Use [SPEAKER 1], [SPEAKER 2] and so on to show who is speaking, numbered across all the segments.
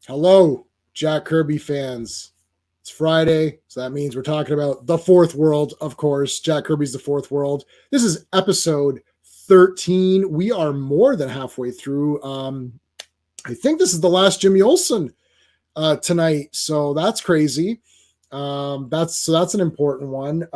[SPEAKER 1] Hello, Jack Kirby fans. It's Friday, so that means we're talking about the fourth world, of course. Jack Kirby's the fourth world. This is episode 13. We are more than halfway through. I think this is the last Jimmy Olsen tonight, so that's crazy. That's an important one.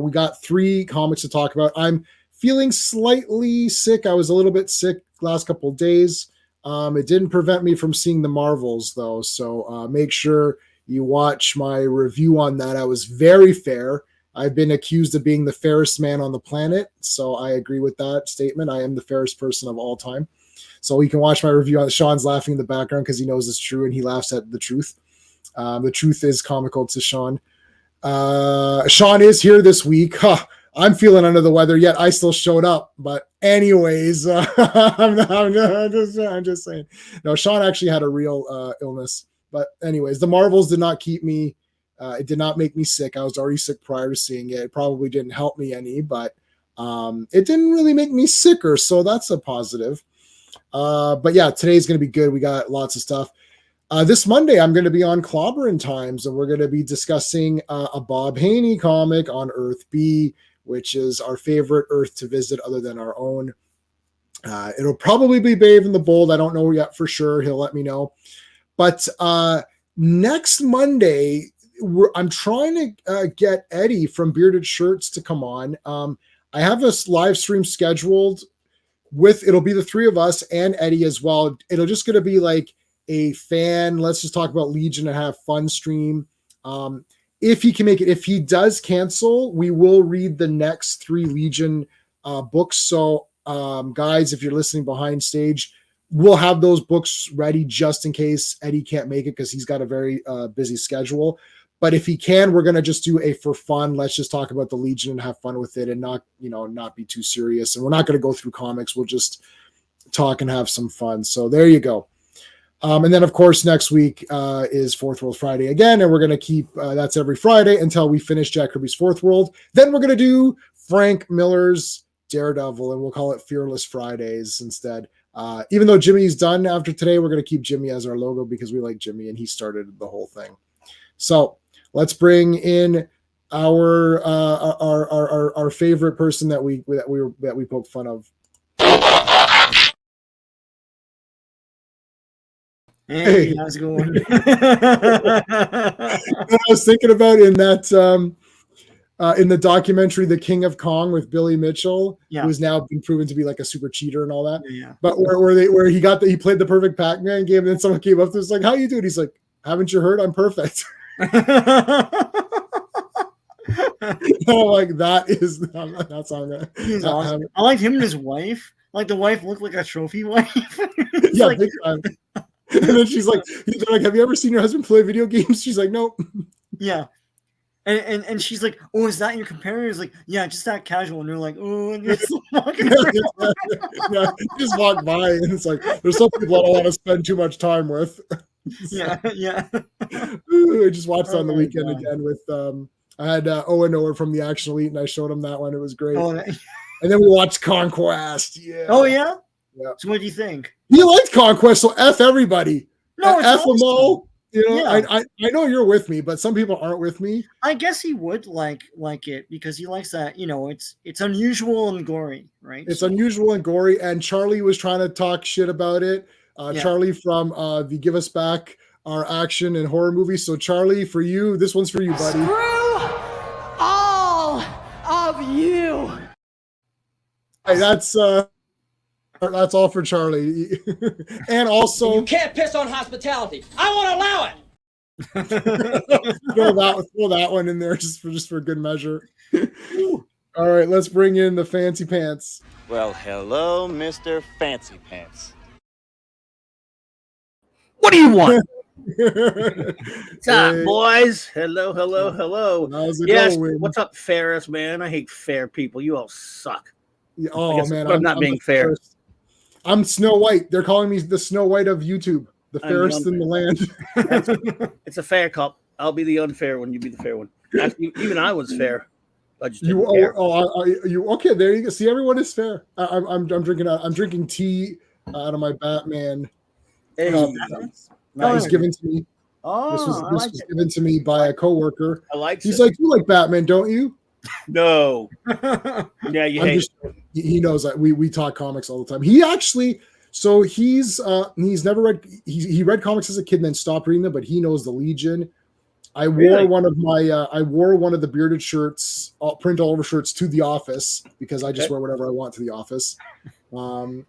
[SPEAKER 1] We got 3 comics to talk about. I'm feeling slightly sick. I was a little bit sick last couple of days. It didn't prevent me from seeing the Marvels, though, so make sure you watch my review on that. I was very fair. I've been accused of being the fairest man on the planet, so I agree with that statement. I am the fairest person of all time. So you can watch my review on. Sean's laughing in the background because he knows it's true, and he laughs at the truth. The truth is comical to Sean. Sean is here this week. Huh. I'm feeling under the weather, yet I still showed up. But anyways, I'm just saying. No, Sean actually had a real illness. But anyways, the Marvels did not keep me. It did not make me sick. I was already sick prior to seeing it. It probably didn't help me any, but it didn't really make me sicker. So that's a positive. But yeah, today's going to be good. We got lots of stuff. This Monday, I'm going to be on Clobberin Times, and we're going to be discussing a Bob Haney comic on Earth B, which is our favorite Earth to visit other than our own. It'll probably be Babe in the Bold. I don't know yet for sure. He'll let me know. But next Monday, I'm trying to get Eddie from Bearded Shirts to come on. I have a live stream scheduled it'll be the 3 of us and Eddie as well. It'll just going to be like a fan, let's just talk about Legion and have fun stream. If he can make it. If he does cancel, we will read the next 3 Legion books. So guys, if you're listening behind stage, we'll have those books ready just in case Eddie can't make it because he's got a very busy schedule. But if he can, we're going to just do a for fun. Let's just talk about the Legion and have fun with it and not be too serious. And we're not going to go through comics. We'll just talk and have some fun. So there you go. And then, of course, next week is Fourth World Friday again, and we're going to keep that's every Friday until we finish Jack Kirby's Fourth World. Then we're going to do Frank Miller's Daredevil, and we'll call it Fearless Fridays instead. Even though Jimmy's done after today, we're going to keep Jimmy as our logo because we like Jimmy, and he started the whole thing. So let's bring in our favorite person that we poked fun of.
[SPEAKER 2] Hey, how's it going?
[SPEAKER 1] I was thinking about in that in the documentary The King of Kong with Billy Mitchell, who's now been proven to be like a super cheater and all that.
[SPEAKER 2] Yeah.
[SPEAKER 1] But where he played the perfect Pac-Man game, and then someone came up to us like, "How you doing?" He's like, "Haven't you heard? I'm perfect." Like that's on
[SPEAKER 2] He's awesome. I like him and his wife. Like the wife looked like a trophy wife.
[SPEAKER 1] Yeah, like, big time. And then she's like, "Have you ever seen your husband play video games?" She's like, "Nope."
[SPEAKER 2] Yeah. And she's like, "Oh, is that your companion?" He's like, "Yeah, just that casual." And they're like, "Oh," and just
[SPEAKER 1] just walk by, and it's like there's some people I don't want to spend too much time with.
[SPEAKER 2] Yeah.
[SPEAKER 1] I just watched on the weekend again with I had Owen Owen from the Action Elite, and I showed him that one. It was great.
[SPEAKER 2] Oh,
[SPEAKER 1] and then we watched Conquest. Yeah.
[SPEAKER 2] Oh yeah.
[SPEAKER 1] Yeah.
[SPEAKER 2] So what do you think?
[SPEAKER 1] He liked Conquest, so F everybody.
[SPEAKER 2] No,
[SPEAKER 1] F them all.
[SPEAKER 2] Yeah.
[SPEAKER 1] I know you're with me, but some people aren't with me.
[SPEAKER 2] I guess he would like it because he likes that. It's unusual and gory, right?
[SPEAKER 1] It's unusual and gory. And Charlie was trying to talk shit about it. Charlie from the Give Us Back Our Action and Horror Movies. So Charlie, for you, this one's for you, buddy.
[SPEAKER 3] Screw all of you.
[SPEAKER 1] Hey, that's all for Charlie. And also,
[SPEAKER 4] you can't piss on hospitality. I won't allow it.
[SPEAKER 1] throw that one in there just for good measure. All right, let's bring in the Fancy Pants.
[SPEAKER 5] Well, hello, Mr. Fancy Pants.
[SPEAKER 6] What do you want? What's up, boys? Hello.
[SPEAKER 1] How's it
[SPEAKER 6] Yes,
[SPEAKER 1] going?
[SPEAKER 6] what's up, Ferris, man? I hate fair people. You all suck.
[SPEAKER 1] Oh, man.
[SPEAKER 6] I'm not being fair.
[SPEAKER 1] First. I'm Snow White. They're calling me the Snow White of YouTube, the fairest in the land.
[SPEAKER 6] It's a fair cup. I'll be the unfair one. You be the fair one. Actually, even I was fair. I just
[SPEAKER 1] you okay? There you go. See, everyone is fair. I'm drinking tea out of my Batman.
[SPEAKER 6] Hey,
[SPEAKER 1] That was given to me.
[SPEAKER 6] Oh,
[SPEAKER 1] This
[SPEAKER 6] I
[SPEAKER 1] was
[SPEAKER 6] like it.
[SPEAKER 1] given to me by a coworker.
[SPEAKER 6] I like
[SPEAKER 1] He's
[SPEAKER 6] it.
[SPEAKER 1] like, "You like Batman, don't you?"
[SPEAKER 6] No. Yeah, you hate it.
[SPEAKER 1] He knows that we talk comics all the time. He actually, so he's never read. He read comics as a kid and then stopped reading them, but he knows the Legion. I wore one of the bearded shirts, print all over shirts to the office because I just wear whatever I want to the office. And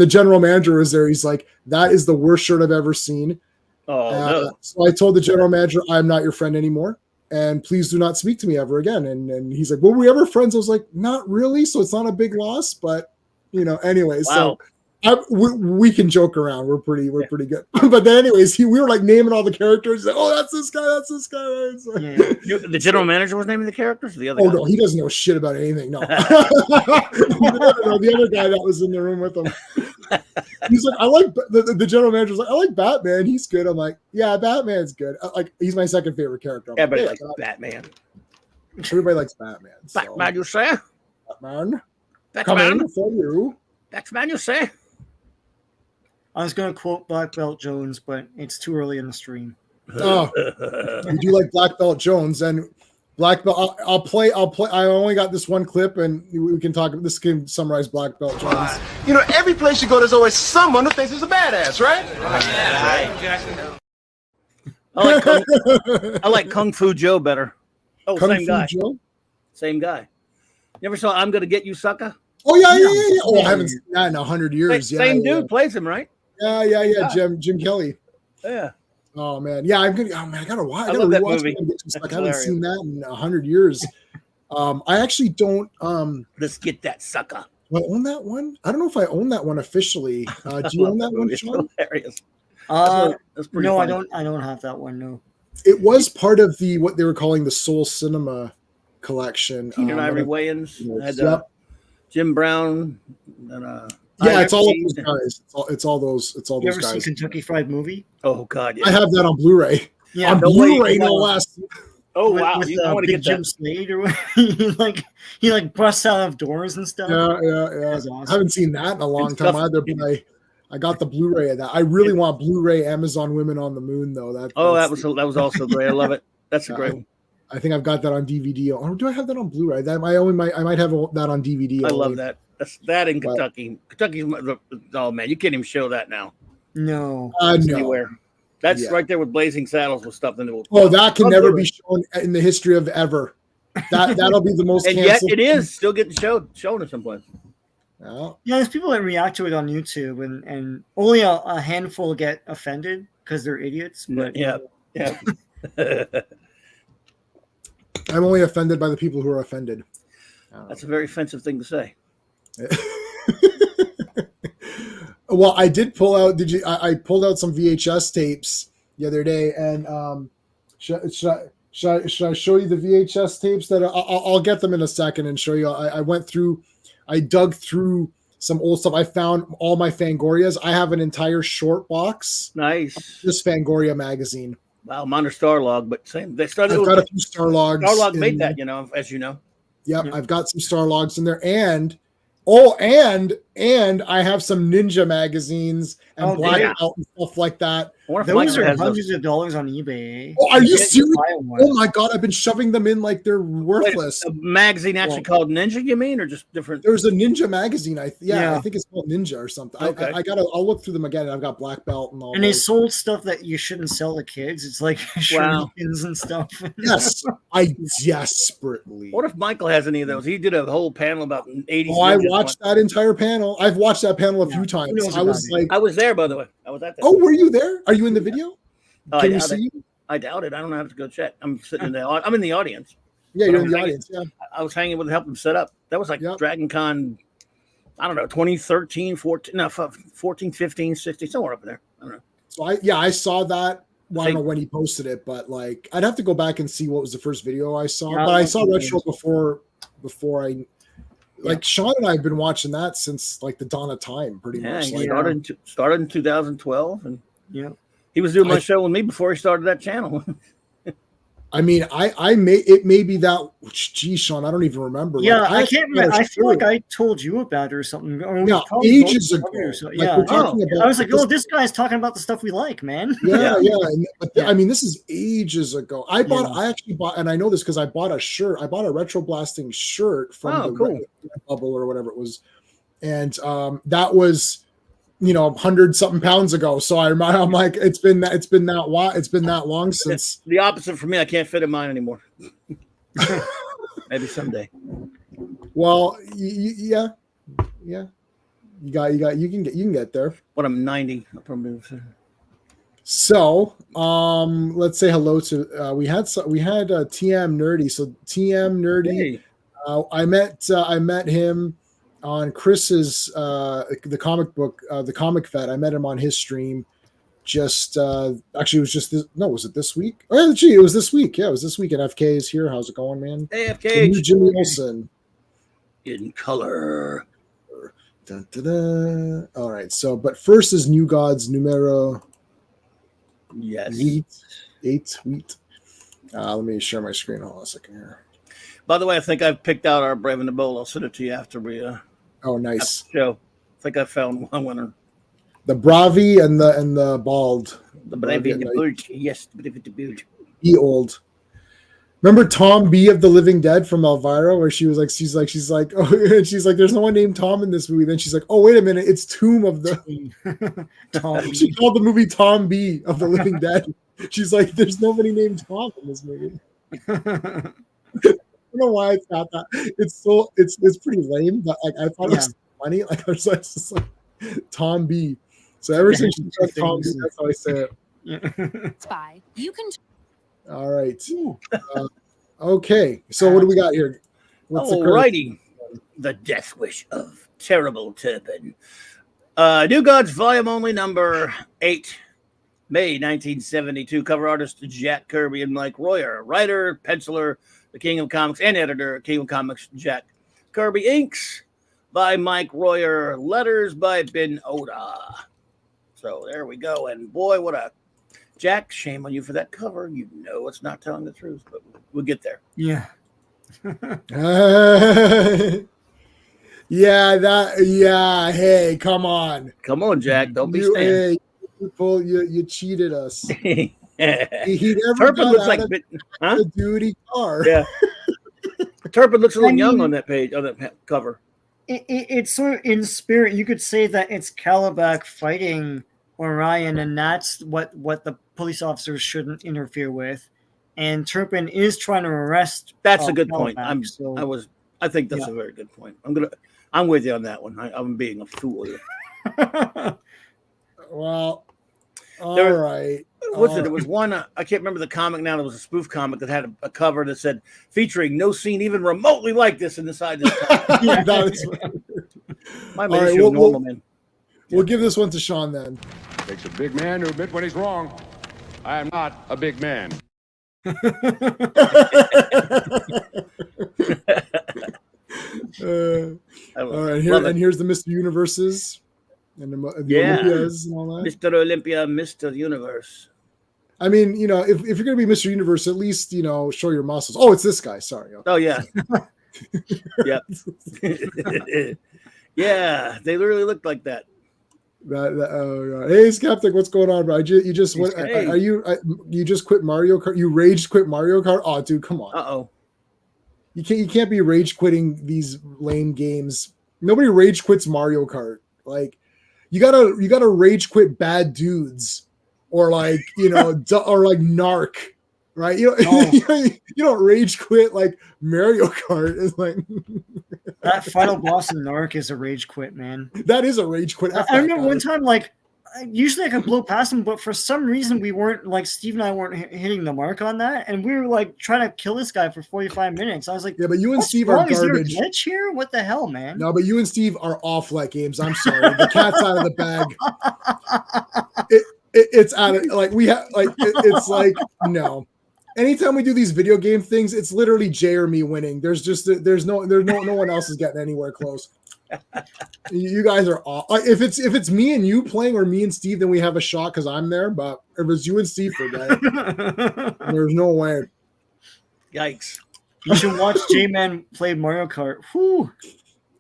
[SPEAKER 1] the general manager was there. He's like, "That is the worst shirt I've ever seen."
[SPEAKER 6] Oh, no.
[SPEAKER 1] So I told the general manager, "I'm not your friend anymore, and please do not speak to me ever again." And he's like, "Well, were we ever friends?" I was like, "Not really, so it's not a big loss, but anyways."
[SPEAKER 6] Wow.
[SPEAKER 1] So we can joke around. We're pretty good. But then, anyways, we were like naming all the characters. Like, "Oh, that's this guy. That's this guy." Right? So,
[SPEAKER 6] The general manager was naming the characters? Or the other guy?
[SPEAKER 1] no, he doesn't know shit about anything. No, no, the other guy that was in the room with him. He's like, "I like the general manager's like, I like Batman. He's good." I'm like, "Yeah, Batman's good. Like, he's my second favorite character." I'm
[SPEAKER 6] Everybody
[SPEAKER 1] like,
[SPEAKER 6] likes Batman.
[SPEAKER 1] Everybody likes Batman. So.
[SPEAKER 6] Batman, you say?
[SPEAKER 1] Batman.
[SPEAKER 6] Batman.
[SPEAKER 1] Coming for you.
[SPEAKER 6] Batman, you say?
[SPEAKER 2] I was going to quote Black Belt Jones, but it's too early in the stream.
[SPEAKER 1] Oh, we do like Black Belt Jones and Black Belt. I'll play. I only got this one clip, and we can talk. This can summarize Black Belt Jones.
[SPEAKER 7] Every place you go, there's always someone who thinks he's a badass, right?
[SPEAKER 6] I like Kung Fu Joe better. Oh,
[SPEAKER 1] Kung
[SPEAKER 6] same
[SPEAKER 1] Fu
[SPEAKER 6] guy.
[SPEAKER 1] Joe?
[SPEAKER 6] Same guy. You ever saw I'm Gonna Get You, Sucker?
[SPEAKER 1] Oh yeah. Oh, I haven't seen that in 100 years.
[SPEAKER 6] Same dude plays him, right?
[SPEAKER 1] Yeah. Jim Kelly.
[SPEAKER 6] Yeah.
[SPEAKER 1] Oh man, yeah. I gotta watch. I
[SPEAKER 6] love
[SPEAKER 1] gotta
[SPEAKER 6] that
[SPEAKER 1] rewatch
[SPEAKER 6] movie.
[SPEAKER 1] it. I haven't seen that in 100 years. I actually don't.
[SPEAKER 6] Let's get that sucker.
[SPEAKER 1] Do I own that one? I don't know if I own that one officially. Do you own that one,
[SPEAKER 6] It's
[SPEAKER 1] Sean?
[SPEAKER 6] hilarious. That's pretty
[SPEAKER 2] No,
[SPEAKER 6] funny.
[SPEAKER 2] I don't have that one. No.
[SPEAKER 1] It was part of what they were calling the Soul Cinema collection.
[SPEAKER 6] Keenan Ivory Wayans had
[SPEAKER 1] Yep.
[SPEAKER 6] Jim Brown. And,
[SPEAKER 1] Yeah, it's all of those guys. It's all those
[SPEAKER 2] You ever
[SPEAKER 1] guys.
[SPEAKER 2] seen Kentucky Fried Movie?
[SPEAKER 6] Oh God, yeah.
[SPEAKER 1] I have that on Blu-ray.
[SPEAKER 2] Yeah,
[SPEAKER 1] on
[SPEAKER 6] no
[SPEAKER 1] Blu-ray,
[SPEAKER 6] way.
[SPEAKER 1] no less.
[SPEAKER 6] Oh wow,
[SPEAKER 2] with,
[SPEAKER 6] I want to
[SPEAKER 2] Big
[SPEAKER 6] get
[SPEAKER 2] Jim
[SPEAKER 6] that.
[SPEAKER 2] Slade or what? he busts out of doors and stuff.
[SPEAKER 1] Yeah.
[SPEAKER 2] That's awesome.
[SPEAKER 1] I haven't seen that in a long
[SPEAKER 6] It's
[SPEAKER 1] time
[SPEAKER 6] tough.
[SPEAKER 1] either. But I got the Blu-ray of that. I really want Blu-ray Amazon Women on the Moon though.
[SPEAKER 6] That was also great. I love it. That's a great one.
[SPEAKER 1] I think I've got that on DVD. Or do I have that on Blu-ray? I might have that on DVD.
[SPEAKER 6] I love that. That's that in Kentucky. Kentucky's oh man, you can't even show that now.
[SPEAKER 2] No.
[SPEAKER 1] No.
[SPEAKER 6] Anywhere. That's
[SPEAKER 1] Yeah.
[SPEAKER 6] right there with Blazing Saddles with stuff.
[SPEAKER 1] Oh, that can never be shown in the history of ever. That'll be the most.
[SPEAKER 6] And yet
[SPEAKER 1] canceled
[SPEAKER 6] it is still getting shown at some point.
[SPEAKER 1] Well,
[SPEAKER 2] Yeah, there's people that react to it on YouTube, and only a handful get offended because they're idiots. But
[SPEAKER 6] Yeah.
[SPEAKER 1] I'm only offended by the people who are offended.
[SPEAKER 6] That's a very offensive thing to say.
[SPEAKER 1] Well, I did pull out. I pulled out some VHS tapes the other day, and should I show you the VHS tapes? That I'll get them in a second and show you. I dug through some old stuff. I found all my Fangorias. I have an entire short box.
[SPEAKER 6] Nice.
[SPEAKER 1] This Fangoria magazine.
[SPEAKER 6] Wow, mine are Starlog, but same. They started.
[SPEAKER 1] I've got a few Starlogs.
[SPEAKER 6] Starlog made that, as you know.
[SPEAKER 1] Yep, I've got some Starlogs in there, and I have some Ninja magazines and Black Belt and stuff like that.
[SPEAKER 2] Those are hundreds of dollars on eBay.
[SPEAKER 1] Oh, are you serious?
[SPEAKER 2] One.
[SPEAKER 1] Oh my god, I've been shoving them in like they're worthless.
[SPEAKER 6] Wait, a magazine actually called Ninja, you mean, or just different?
[SPEAKER 1] There's a Ninja magazine. I think it's called Ninja or something.
[SPEAKER 6] Okay.
[SPEAKER 1] I'll look through them again. I've got Black Belt and all.
[SPEAKER 2] And they sold stuff that you shouldn't sell to kids. It's like shurikens and stuff.
[SPEAKER 1] Yes, I desperately.
[SPEAKER 6] What if Michael has any of those? He did a whole panel about 80s.
[SPEAKER 1] Oh, I watched that entire panel. I've watched that panel a few times. I was like,
[SPEAKER 6] I was there, by the way. I was at that.
[SPEAKER 1] Oh, were you there? Are you in the video? Can you see?
[SPEAKER 6] I doubt it. I don't have to go check. I'm sitting in the. I'm in the audience.
[SPEAKER 1] Yeah, you're in the audience. Yeah,
[SPEAKER 6] I was hanging with helping set up. That was like Dragon Con. I don't know, 2013, 14, 15, 16, somewhere up there. I don't know.
[SPEAKER 1] So I saw that. Well, I don't know when he posted it, but like I'd have to go back and see what was the first video I saw. But I saw Retro before I. Like Sean and I have been watching that since like the dawn of time, pretty much.
[SPEAKER 6] He started in 2012, and
[SPEAKER 2] yeah.
[SPEAKER 6] He was doing my show with me before he started that channel.
[SPEAKER 1] I mean, I may it may be that. Geez, Sean, I don't even remember.
[SPEAKER 2] Yeah,
[SPEAKER 1] Like,
[SPEAKER 2] I can't remember. I feel like
[SPEAKER 1] shirt.
[SPEAKER 2] I told you about it or something. Or we
[SPEAKER 1] Yeah,
[SPEAKER 2] probably both
[SPEAKER 1] ages
[SPEAKER 2] covered
[SPEAKER 1] ago.
[SPEAKER 2] it or so-
[SPEAKER 1] Like,
[SPEAKER 2] Yeah,
[SPEAKER 1] we're talking about.
[SPEAKER 2] I was like, oh, this guy's talking about the stuff we like, man.
[SPEAKER 1] Yeah. But
[SPEAKER 2] Yeah.
[SPEAKER 1] I mean, this is ages ago. I
[SPEAKER 2] Yeah.
[SPEAKER 1] actually bought, and I know this because I bought a shirt. I bought a retro blasting shirt from the
[SPEAKER 6] cool.
[SPEAKER 1] Red Bubble or whatever it was, and that was 100-something pounds ago. So I'm like, it's been that long since.
[SPEAKER 6] The opposite for me. I can't fit in mine anymore. Maybe someday.
[SPEAKER 1] Well, yeah, you can get there.
[SPEAKER 6] When I'm 90, I'll probably.
[SPEAKER 1] So, let's say hello to we had TM Nerdy. So TM Nerdy,
[SPEAKER 6] Hey.
[SPEAKER 1] I met him on Chris's the comic vet. I met him on his stream. Just actually, it was just this. No, was it this week? Oh, gee, it was this week. Yeah, it was this week. And FK is here. How's it going, man?
[SPEAKER 6] AFK.
[SPEAKER 1] The new Jimmy Olsen
[SPEAKER 6] In color.
[SPEAKER 1] Dun, dun, dun. All right. So, but first is New Gods numero
[SPEAKER 6] Yes.
[SPEAKER 1] 8. Let me share my screen. Hold on a second here.
[SPEAKER 6] By the way, I think I've picked out our Brave and the Bold. I'll send it to you after we
[SPEAKER 1] Oh, nice.
[SPEAKER 6] show. I think I found one winner.
[SPEAKER 1] The Bravi and the Bald.
[SPEAKER 6] The Brave and the Bold. Yes, the Brave and the Bold.
[SPEAKER 1] Be old. Remember Tom B of the Living Dead from Elvira, where she's like, oh, and she's like, there's no one named Tom in this movie. Then she's like, oh, wait a minute, it's Tomb of the.
[SPEAKER 2] Tom.
[SPEAKER 1] She called the movie Tom B of the Living Dead. She's like, there's nobody named Tom in this movie. I don't know why it's got that. It's pretty lame, but like I thought it was funny. Like I was like, just like Tom B. So ever since she said Tom B, that's how I say it.
[SPEAKER 8] Spy. You can.
[SPEAKER 1] All right. Okay. So what do we got here? What's the
[SPEAKER 6] Alrighty. The Death Wish of Terrible Turpin. New Gods Volume Only number 8. May 1972. Cover artist Jack Kirby and Mike Royer. Writer, penciler, the King of Comics, and editor, King of Comics, Jack Kirby. Inks by Mike Royer. Letters by Ben Oda. So there we go. And boy, what a Jack, shame on you for that cover. You know it's not telling the truth, but we'll get there.
[SPEAKER 2] Yeah.
[SPEAKER 1] Yeah. Hey, come on.
[SPEAKER 6] Come on, Jack. Don't be staying.
[SPEAKER 1] Hey, people, you cheated us. He never
[SPEAKER 6] Turpin looks like
[SPEAKER 1] a duty car.
[SPEAKER 6] Yeah. Turpin looks a little young on that page, on that cover.
[SPEAKER 2] It's sort of in spirit. You could say that it's Calabac fighting Orion, and that's what the police officers shouldn't interfere with. And Turpin is trying to arrest.
[SPEAKER 6] That's a good point.
[SPEAKER 2] Calabac,
[SPEAKER 6] I think that's a very good point. I'm with you on that one. I'm being a fool.
[SPEAKER 1] Well, all right.
[SPEAKER 6] It was one. I can't remember the comic now. There was a spoof comic that had a cover that said featuring no scene even remotely like this inside this comic.
[SPEAKER 1] Yeah, that is
[SPEAKER 6] my man, normal man.
[SPEAKER 1] We'll give this one to Sean then.
[SPEAKER 9] Takes a big man to admit when he's wrong. I am not a big man.
[SPEAKER 1] All right, here's the Mr. Universes and the Olympias and all that.
[SPEAKER 6] Mr. Olympia, Mr. Universe.
[SPEAKER 1] I mean, if you're gonna be Mr. Universe, at least show your muscles. Oh, it's this guy. Sorry.
[SPEAKER 6] Oh yeah. Yep. Yeah, they literally looked like that.
[SPEAKER 1] Hey, Skeptic, what's going on, bro? You just quit Mario Kart? You rage quit Mario Kart? Oh, dude, come on.
[SPEAKER 6] Uh-oh.
[SPEAKER 1] You can't be rage quitting these lame games. Nobody rage quits Mario Kart. Like, you gotta rage quit Bad Dudes, or like or like Narc, right? You don't rage quit like Mario Kart. It's like
[SPEAKER 2] that final boss in Narc is a rage quit, man.
[SPEAKER 1] That is a rage quit.
[SPEAKER 2] I remember one time, like, usually I could blow past him, but for some reason we weren't, like, Steve and I weren't hitting the mark on that, and we were like trying to kill this guy for 45 minutes. I was like,
[SPEAKER 1] yeah, but you and Steve are garbage.
[SPEAKER 2] Is there a glitch here? What the hell, man?
[SPEAKER 1] No, but you and Steve are off like games. I'm sorry, the cat's out of the bag. It's out of it's like no. Anytime we do these video game things, it's literally Jay or me winning. There's no one else is getting anywhere close. You guys are off. If it's me and you playing or me and Steve, then we have a shot because I'm there. But if it's you and Steve, forget it. There's no way.
[SPEAKER 6] Yikes.
[SPEAKER 2] You should watch J-Man play Mario Kart. Whew.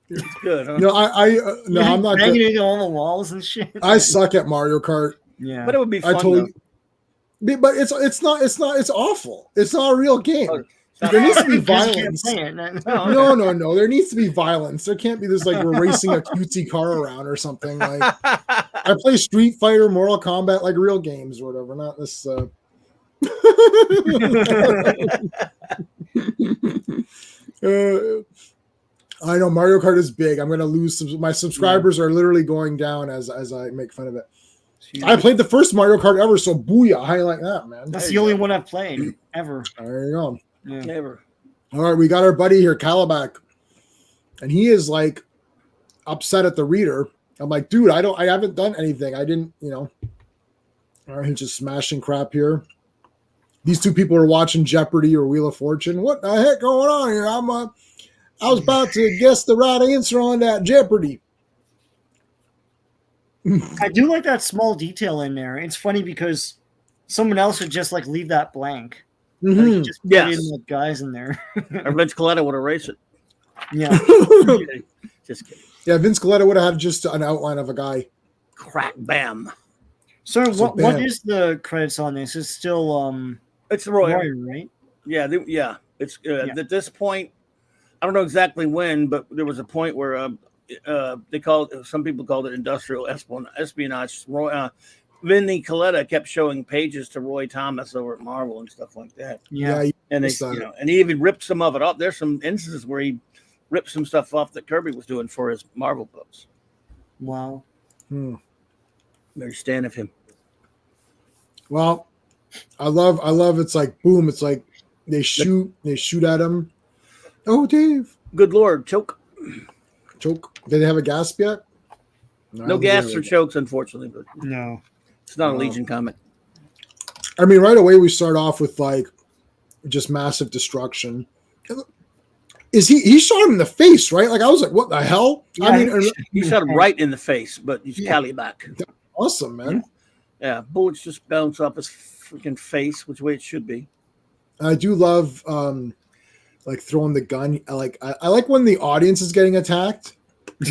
[SPEAKER 6] It's good, huh?
[SPEAKER 1] No, no, I'm not
[SPEAKER 2] banging
[SPEAKER 1] good.
[SPEAKER 2] into all the walls and shit.
[SPEAKER 1] I suck at Mario Kart.
[SPEAKER 2] Yeah.
[SPEAKER 6] But it would be
[SPEAKER 1] I
[SPEAKER 6] fun,
[SPEAKER 1] totally. But it's not. It's awful. It's not a real game.
[SPEAKER 6] though.
[SPEAKER 1] There needs to be
[SPEAKER 2] Because you can't
[SPEAKER 1] violence.
[SPEAKER 2] play it.
[SPEAKER 1] No. There needs to be violence. There can't be this like we're racing a cutesy car around or something. Like I play Street Fighter, Mortal Kombat, like real games or whatever. Not this. I know Mario Kart is big. I'm going to lose my subscribers are literally going down as I make fun of it. I played the first Mario Kart ever, so booyah! How you like that, man?
[SPEAKER 2] That's the only one I've played ever.
[SPEAKER 1] There you go.
[SPEAKER 2] Yeah.
[SPEAKER 6] Never.
[SPEAKER 1] All right, we got our buddy here, Calabac, and he is like upset at the reader. I'm like, dude, I haven't done anything. I didn't, All right, he's just smashing crap here. These two people are watching Jeopardy or Wheel of Fortune. What the heck going on here? I was about to guess the right answer on that Jeopardy.
[SPEAKER 2] I do like that small detail in there. It's funny because someone else would just like leave that blank.
[SPEAKER 1] Mm-hmm.
[SPEAKER 2] Just put in like guys in there.
[SPEAKER 6] Or Vince Coletta would erase it.
[SPEAKER 2] Yeah.
[SPEAKER 6] Just kidding.
[SPEAKER 1] Yeah, Vince Coletta would have had just an outline of a guy.
[SPEAKER 6] Crack bam.
[SPEAKER 2] So what
[SPEAKER 1] bam.
[SPEAKER 2] is the credits on this? It's still
[SPEAKER 6] It's Roy,
[SPEAKER 2] right?
[SPEAKER 6] Yeah, It's at this point. I don't know exactly when, but there was a point where some people called it industrial espionage. Vinny Coletta kept showing pages to Roy Thomas over at Marvel and stuff like that.
[SPEAKER 2] Yeah.
[SPEAKER 6] And and he even ripped some of it off. There's some instances where he ripped some stuff off that Kirby was doing for his Marvel books.
[SPEAKER 2] Wow.
[SPEAKER 6] Very stand of him.
[SPEAKER 1] Well, I love it's like boom, it's like they shoot at him. Oh, Dave.
[SPEAKER 6] Good Lord, choke.
[SPEAKER 1] Did they have a gasp yet?
[SPEAKER 6] No gas or chokes, unfortunately, but
[SPEAKER 2] No.
[SPEAKER 6] it's not a Legion comic.
[SPEAKER 1] I mean, right away we start off with like just massive destruction. Is he shot him in the face, right? Like I was like, what the hell?
[SPEAKER 2] Yeah,
[SPEAKER 1] I mean,
[SPEAKER 6] He shot him right in the face, but he's Calibac.
[SPEAKER 1] awesome, man.
[SPEAKER 6] Yeah, bullets just bounce off his freaking face, which way it should be.
[SPEAKER 1] I do love like throwing the gun. I like when the audience is getting attacked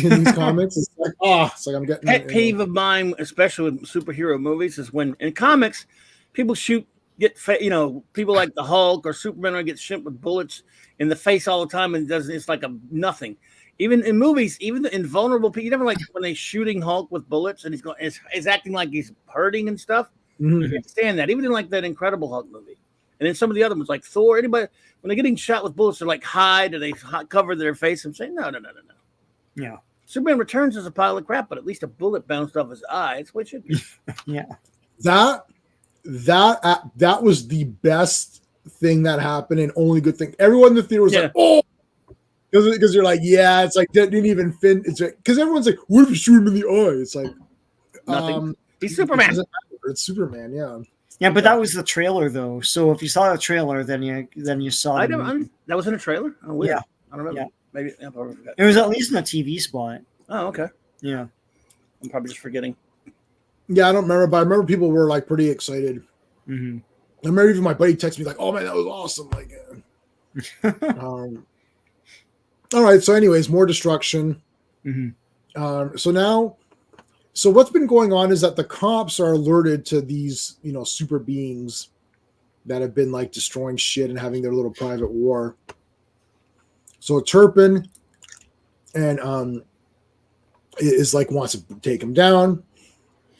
[SPEAKER 1] in these comics. It's like, it's like I'm getting
[SPEAKER 6] Pet peeve of mine, especially with superhero movies, is when in comics people people like the Hulk or Superman get shot with bullets in the face all the time, and it's like a nothing. Even in movies, even the invulnerable people, you never like when they're shooting Hulk with bullets and he's acting like he's hurting and stuff.
[SPEAKER 1] Mm-hmm.
[SPEAKER 6] You can't stand that. Even in like that Incredible Hulk movie. And then some of the other ones, like Thor, anybody, when they're getting shot with bullets, they're like hide or they cover their face and say, no.
[SPEAKER 2] Yeah.
[SPEAKER 6] Superman Returns is a pile of crap, but at least a bullet bounced off his eye. That's what it should be.
[SPEAKER 2] Yeah.
[SPEAKER 1] That was the best thing that happened and only good thing. Everyone in the theater was like, oh, because you're like, yeah, it's like that didn't even fit. It's because everyone's like, what if you shoot him in the eye? It's like
[SPEAKER 6] Nothing. He's Superman.
[SPEAKER 1] It's Superman, yeah.
[SPEAKER 2] Yeah, but that was the trailer though. So if you saw the trailer, then you saw.
[SPEAKER 6] That was in a trailer. Oh, weird.
[SPEAKER 2] Yeah.
[SPEAKER 6] I don't remember.
[SPEAKER 2] Yeah.
[SPEAKER 6] Maybe I probably forgot.
[SPEAKER 2] It was at least in a TV spot.
[SPEAKER 6] Oh, okay.
[SPEAKER 2] Yeah.
[SPEAKER 6] I'm probably just forgetting.
[SPEAKER 1] Yeah, I don't remember, but I remember people were like pretty excited.
[SPEAKER 2] Mm-hmm.
[SPEAKER 1] I remember even my buddy texted me like, "Oh man, that was awesome!" Like, all right. So, anyways, more destruction.
[SPEAKER 2] Mm-hmm.
[SPEAKER 1] So what's been going on is that the cops are alerted to these, super beings that have been like destroying shit and having their little private war. So Turpin and is like wants to take him down,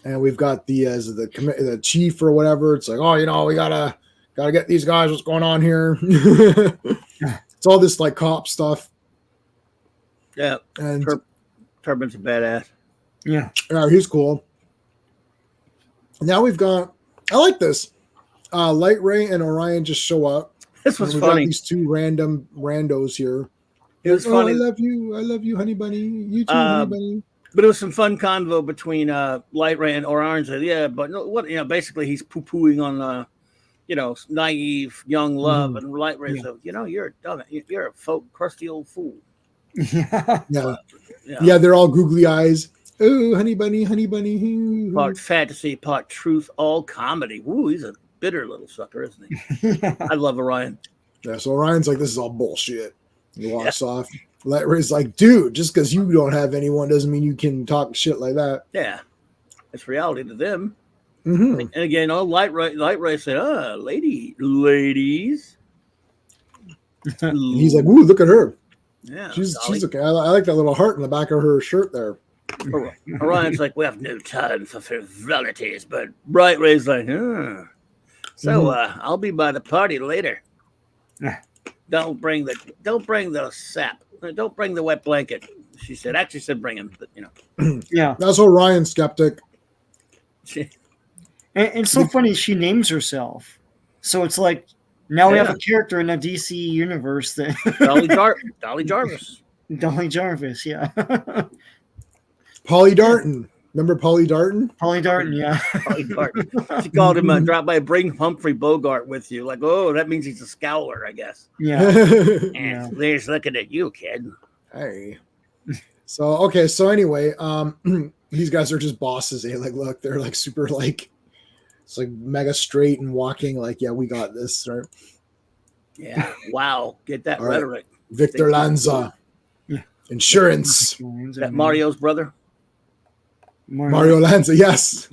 [SPEAKER 1] and we've got the chief or whatever. It's like, oh, we gotta get these guys. What's going on here? It's all this like cop stuff.
[SPEAKER 6] Yeah,
[SPEAKER 1] and
[SPEAKER 6] Turpin's a badass.
[SPEAKER 2] Yeah,
[SPEAKER 1] he's cool. Now we've got. I like this. Light Ray and Orion just show up.
[SPEAKER 6] This was
[SPEAKER 1] funny. Got these two random randos here.
[SPEAKER 6] It was funny.
[SPEAKER 1] I love you, honey bunny. You too, honey bunny.
[SPEAKER 6] But it was some fun convo between Light Ray and Orion. Said, yeah, but what? Basically he's poo-pooing on naive young love, and Light Ray said, you're a dumb, you're a crusty old fool.
[SPEAKER 1] Yeah, they're all googly eyes. Oh, honey bunny.
[SPEAKER 6] Part fantasy, part truth, all comedy. Woo, he's a bitter little sucker, isn't he? I love Orion.
[SPEAKER 1] Yeah, so Orion's like, this is all bullshit. He walks off. Light Ray's like, dude, just because you don't have anyone doesn't mean you can talk shit like that.
[SPEAKER 6] Yeah, it's reality to them.
[SPEAKER 1] Mm-hmm.
[SPEAKER 6] And again, Light Ray said, ladies.
[SPEAKER 1] And he's like, ooh, look at her.
[SPEAKER 6] Yeah,
[SPEAKER 1] she's okay. I like that little heart in the back of her shirt there.
[SPEAKER 6] Orion's like, we have no time for frivolities, but Bright Ray's like, so I'll be by the party later. Don't bring the sap. Don't bring the wet blanket. She said. Actually said bring him, but
[SPEAKER 2] Yeah,
[SPEAKER 1] that's Orion's skeptic.
[SPEAKER 2] and it's so funny. She names herself, so it's like now we have a character in the DC universe that
[SPEAKER 6] Dolly Jarvis.
[SPEAKER 2] Dolly Jarvis, yeah.
[SPEAKER 1] Polly Darton. Remember Polly Darton?
[SPEAKER 2] Polly Darton, yeah.
[SPEAKER 6] Polly Darton. She called him drop by, bring Humphrey Bogart with you. Like, oh, that means he's a scowler, I guess.
[SPEAKER 2] Yeah.
[SPEAKER 6] And There's looking at you, kid.
[SPEAKER 1] Hey. So anyway, these guys are just bosses. Like, look, they're like super like it's like mega straight and walking like, yeah, we got this, right?
[SPEAKER 6] Yeah. Wow. Get that
[SPEAKER 1] All right.
[SPEAKER 6] rhetoric.
[SPEAKER 1] Victor Lanza.
[SPEAKER 2] Yeah.
[SPEAKER 1] Insurance.
[SPEAKER 6] That Mario's brother?
[SPEAKER 1] Mario Lanza, yes.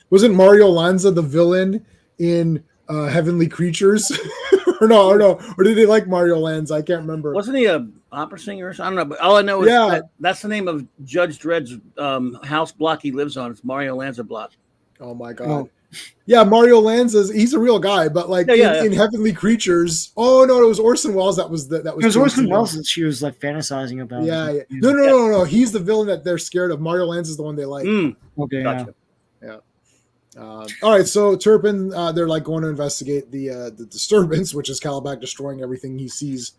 [SPEAKER 1] Wasn't Mario Lanza the villain in Heavenly Creatures? or did they like Mario Lanza? I can't remember.
[SPEAKER 6] Wasn't he a opera singer? I don't know, but all I know is that's the name of Judge Dredd's house block he lives on. It's Mario Lanza block.
[SPEAKER 1] Oh my god. Oh. Yeah, Mario Lanza's he's a real guy, but like in Heavenly Creatures. Oh no, it was Orson Welles that was it was
[SPEAKER 2] Orson Welles that she was like fantasizing about.
[SPEAKER 1] Yeah. No. He's the villain that they're scared of. Mario Lanza's the one they like.
[SPEAKER 2] Okay.
[SPEAKER 6] Gotcha.
[SPEAKER 1] Yeah. All right, so Turpin, they're like going to investigate the disturbance, which is Calabac destroying everything he sees.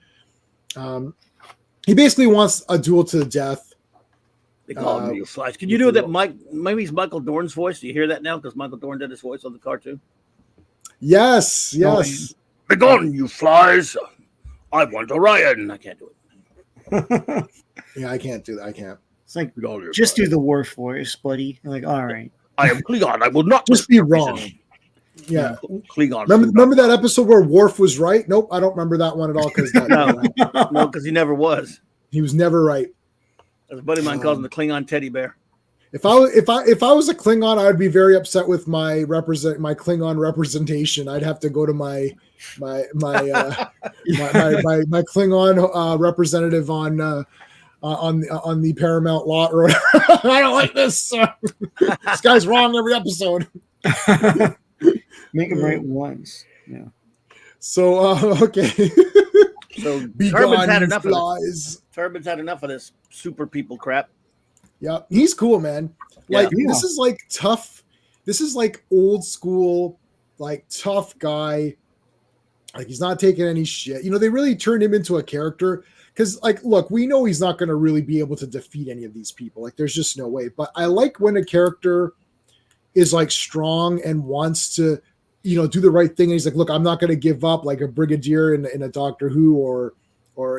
[SPEAKER 1] He basically wants a duel to the death.
[SPEAKER 6] They call him Neil Slice. Can you do that, Mike? Maybe it's Michael Dorn's voice. Do you hear that now? Because Michael Dorn did his voice on the cartoon.
[SPEAKER 1] Yes.
[SPEAKER 6] Begone, you flies! I want Orion. I can't do it.
[SPEAKER 1] Yeah, I can't do that. I can't.
[SPEAKER 2] It's like just do the Worf voice, buddy. I'm like, all right.
[SPEAKER 6] I am Klingon. I will not
[SPEAKER 1] just be wrong. Yeah,
[SPEAKER 6] Klingon.
[SPEAKER 1] Remember that episode where Worf was right? Nope, I don't remember that one at all. Because
[SPEAKER 6] no, because he never was.
[SPEAKER 1] He was never right.
[SPEAKER 6] As a buddy of mine calls him the Klingon teddy bear.
[SPEAKER 1] If I was a Klingon, I would be very upset with my Klingon representation. I'd have to go to my Klingon representative on the Paramount lot or whatever. I don't like this. This guy's wrong every episode.
[SPEAKER 2] Make him right once. Yeah.
[SPEAKER 1] So okay.
[SPEAKER 6] So Turbin's had enough of this. Turbin's had enough of this super people crap.
[SPEAKER 1] Yeah, he's cool, man. Like this is like tough. This is like old school, like tough guy. Like he's not taking any shit. You know, they really turned him into a character because, like, look, we know he's not going to really be able to defeat any of these people. Like, there's just no way. But I like when a character is like strong and wants to, you know, do the right thing. And he's like, look, I'm not going to give up, like a Brigadier in a Doctor Who or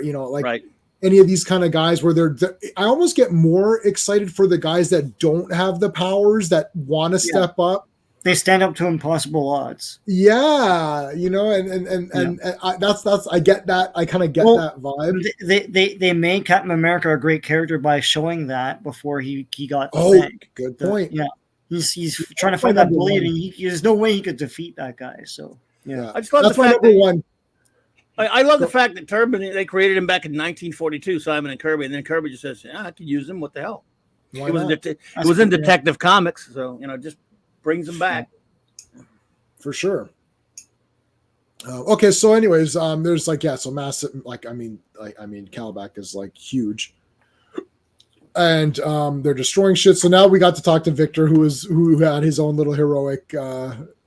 [SPEAKER 1] you know, like any of these kind of guys where I almost get more excited for the guys that don't have the powers that want to step up.
[SPEAKER 2] They stand up to impossible odds.
[SPEAKER 1] Yeah, you know, and that's I get that. I kind of get that vibe.
[SPEAKER 2] They made Captain America a great character by showing that before he got the thing.
[SPEAKER 1] Good point.
[SPEAKER 2] He's trying to find that bully, and there's no way he could defeat that guy. So
[SPEAKER 1] yeah,
[SPEAKER 6] I just love
[SPEAKER 1] that's
[SPEAKER 6] the
[SPEAKER 1] my
[SPEAKER 6] fact
[SPEAKER 1] number one.
[SPEAKER 6] I love the fact that Turbin, they created him back in 1942, Simon and Kirby, and then Kirby just says, I could use him. What the hell? It was in Detective Comics, so, you know, just brings him back.
[SPEAKER 1] For sure. Okay, so anyways, there's like, so massive, like, I mean, Calabac is like huge. And they're destroying shit. So now we got to talk to Victor, who had his own little heroic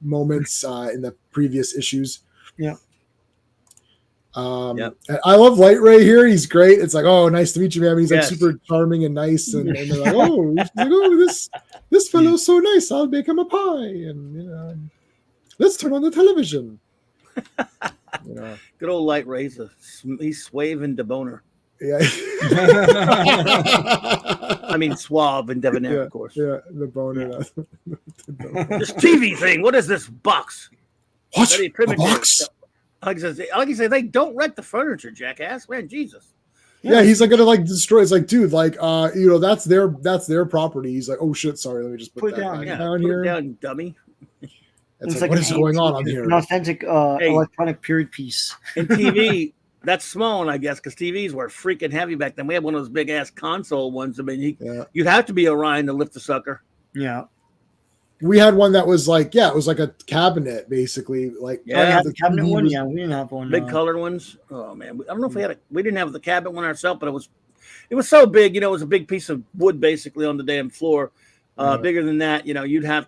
[SPEAKER 1] moments in the previous issues.
[SPEAKER 2] Yeah.
[SPEAKER 1] I love Light Ray here. He's great. It's like, oh, nice to meet you, man. He's like super charming and nice, and they're like, this fellow's so nice. I'll make him a pie, and you know, let's turn on the television. You know,
[SPEAKER 6] good old Light Ray. He's suave de boner.
[SPEAKER 1] Yeah.
[SPEAKER 6] I mean, suave and debonair, of course.
[SPEAKER 1] Yeah, the boner.
[SPEAKER 6] This TV thing. What is this box?
[SPEAKER 1] What? A box?
[SPEAKER 6] Like I say, they don't wreck the furniture, jackass. Man, Jesus.
[SPEAKER 1] Yeah, he's like gonna like destroy. It's like, dude, like that's their property. He's like, oh shit, sorry, let me just put that
[SPEAKER 2] down,
[SPEAKER 1] back down
[SPEAKER 6] put
[SPEAKER 1] here.
[SPEAKER 6] it down, dummy.
[SPEAKER 1] It's like, what is going on here?
[SPEAKER 2] An authentic electronic period piece.
[SPEAKER 6] And TV, that's small, and I guess because TVs were freaking heavy back then. We had one of those big ass console ones. I mean, you'd have to be Orion to lift the sucker.
[SPEAKER 2] Yeah.
[SPEAKER 1] We had one that was like, it was like a cabinet, basically. Like,
[SPEAKER 2] the cabinet one. Yeah, we didn't have one.
[SPEAKER 6] Big colored ones. Oh man, I don't know if we didn't have the cabinet one ourselves, but it was so big. It was a big piece of wood basically on the damn floor. Bigger than that, it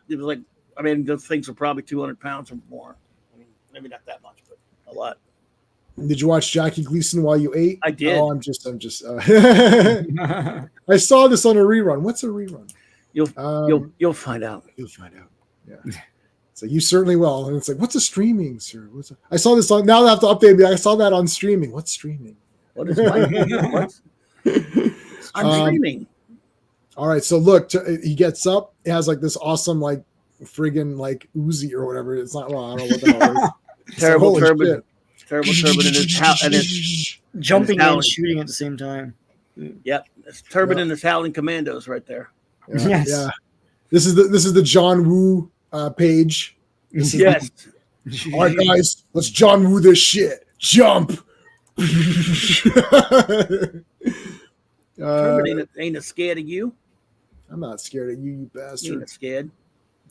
[SPEAKER 6] was like, I mean, those things were probably 200 pounds or more. I mean, maybe not that much, but a lot.
[SPEAKER 1] Did you watch Jackie Gleason while you ate?
[SPEAKER 6] I did.
[SPEAKER 1] Oh, I'm just. I saw this on a rerun. What's a rerun?
[SPEAKER 6] You'll find out.
[SPEAKER 1] You'll find out. Yeah. It's like, you certainly will. And it's like, what's a streaming, sir? I saw this on. Now I have to update me. I saw that on streaming. What's streaming?
[SPEAKER 6] What is what? I'm streaming.
[SPEAKER 1] All right. So look, he gets up. It has like this awesome like friggin' like Uzi or whatever. It's not. Well, I don't know what the hell it is.
[SPEAKER 6] Terrible turban. Terrible turban in his house and his
[SPEAKER 2] jumping and shooting at the same time.
[SPEAKER 6] Yep, it's turban and his howling commandos right there.
[SPEAKER 1] Yeah,
[SPEAKER 2] yes.
[SPEAKER 1] Yeah. This is the John Woo page.
[SPEAKER 6] Yes.
[SPEAKER 1] All right, guys, let's John Woo this shit. Jump.
[SPEAKER 6] Turban ain't a scared of you.
[SPEAKER 1] I'm not scared of you bastard.
[SPEAKER 6] Ain't scared.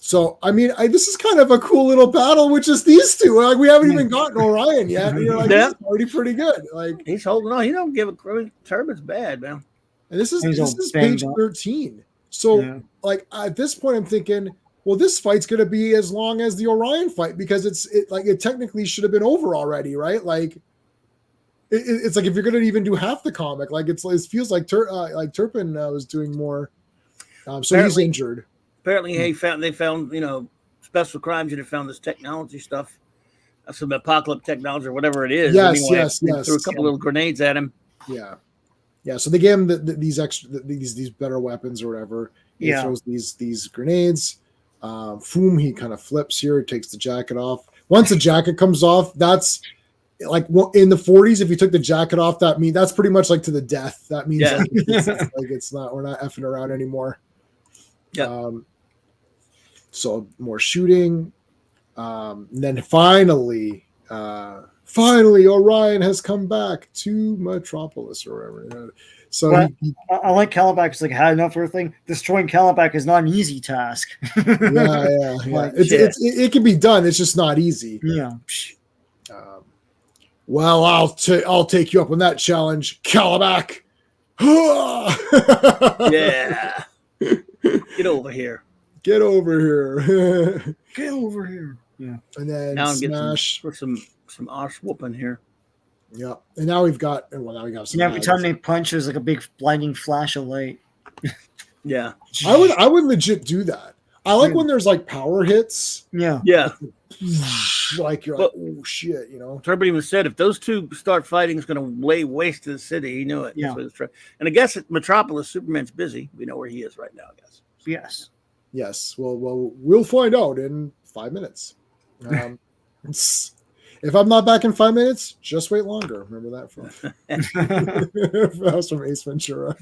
[SPEAKER 1] So I mean, this is kind of a cool little battle with just these two. Like, we haven't even gotten Orion yet. And you're like, this is already pretty good. Like,
[SPEAKER 6] he's holding on. He don't give a crap. Turban's bad, man.
[SPEAKER 1] And this is page 13. So like at this point, I'm thinking, well, this fight's gonna be as long as the Orion fight because it technically should have been over already, right? Like it's like if you're gonna even do half the comic, like it feels like Turpin was doing more. So he's injured.
[SPEAKER 6] Apparently, they found special crimes unit found this technology stuff, some apocalypse technology or whatever it is.
[SPEAKER 1] Yes,
[SPEAKER 6] anyway,
[SPEAKER 1] yes.
[SPEAKER 6] Threw a couple little grenades at him.
[SPEAKER 1] Yeah. So they gave him these better weapons or whatever. He throws these grenades. He kind of flips here. He takes the jacket off. Once the jacket comes off, that's like in the 40s. If you took the jacket off, that's pretty much like to the death. That means it's not. We're not effing around anymore.
[SPEAKER 6] Yeah.
[SPEAKER 1] So more shooting. And then finally, Orion has come back to Metropolis or whatever. So
[SPEAKER 2] I like Kalibak. Like, had enough of everything. Destroying Kalibak is not an easy task.
[SPEAKER 1] Yeah. It can be done. It's just not easy.
[SPEAKER 2] Yeah.
[SPEAKER 1] Well, I'll take you up on that challenge, Kalibak.
[SPEAKER 6] Yeah. Get over here.
[SPEAKER 1] Get over here.
[SPEAKER 2] Get over here. Yeah.
[SPEAKER 1] And then
[SPEAKER 6] now I'm
[SPEAKER 1] smash
[SPEAKER 6] for some arse whooping here.
[SPEAKER 1] Yeah. And now we got some.
[SPEAKER 2] Yeah, every time they punch, there's like a big blinding flash of light.
[SPEAKER 6] Yeah.
[SPEAKER 1] I would legit do that. I like when there's like power hits.
[SPEAKER 2] Yeah.
[SPEAKER 6] Yeah.
[SPEAKER 1] Like you're like, oh shit,
[SPEAKER 6] Turbo even said if those two start fighting, it's going to lay waste to the city. He knew it.
[SPEAKER 2] Yeah.
[SPEAKER 6] And I guess at Metropolis, Superman's busy. We know where he is right now, I guess.
[SPEAKER 2] Yes.
[SPEAKER 1] Yes. Well, we'll find out in 5 minutes. If I'm not back in 5 minutes, just wait longer. Remember that from that was from Ace Ventura,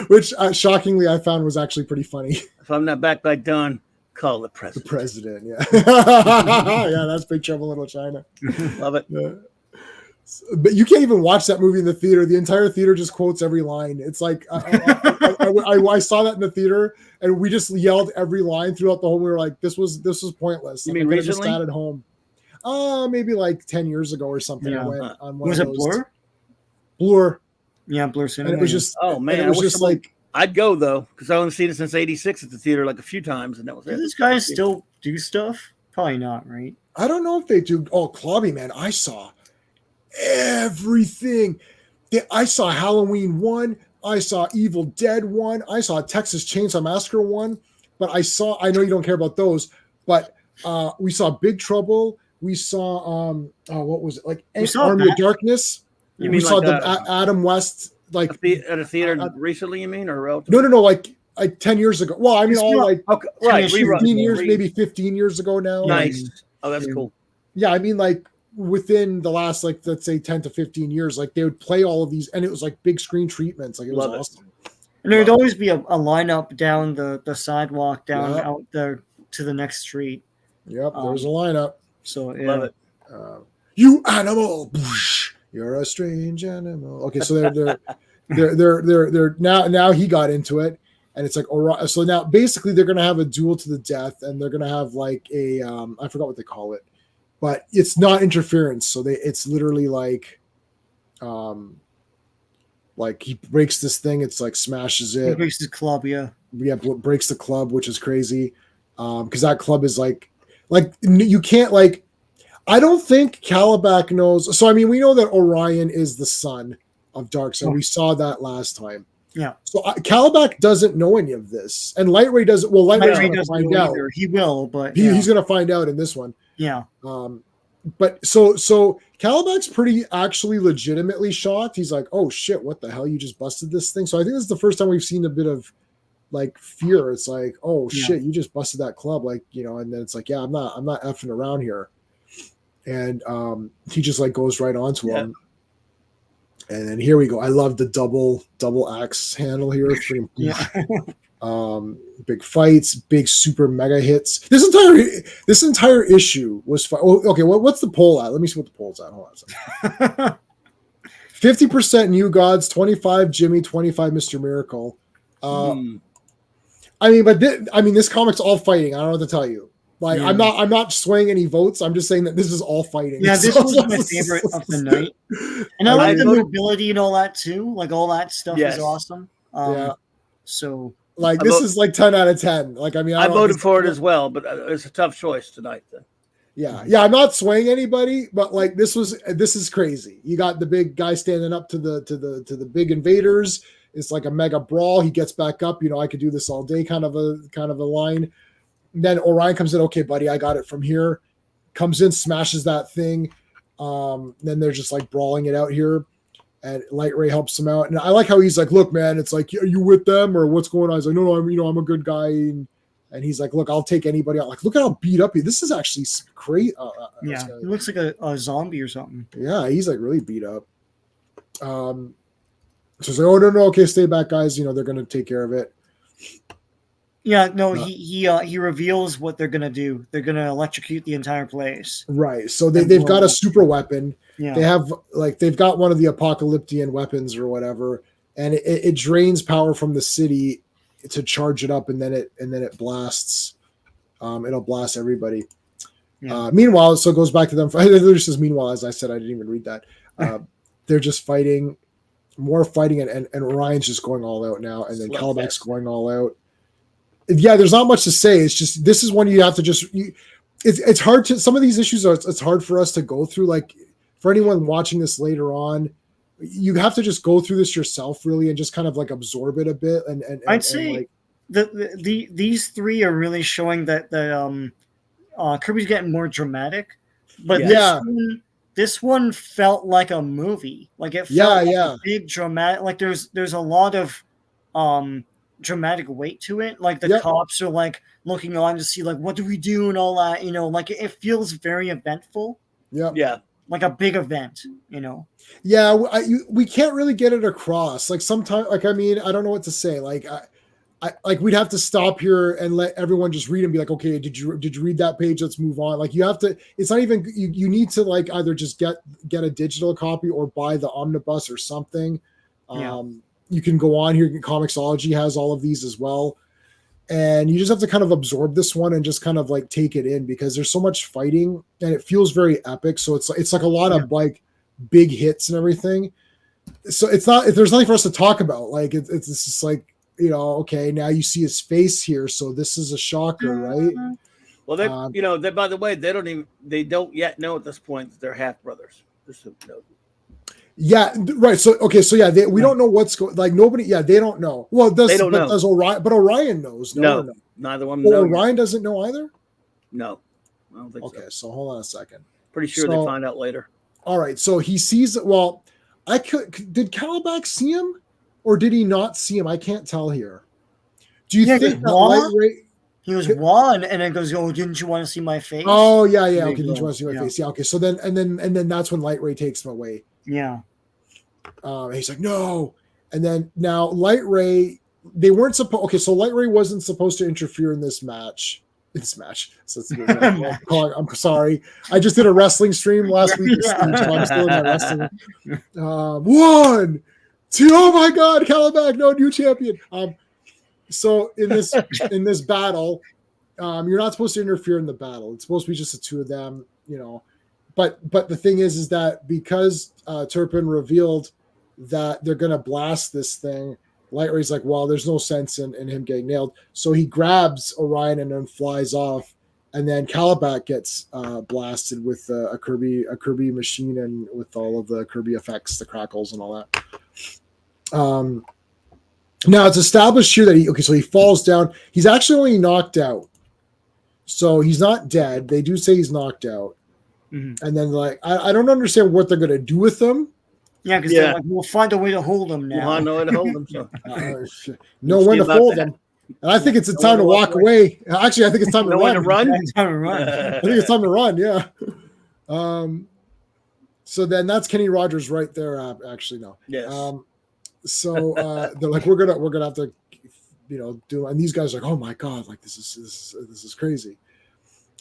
[SPEAKER 1] which shockingly I found was actually pretty funny.
[SPEAKER 6] If I'm not back by dawn, call the president.
[SPEAKER 1] The president, yeah. Yeah, that's Big Trouble in Little China.
[SPEAKER 6] Love it.
[SPEAKER 1] Yeah. But you can't even watch that movie in the theater. The entire theater just quotes every line. It's like I saw that in the theater, and we just yelled every line throughout the whole. We were like, "This was pointless."
[SPEAKER 6] You mean recently?
[SPEAKER 1] Just sat at home. Maybe like 10 years ago or something.
[SPEAKER 2] Yeah.
[SPEAKER 1] I went on one
[SPEAKER 2] was
[SPEAKER 1] of
[SPEAKER 2] it
[SPEAKER 1] those.
[SPEAKER 2] Blur?
[SPEAKER 1] Blur.
[SPEAKER 2] Yeah, Blur Cinema.
[SPEAKER 1] And it was just.
[SPEAKER 6] Oh man,
[SPEAKER 1] it was just like.
[SPEAKER 6] I'd go though because I only seen it since '86 at the theater like a few times, and that was it.
[SPEAKER 2] Do these guys still do stuff? Probably not, right?
[SPEAKER 1] I don't know if they do. Oh, Clobberin, man, I saw everything. I saw Halloween 1. I saw Evil Dead 1. I saw Texas Chainsaw Massacre 1. But I know you don't care about those, but we saw Big Trouble. We saw what was it, like Army of Darkness? We saw the Adam West like
[SPEAKER 6] at a theater recently. You mean or
[SPEAKER 1] relatively? No, like 10 years ago. Well, I mean,
[SPEAKER 6] okay, right,
[SPEAKER 1] 15 years, maybe 15 years ago now.
[SPEAKER 6] Nice. Oh, that's cool.
[SPEAKER 1] Yeah, I mean, like within the last, like, let's say 10 to 15 years, like they would play all of these and it was like big screen treatments. Like it was awesome.
[SPEAKER 2] And there'd always be a lineup down the sidewalk down
[SPEAKER 1] Yep.
[SPEAKER 2] out there to the next street.
[SPEAKER 1] Yep, there was a lineup.
[SPEAKER 2] So yeah.
[SPEAKER 6] Love it.
[SPEAKER 1] You animal, you're a strange animal. Okay, so they're now he got into it, and it's like so now basically they're gonna have a duel to the death, and they're gonna have like a I forgot what they call it, but it's not interference. So it's literally like he breaks this thing. It's like smashes it.
[SPEAKER 2] He breaks his club, yeah.
[SPEAKER 1] Yeah, breaks the club, which is crazy, because that club is like you can't like. I don't think Calabac knows. So I mean, we know that Orion is the son of Darkseid. We saw that last time.
[SPEAKER 2] Yeah.
[SPEAKER 1] So Calabac doesn't know any of this, and Light Ray doesn't. Well, Light Ray's going to find out.
[SPEAKER 2] Either. He will, but
[SPEAKER 1] he's going to find out in this one.
[SPEAKER 2] Yeah.
[SPEAKER 1] But so Calabac's pretty actually legitimately shocked. He's like, "Oh shit, what the hell? You just busted this thing." So I think this is the first time we've seen a bit of like fear. It's like, "Oh shit, you just busted that club," like, you know. And then it's like, "Yeah, I'm not effing around here." And he just like goes right onto him. And then here we go. I love the double axe handle here. Big fights, big super mega hits. This entire issue was fun. Oh, okay, what's the poll at? Let me see what the poll's at. Hold on 50% New Gods, 25 Jimmy, 25 Mr. Miracle. I mean, but this comic's all fighting. I don't know what to tell you. Like, I'm not swaying any votes. I'm just saying that this is all fighting.
[SPEAKER 2] Yeah, this was my favorite of the night. And I like the mobility and all that too. Like, all that stuff is awesome. So
[SPEAKER 1] like, this is like 10 out of 10. Like, I mean,
[SPEAKER 6] I voted for it as well, but it's a tough choice tonight. Then.
[SPEAKER 1] Yeah. I'm not swaying anybody, but like this is crazy. You got the big guy standing up to the big invaders. It's like a mega brawl. He gets back up. You know, I could do this all day. Kind of a line. Then Orion comes in. Okay, buddy, I got it from here. Comes in, smashes that thing. Then they're just like brawling it out here, and Light Ray helps him out. And I like how he's like, "Look, man, it's like, are you with them or what's going on?" He's like, "No, I'm a good guy." And he's like, "Look, I'll take anybody out." Like, look at how beat up he. This is actually great.
[SPEAKER 2] He looks like a zombie or something.
[SPEAKER 1] Yeah, he's like really beat up. So he's like, "Oh no, okay, stay back, guys. You know they're gonna take care of it."
[SPEAKER 2] Yeah, no, he reveals what they're gonna do. They're gonna electrocute the entire place.
[SPEAKER 1] Right. So they've got a super weapon.
[SPEAKER 2] Yeah.
[SPEAKER 1] They've got one of the apocalyptian weapons or whatever, and it drains power from the city to charge it up, and then it blasts. It'll blast everybody. Yeah. Meanwhile, so it goes back to them. It literally says meanwhile, as I said, I didn't even read that. They're just fighting, more fighting, and Orion's just going all out now, and then Calabac's going all out. Yeah, there's not much to say. It's just, this is one you have to just, it's hard to, some of these issues it's hard for us to go through. Like, for anyone watching this later on, you have to just go through this yourself really and just kind of like absorb it a bit. And
[SPEAKER 2] I'd say these three are really showing that Kirby's getting more dramatic, but this one felt like a movie. Like, it felt like a big dramatic, like there's a lot of dramatic weight to it. Like, the cops are like looking on to see like, what do we do and all that, you know, like it feels very eventful.
[SPEAKER 6] Yeah,
[SPEAKER 2] like a big event, you know.
[SPEAKER 1] We can't really get it across. Like, sometimes, like, I mean, I don't know what to say. Like, I like, we'd have to stop here and let everyone just read and be like, okay, did you read that page? Let's move on. Like, you have to, it's not even, you need to like either just get a digital copy or buy the omnibus or something. You can go on here. Comixology has all of these as well. And you just have to kind of absorb this one and just kind of like take it in, because there's so much fighting and it feels very epic. So it's like a lot of like big hits and everything. So there's nothing for us to talk about. Like, it's just like, you know, okay, now you see his face here. So this is a shocker, right?
[SPEAKER 6] Well, they by the way, they don't yet know at this point that they're half brothers.
[SPEAKER 1] Yeah, right. So okay, so we don't know what's going. Like, nobody. Yeah, they don't know. Well, they don't know. Does Orion? But Orion knows.
[SPEAKER 6] No, neither one.
[SPEAKER 1] Well, Orion doesn't know either.
[SPEAKER 6] No, I don't think so.
[SPEAKER 1] Okay, so hold on a second.
[SPEAKER 6] Pretty sure they find out later. All
[SPEAKER 1] right, so he sees. Well, did Calabac see him, or did he not see him? I can't tell here. Do you think that Light Ray?
[SPEAKER 2] He goes, "What?" And then goes, "Oh, didn't you want to see my face?"
[SPEAKER 1] Oh yeah, yeah.
[SPEAKER 2] There
[SPEAKER 1] Okay,
[SPEAKER 2] you
[SPEAKER 1] did you
[SPEAKER 2] go.
[SPEAKER 1] want to see my
[SPEAKER 2] Yeah.
[SPEAKER 1] face? Yeah. Okay. So then that's when Light Ray takes him away.
[SPEAKER 2] Yeah.
[SPEAKER 1] And he's like, no. And then now Light Ray, they weren't supposed. Okay, so Light Ray wasn't supposed to interfere in this match. So I'm sorry. I just did a wrestling stream last week, so I'm still in my wrestling. 1, 2. Oh my God, Calabac, no new champion. So in this battle, you're not supposed to interfere in the battle. It's supposed to be just the two of them, you know. But the thing is that because Turpin revealed that they're gonna blast this thing, Light Ray's like, well, there's no sense in him getting nailed. So he grabs Orion and then flies off, and then Calabac gets blasted with a Kirby machine and with all of the Kirby effects, the crackles and all that. Now it's established here that so he falls down. He's actually only knocked out, so he's not dead. They do say he's knocked out.
[SPEAKER 2] Mm-hmm.
[SPEAKER 1] And then I don't understand what they're going to do with them.
[SPEAKER 2] Yeah, because they're like, we'll find a way to hold them now.
[SPEAKER 6] We'll know how to hold them. So.
[SPEAKER 1] Know when to hold them. And I think it's time to walk away. Actually, I think it's time to run.
[SPEAKER 6] To run?
[SPEAKER 2] It's time to run.
[SPEAKER 1] I think it's time to run. Yeah. So then that's Kenny Rogers right there. Actually, no.
[SPEAKER 6] Yes.
[SPEAKER 1] So they're like, we're gonna have to, do. And these guys are like, oh my God, like this is crazy.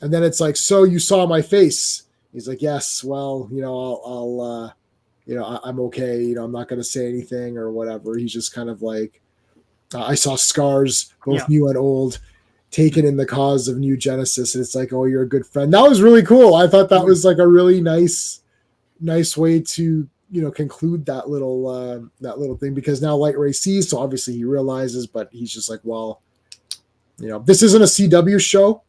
[SPEAKER 1] And then it's like, so you saw my face. He's like, yes. Well, I'll I'm okay. I'm not going to say anything or whatever. He's just kind of like, I saw scars, both new and old, taken in the cause of New Genesis. And it's like, oh, you're a good friend. That was really cool. I thought that was like a really nice way to, conclude that little thing, because now Light Ray sees. So obviously he realizes, but he's just like, well, this isn't a CW show.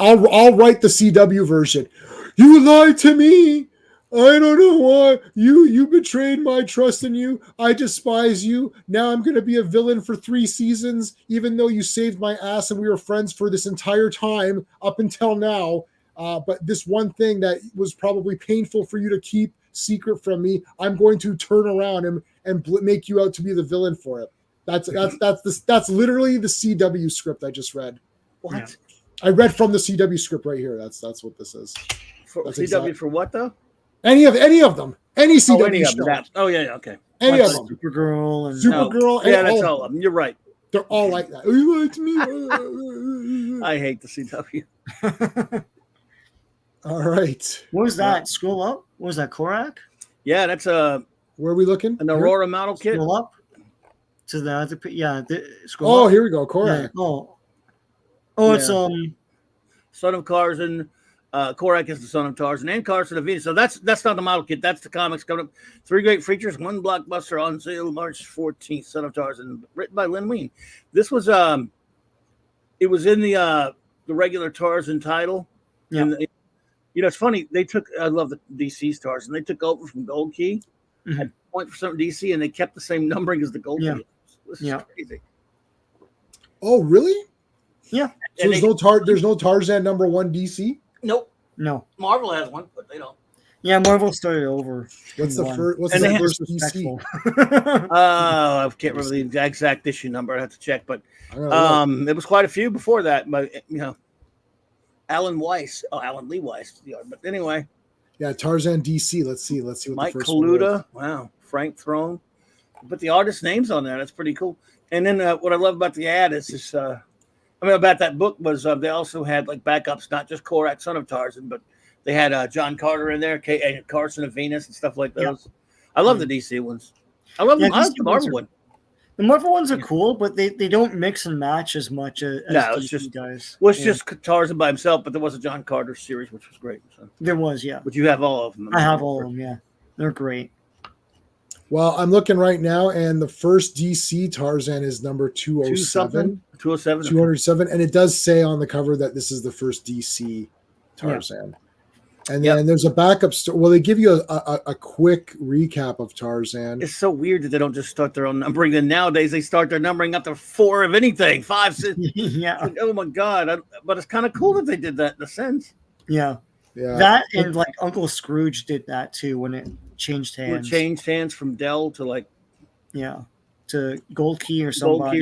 [SPEAKER 1] I'll write the CW version. You lied to me. I don't know why. You betrayed my trust in you. I despise you. Now I'm going to be a villain for 3 seasons, even though you saved my ass and we were friends for this entire time up until now. But this one thing that was probably painful for you to keep secret from me, I'm going to turn around and make you out to be the villain for it. That's literally the CW script I just read.
[SPEAKER 6] What?
[SPEAKER 1] Yeah. I read from the CW script right here. That's what this is.
[SPEAKER 6] For CW for what though?
[SPEAKER 1] Any of them. Any CW show.
[SPEAKER 6] Oh yeah, okay.
[SPEAKER 1] Any of them.
[SPEAKER 2] Supergirl and
[SPEAKER 1] Supergirl.
[SPEAKER 6] Yeah, that's all of them. You're right.
[SPEAKER 1] They're all like that. You lied to me.
[SPEAKER 6] I hate the CW.
[SPEAKER 1] All right.
[SPEAKER 2] What was that? Scroll up. What was that? Korak?
[SPEAKER 6] Yeah, that's
[SPEAKER 1] Where are we looking?
[SPEAKER 6] an Aurora model kit.
[SPEAKER 2] Scroll up to the other. Yeah. Scroll up.
[SPEAKER 1] Here we go. Korak.
[SPEAKER 2] Yeah. It's
[SPEAKER 6] Son of Tarzan. Korak is the son of Tarzan and Carson of Venus. So that's not the model kit. That's the comics coming up. 3 great features, 1 blockbuster on sale March 14th. Son of Tarzan, written by Len Wein. This was it was in the regular Tarzan title.
[SPEAKER 2] Yeah.
[SPEAKER 6] And it's funny. I love the DC's Tarzan. They took over from Gold Key, had 0.% DC, and they kept the same numbering as the Gold Key. This is crazy.
[SPEAKER 1] Oh, really?
[SPEAKER 2] Yeah.
[SPEAKER 1] So there's no Tarzan #1 DC?
[SPEAKER 6] Nope.
[SPEAKER 2] No.
[SPEAKER 6] Marvel has one, but they don't.
[SPEAKER 2] Yeah, Marvel started over.
[SPEAKER 1] What's the first DC?
[SPEAKER 6] I can't remember the exact issue number. I have to check, but it was quite a few before that. But Alan Lee Weiss. But anyway,
[SPEAKER 1] yeah, Tarzan DC. Let's see what
[SPEAKER 6] Mike
[SPEAKER 1] the first
[SPEAKER 6] Kaluta. Wow, Frank Throne. Put the artist names on there. That's pretty cool. And then what I love about the ad is this. About that book was they also had like backups, not just Korak, son of Tarzan, but they had John Carter in there, and Carson of Venus, and stuff like those. Yeah. I love the DC ones. I love them. I like the Marvel one.
[SPEAKER 2] The Marvel ones are cool, but they don't mix and match as much as
[SPEAKER 6] it's
[SPEAKER 2] just guys.
[SPEAKER 6] Well, it's just Tarzan by himself, but there was a John Carter series, which was great. So.
[SPEAKER 2] There was, yeah.
[SPEAKER 6] But you have all of them.
[SPEAKER 2] I have all of them, yeah. They're great.
[SPEAKER 1] Well, I'm looking right now, and the first DC Tarzan is number 207. 207, and it does say on the cover that this is the first DC Tarzan. Yeah. And then there's a backup story. Well, they give you a quick recap of Tarzan.
[SPEAKER 6] It's so weird that they don't just start their own numbering. And nowadays they start their numbering up to 4 of anything, 5, 6.
[SPEAKER 2] Yeah.
[SPEAKER 6] Like, oh my God! But it's kind of cool that they did that in a sense.
[SPEAKER 2] Yeah. That and like Uncle Scrooge did that too when it changed hands.
[SPEAKER 6] It changed hands from Dell to to
[SPEAKER 2] Gold Key or somebody.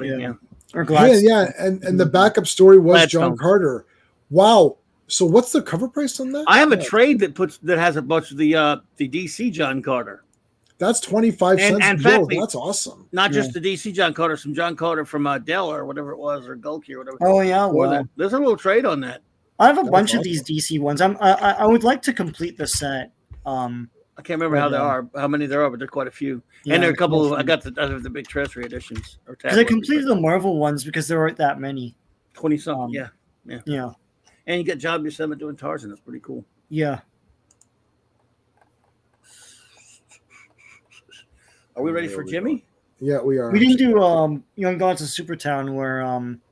[SPEAKER 6] Yeah.
[SPEAKER 2] Or Gladstone.
[SPEAKER 1] Yeah, and the backup story was John
[SPEAKER 6] Gladstone.
[SPEAKER 1] Carter. Wow. So what's the cover price on that?
[SPEAKER 6] I have a
[SPEAKER 1] Yeah.
[SPEAKER 6] trade that has a bunch of the DC John Carter.
[SPEAKER 1] That's 25
[SPEAKER 6] And-
[SPEAKER 1] cents.
[SPEAKER 6] and
[SPEAKER 1] Yo,
[SPEAKER 6] fact,
[SPEAKER 1] that's awesome.
[SPEAKER 6] Not just the DC John Carter, some John Carter from Dell or whatever it was, or Gulky or whatever.
[SPEAKER 2] Oh yeah,
[SPEAKER 6] Or
[SPEAKER 2] well,
[SPEAKER 6] that. There's a little trade on that.
[SPEAKER 2] I have a
[SPEAKER 1] That's
[SPEAKER 2] bunch of
[SPEAKER 1] awesome.
[SPEAKER 2] these DC ones. I would like to complete the set.
[SPEAKER 6] I can't remember how many there are, but there are quite a few.
[SPEAKER 2] Yeah,
[SPEAKER 6] And there are a couple of
[SPEAKER 2] awesome.
[SPEAKER 6] I got the big treasury editions.
[SPEAKER 2] Because I completed the Marvel ones because there aren't that many.
[SPEAKER 6] 20 something, yeah.
[SPEAKER 2] Yeah.
[SPEAKER 6] And you got John Buscema doing Tarzan. That's pretty cool.
[SPEAKER 2] Yeah.
[SPEAKER 6] Are we ready for Jimmy?
[SPEAKER 1] Yeah, we are.
[SPEAKER 2] We didn't do Young Gods of Supertown where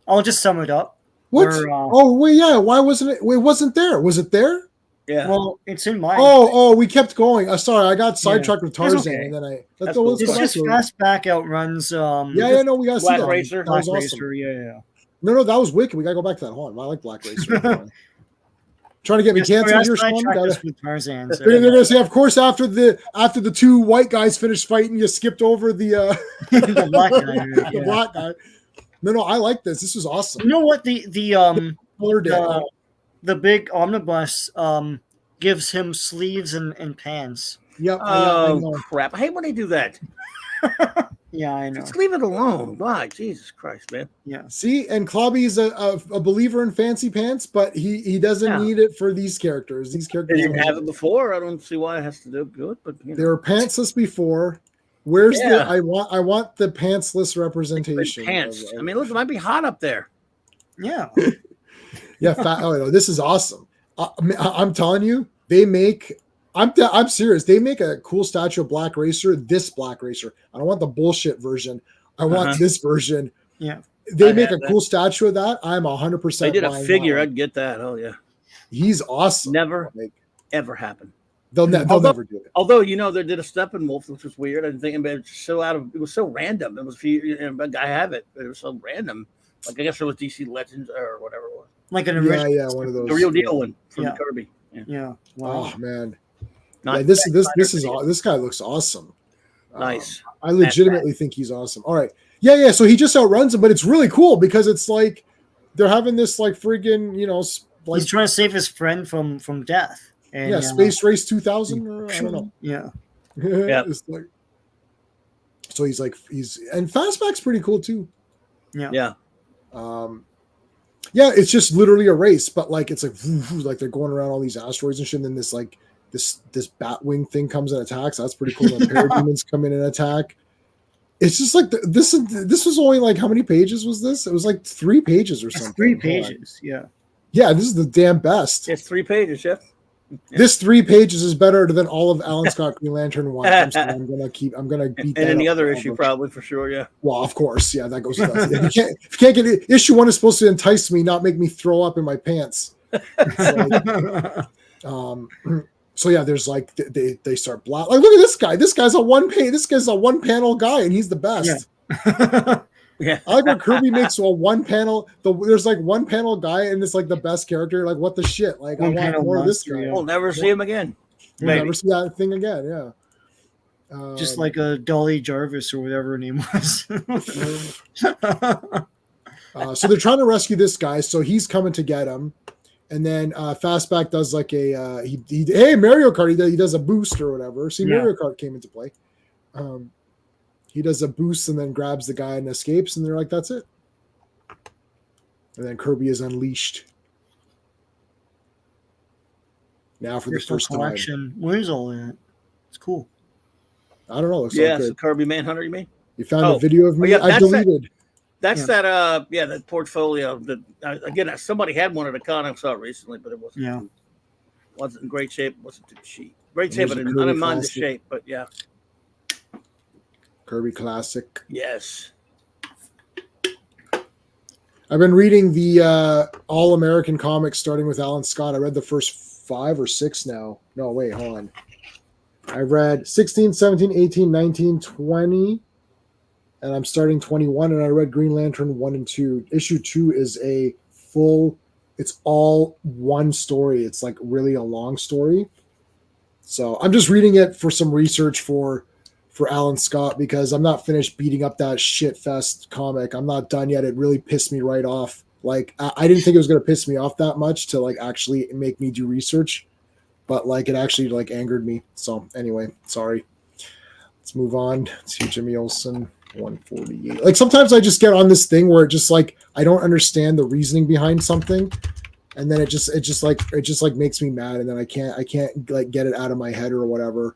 [SPEAKER 2] I'll just sum it up.
[SPEAKER 1] What?
[SPEAKER 2] Where,
[SPEAKER 1] Oh, wait, yeah. Why wasn't it? It wasn't there. Was it there?
[SPEAKER 6] Yeah.
[SPEAKER 2] Well, it's in mine.
[SPEAKER 1] Oh, we kept going. Sorry, I got sidetracked with
[SPEAKER 2] That's
[SPEAKER 1] Tarzan,
[SPEAKER 2] okay.
[SPEAKER 1] and then let's
[SPEAKER 6] That's
[SPEAKER 1] go.
[SPEAKER 6] cool.
[SPEAKER 1] Let's
[SPEAKER 2] It's
[SPEAKER 1] go back
[SPEAKER 2] just
[SPEAKER 1] to it.
[SPEAKER 2] Fastback outruns
[SPEAKER 1] Yeah, no, we gotta see
[SPEAKER 6] Black
[SPEAKER 1] that.
[SPEAKER 6] Racer.
[SPEAKER 1] That
[SPEAKER 2] Black
[SPEAKER 1] was awesome.
[SPEAKER 2] Racer. Yeah.
[SPEAKER 1] No, that was wicked. We gotta go back to that. Hold on, I like Black Racer. Trying to get me canceled here, Sean.
[SPEAKER 2] With Tarzan. So.
[SPEAKER 1] They're gonna say, of course, after the two white guys finished fighting, you skipped over the
[SPEAKER 2] the black guy.
[SPEAKER 1] the
[SPEAKER 2] Yeah.
[SPEAKER 1] black guy. No, I like this. This was awesome.
[SPEAKER 2] You know what? The big omnibus gives him sleeves and pants.
[SPEAKER 1] Yep. I
[SPEAKER 6] Oh,
[SPEAKER 1] know.
[SPEAKER 6] crap. I hate when they do that.
[SPEAKER 2] Yeah, I know.
[SPEAKER 6] Just leave it alone. Why? Jesus Christ, man.
[SPEAKER 2] Yeah.
[SPEAKER 1] See, and Clobby's a believer in fancy pants, but he doesn't need it for these characters. These
[SPEAKER 6] They
[SPEAKER 1] characters
[SPEAKER 6] didn't
[SPEAKER 1] don't
[SPEAKER 6] have
[SPEAKER 1] need
[SPEAKER 6] it before. I don't see why it has to do it, but you
[SPEAKER 1] They
[SPEAKER 6] know.
[SPEAKER 1] were pantsless before. Where's the?
[SPEAKER 6] Yeah.
[SPEAKER 1] I want the pantsless representation.
[SPEAKER 6] Pants. I mean, look, it might be hot up there.
[SPEAKER 2] Yeah.
[SPEAKER 1] Yeah. Oh no, this is awesome. I'm telling you, they make. I'm serious. They make a cool statue of Black Racer. This Black Racer. I don't want the bullshit version. I want this version.
[SPEAKER 2] Yeah.
[SPEAKER 1] They make a cool statue of that. I'm 100%.
[SPEAKER 6] They did a
[SPEAKER 1] buying
[SPEAKER 6] figure.
[SPEAKER 1] that.
[SPEAKER 6] I'd get that. Oh yeah.
[SPEAKER 1] He's awesome.
[SPEAKER 6] Never ever happen.
[SPEAKER 1] They'll never do it.
[SPEAKER 6] Although they did a Steppenwolf, which was weird. I didn't think about it. It was so random. It was I have it, but it was so random. Like I guess it was DC Legends or whatever it was.
[SPEAKER 2] Like an original.
[SPEAKER 1] Yeah, one of those.
[SPEAKER 6] The real deal one from
[SPEAKER 2] Yeah.
[SPEAKER 6] Kirby.
[SPEAKER 2] Yeah. Wow.
[SPEAKER 1] Oh man.
[SPEAKER 6] Not
[SPEAKER 1] Yeah, this is
[SPEAKER 6] Spider-Man.
[SPEAKER 1] this guy looks awesome.
[SPEAKER 6] Nice.
[SPEAKER 1] I legitimately think he's awesome. All right. Yeah. So he just outruns him, but it's really cool because it's like they're having this like friggin', like
[SPEAKER 2] He's trying to save his friend from death. And,
[SPEAKER 1] Space Race 2000 or I don't know.
[SPEAKER 2] Yeah.
[SPEAKER 6] Yeah.
[SPEAKER 1] It's like, so he's and Fastback's pretty cool too.
[SPEAKER 2] Yeah.
[SPEAKER 6] Yeah.
[SPEAKER 1] Yeah, it's just literally a race, but like it's like they're going around all these asteroids and shit, and then this like this Batwing thing comes and attacks. That's pretty cool. And parademons come in and attack. It's just like this was only like how many pages was this? It was like 3 pages or something.
[SPEAKER 2] 3 pages. Yeah.
[SPEAKER 1] Yeah, this is the damn best.
[SPEAKER 6] It's 3 pages, yeah.
[SPEAKER 1] This 3 pages is better than all of Alan Scott Green Lantern 1. I'm gonna beat
[SPEAKER 6] And
[SPEAKER 1] that.
[SPEAKER 6] in the
[SPEAKER 1] up
[SPEAKER 6] other
[SPEAKER 1] forever.
[SPEAKER 6] issue, probably for sure, yeah.
[SPEAKER 1] Well, of course, yeah, that goes without saying. If you can't get it, issue 1 is supposed to entice me, not make me throw up in my pants. So yeah, there's like they start like look at this guy. This guy's a one panel guy, and he's the best.
[SPEAKER 6] Yeah.
[SPEAKER 1] I like when Kirby makes a one panel. There's like one panel guy, and it's like the best character. Like what the shit? Like I want more of this guy.
[SPEAKER 6] We'll never see him again.
[SPEAKER 1] We'll never see that thing again. Yeah.
[SPEAKER 2] Just like a Dolly Jarvis or whatever her name was.
[SPEAKER 1] So they're trying to rescue this guy, so he's coming to get him. And then Fastback does like a hey Mario Kart. He does a boost or whatever. See, Mario Kart came into play. He does a boost and then grabs the guy and escapes, and they're like, "That's it." And then Kirby is unleashed. Now for the first
[SPEAKER 2] collection.
[SPEAKER 1] time.
[SPEAKER 2] Where's all that? It's cool.
[SPEAKER 1] I don't know. Looks
[SPEAKER 6] Yeah,
[SPEAKER 1] like
[SPEAKER 6] it's
[SPEAKER 1] good.
[SPEAKER 6] the Kirby Manhunter, you mean?
[SPEAKER 1] You found a video of me. I deleted.
[SPEAKER 6] That's that portfolio that again somebody had one at a con I saw recently, but it wasn't in great shape. It wasn't too cheap. Great shape, but I didn't mind the shape. But yeah,
[SPEAKER 1] Kirby Classic.
[SPEAKER 6] Yes.
[SPEAKER 1] I've been reading the All American comics starting with Alan Scott. I read the first 5 or 6 now. No, wait, hold on. I read 16, 17, 18, 19, 20. And I'm starting 21, and I read Green Lantern 1 and 2. Issue 2 is it's all one story. It's like really a long story. So I'm just reading it for some research for for Alan Scott because I'm not finished beating up that shit fest comic. I'm not done yet. It really pissed me right off. Like I didn't think it was going to piss me off that much to like actually make me do research, but like it actually like angered me. So anyway, sorry. Let's move on to Jimmy Olsen 148. Like sometimes I just get on this thing where it just like I don't understand the reasoning behind something, and then it just makes me mad, and then I can't like get it out of my head or whatever.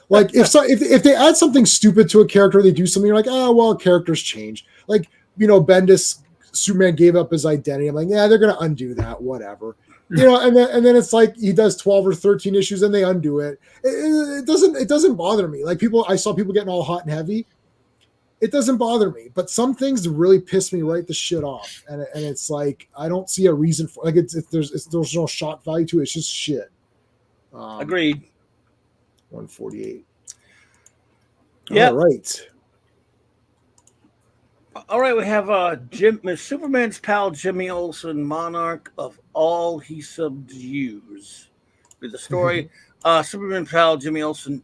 [SPEAKER 1] Like if they add something stupid to a character, they do something, you're like, oh well, characters change. Like Bendis, Superman gave up his identity. I'm like, yeah, they're gonna undo that, whatever. And then it's like he does 12 or 13 issues and they undo it. It doesn't bother me. Like I saw people getting all hot and heavy. It doesn't bother me, but some things really piss me right the shit off, and it's like I don't see a reason for like there's no shock value to it. It's just shit.
[SPEAKER 6] Agreed.
[SPEAKER 1] 148.
[SPEAKER 6] Yeah.
[SPEAKER 1] All
[SPEAKER 6] right, we have Superman's pal Jimmy Olsen, monarch of all he subdues. With the story, Superman pal Jimmy Olsen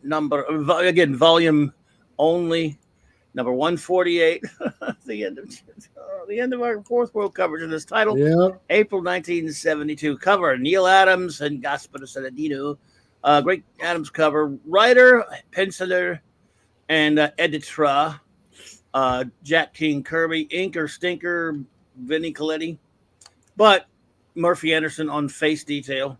[SPEAKER 6] volume only, number 148. the end of our Fourth World coverage of this title.
[SPEAKER 1] Yeah.
[SPEAKER 6] April 1972 cover. Neil Adams and Gaspar Saladino. Great Adams cover. Writer, penciler, and editor. Jack King Kirby, inker, stinker, Vinnie Coletti, but Murphy Anderson on face detail,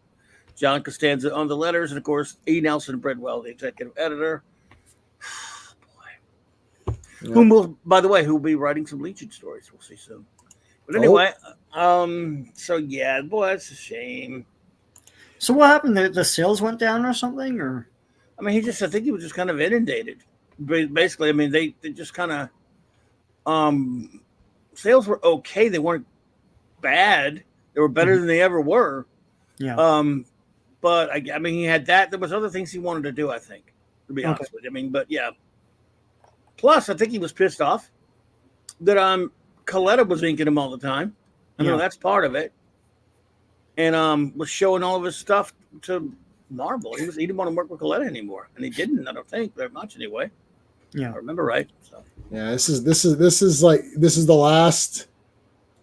[SPEAKER 6] John Costanza on the letters, and of course E. Nelson Bridwell, the executive editor.
[SPEAKER 1] Yeah.
[SPEAKER 6] Who will be writing some Legion stories. We'll see soon. But anyway, so yeah, boy, that's a shame.
[SPEAKER 2] So what happened? The sales went down or something, or?
[SPEAKER 6] I mean, I think he was just kind of inundated. Basically, I mean, they just kind of. Sales were okay. They weren't bad. They were better than they ever were.
[SPEAKER 2] Yeah.
[SPEAKER 6] But I mean, he had that. There was other things he wanted to do, I think, to be honest with you. I mean, but yeah. Plus, I think he was pissed off that Coletta was inking him all the time. I know that's part of it. And was showing all of his stuff to Marvel. He didn't want to work with Coletta anymore, and he didn't. I don't think very much anyway.
[SPEAKER 2] Yeah,
[SPEAKER 6] I remember right. So.
[SPEAKER 1] Yeah, this is the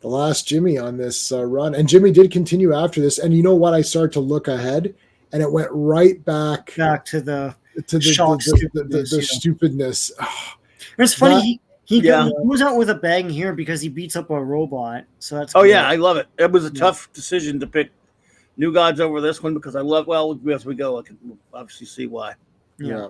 [SPEAKER 1] last Jimmy on this run, and Jimmy did continue after this. And you know what? I started to look ahead, and it went right back
[SPEAKER 2] to the
[SPEAKER 1] stupidness.
[SPEAKER 2] It's funny. He goes out with a bang here because he beats up a robot. So that's
[SPEAKER 6] cool. Yeah, I love it. It was a tough decision to pick New Gods over this one because I love. Well, as we go, I can obviously see why.
[SPEAKER 1] Yeah.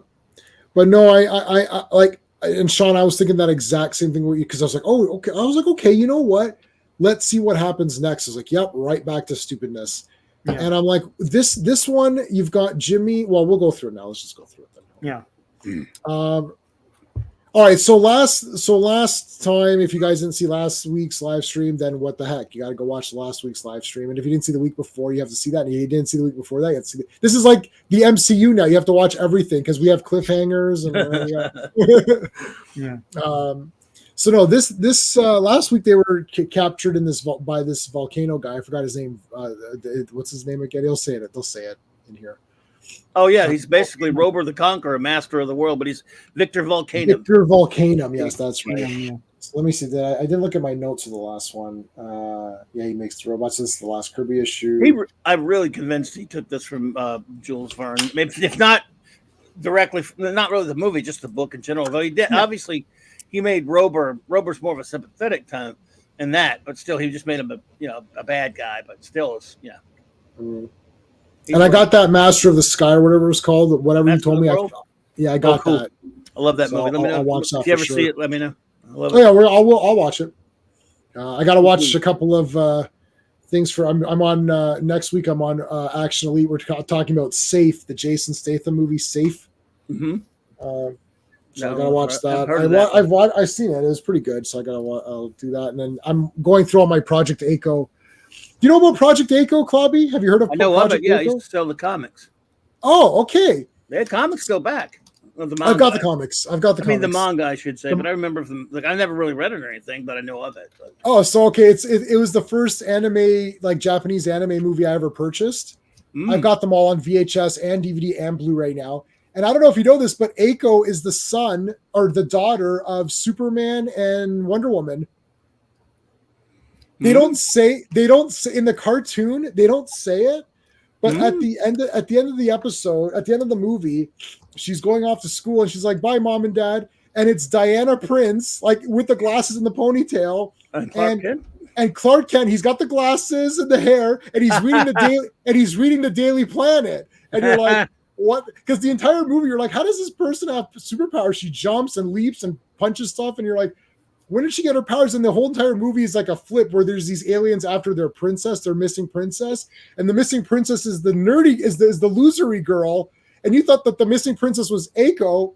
[SPEAKER 1] But no, I like, and Sean, I was thinking that exact same thing because I was like, oh, okay. I was like, okay, you know what? Let's see what happens next. I was like, yep, right back to stupidness. Yeah. And I'm like, this one, you've got Jimmy. Well, we'll go through it now. Let's just go through it then.
[SPEAKER 2] Yeah.
[SPEAKER 1] All right. So last time, if you guys didn't see last week's live stream, then what the heck? You got to go watch last week's live stream. And if you didn't see the week before, you have to see that. And if you didn't see the week before that, you have to see this is like the MCU now. You have to watch everything because we have cliffhangers. And So no, this last week they were captured in by this volcano guy. I forgot his name. What's his name again? They'll say it in here.
[SPEAKER 6] Oh yeah, he's basically Rober the Conqueror, master of the world, but he's Victor Volcanum.
[SPEAKER 1] Victor Volcanum, yes, that's right. Yeah. So let me see. I didn't look at my notes for the last one. Yeah, he makes the robots. This is the last Kirby issue.
[SPEAKER 6] I'm really convinced he took this from Jules Verne. Maybe if not directly, not really the movie, just the book in general. Though he did obviously he made Rober. Rober's more of a sympathetic time in that, but still he just made him a bad guy. But still, it's
[SPEAKER 1] Mm-hmm. And I got that Master of the Sky or whatever it was called. Whatever you told me. I got that.
[SPEAKER 6] I love that movie. Let me know.
[SPEAKER 1] I'll watch that.
[SPEAKER 6] If you ever see it, let me know. I love
[SPEAKER 1] it. Yeah, I'll watch it. I got to watch a couple of things for. I'm on next week. I'm on Action Elite. We're talking about Safe, the Jason Statham movie Safe.
[SPEAKER 6] Mm-hmm.
[SPEAKER 1] So I gotta watch that. I've seen it. It was pretty good. So I'll do that. And then I'm going through all my Project A-ko. Do you know about Project A-ko, Clobby? Have you heard of Project A-ko?
[SPEAKER 6] I know of it, yeah. I used to sell the comics.
[SPEAKER 1] Oh, okay.
[SPEAKER 6] They had comics go back.
[SPEAKER 1] I've got the comics. I mean,
[SPEAKER 6] the manga, I should say, but I remember them. Like, I never really read it or anything, but I know of it. But.
[SPEAKER 1] Oh, so okay. It was the first anime, like Japanese anime movie I ever purchased. I've got them all on VHS and DVD and Blu-ray now. And I don't know if you know this, but Eiko is the son or the daughter of Superman and Wonder Woman. They don't say in the cartoon, they don't say it, but at the end of the episode, at the end of the movie, she's going off to school and she's like, "Bye, Mom and Dad." And it's Diana Prince, like with the glasses and the ponytail. And Clark Kent, he's got the glasses and the hair, and he's reading the Daily Planet. And you're like, what? Because the entire movie, you're like, how does this person have superpowers? She jumps and leaps and punches stuff, and you're like, when did she get her powers? And the whole entire movie is like a flip where there's these aliens after their princess, their missing princess, and the missing princess is the nerdy, is the losery girl. And you thought that the missing princess was Eiko,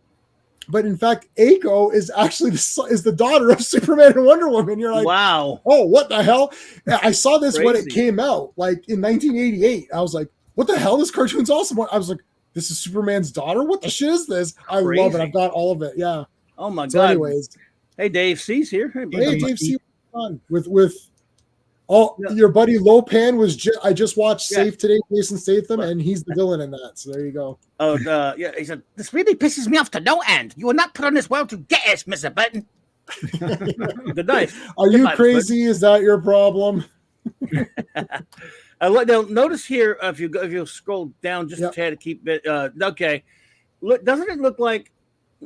[SPEAKER 1] but in fact, Eiko is actually the daughter of Superman and Wonder Woman. You're like,
[SPEAKER 6] wow.
[SPEAKER 1] Oh, what the hell? I saw this when it came out, like in 1988. I was like, what the hell? This cartoon's awesome. I was like, this is Superman's daughter? What the shit is this? I love it. I've got all of it. Yeah.
[SPEAKER 6] Oh my
[SPEAKER 1] So
[SPEAKER 6] God.
[SPEAKER 1] anyways.
[SPEAKER 6] Hey, Dave C's here.
[SPEAKER 1] Hey, Dave C. With your buddy Lopan was I just watched Safe today, Jason Statham, and he's the villain in that. So there you go.
[SPEAKER 6] Oh, yeah. He said, "This really pisses me off to no end. You were not put on this world to get us, Mr. Button." Good night.
[SPEAKER 1] Are you crazy? Is that your problem?
[SPEAKER 6] Now, notice here, if you scroll down just a tad to keep it. Okay. Doesn't it look like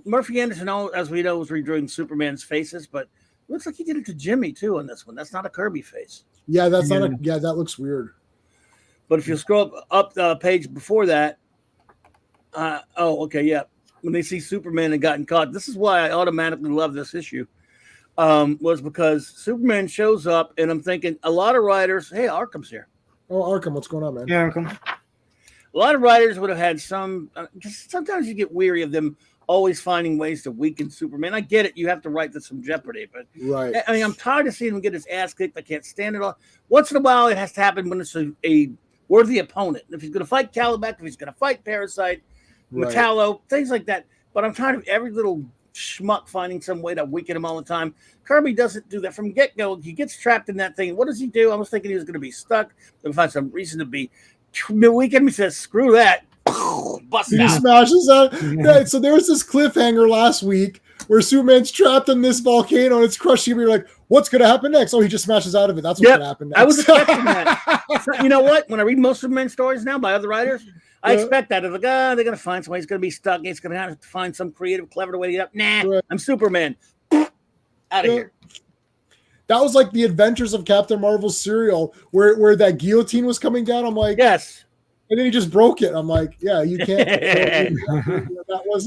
[SPEAKER 6] Murphy Anderson, as we know, was redoing Superman's faces, but it looks like he did it to Jimmy too on this one. That's not a Kirby face.
[SPEAKER 1] Yeah, that's not that looks weird.
[SPEAKER 6] But if you scroll up the page before that, when they see Superman and gotten caught, this is why I automatically love this issue. Was because Superman shows up, and I'm thinking a lot of writers, hey, Arkham's here.
[SPEAKER 1] Oh, Arkham, what's going on, man?
[SPEAKER 2] Yeah, Arkham.
[SPEAKER 6] A lot of writers would have had some. Sometimes you get weary of them always finding ways to weaken Superman. I get it. You have to write to some jeopardy, but
[SPEAKER 1] right.
[SPEAKER 6] I mean, I'm tired of seeing him get his ass kicked. I can't stand it all. Once in a while, it has to happen when it's a worthy opponent. If he's going to fight Caliban, if he's going to fight Parasite, Metallo, things like that. But I'm tired of every little schmuck finding some way to weaken him all the time. Kirby doesn't do that from get-go. He gets trapped in that thing. What does he do? I was thinking he was going to be stuck. He'll find some reason to be weaken. He says, screw that. Bust
[SPEAKER 1] He
[SPEAKER 6] out.
[SPEAKER 1] smashes that. Yeah, so there was this cliffhanger last week where Superman's trapped in this volcano and it's crushing him. You're like, what's going to happen next? Oh, he just smashes out of it. That's what's going to happen next.
[SPEAKER 6] I was expecting that. So, you know what? When I read most Superman stories now by other writers, I expect that. It's like, they're going to find some way. He's going to be stuck. He's going to have to find some creative, clever way to get up. Nah, I'm Superman. Out of here.
[SPEAKER 1] That was like the Adventures of Captain Marvel's cereal where that guillotine was coming down. I'm like,
[SPEAKER 6] yes.
[SPEAKER 1] And then he just broke it. I'm like, yeah, you can't. That was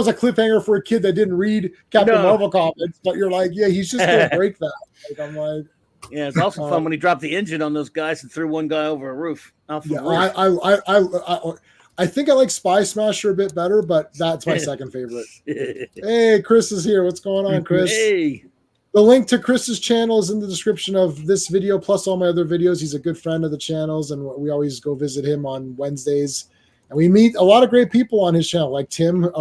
[SPEAKER 1] a cliffhanger for a kid that didn't read Captain Marvel comics. But you're like, yeah, he's just gonna break that. Like, I'm like,
[SPEAKER 6] yeah, it's also fun when he dropped the engine on those guys and threw one guy over a roof.
[SPEAKER 1] I think I like Spy Smasher a bit better, but that's my second favorite. Hey, Chris is here. What's going on, Chris?
[SPEAKER 6] Hey.
[SPEAKER 1] The link to Chris's channel is in the description of this video, plus all my other videos. He's a good friend of the channels, and we always go visit him on Wednesdays. And we meet a lot of great people on his channel, like TM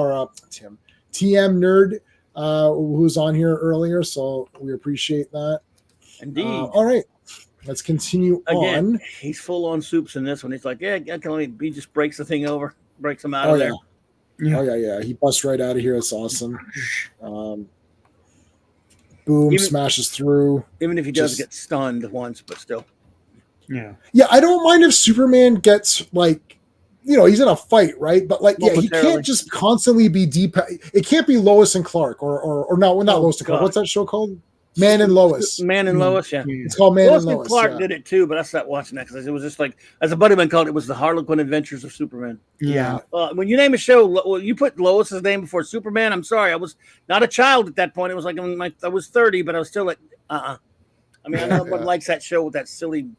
[SPEAKER 1] Nerd, who's on here earlier. So we appreciate that.
[SPEAKER 6] Indeed.
[SPEAKER 1] All right, let's continue on.
[SPEAKER 6] He's full on soups in this one. He's like, yeah, he just breaks the thing over, breaks him out of there.
[SPEAKER 1] Yeah. Oh yeah. He busts right out of here. It's awesome. Boom, smashes through.
[SPEAKER 6] Even if he does get stunned once, but still.
[SPEAKER 1] Yeah, I don't mind if Superman gets like, he's in a fight, right? But like, he can't just constantly be deep. It can't be Lois and Clark or not Lois and Clark. What's that show called? Man and Lois.
[SPEAKER 6] Man and Lois, yeah.
[SPEAKER 1] It's called Man and Lois.
[SPEAKER 6] Clark did it too, but I stopped watching that because it was just like, as a buddy of mine called it, was the Harlequin Adventures of Superman.
[SPEAKER 1] Yeah.
[SPEAKER 6] When you name a show, you put Lois's name before Superman. I'm sorry, I was not a child at that point. It was like I was 30, but I was still like, I mean, I know everyone likes that show with that silly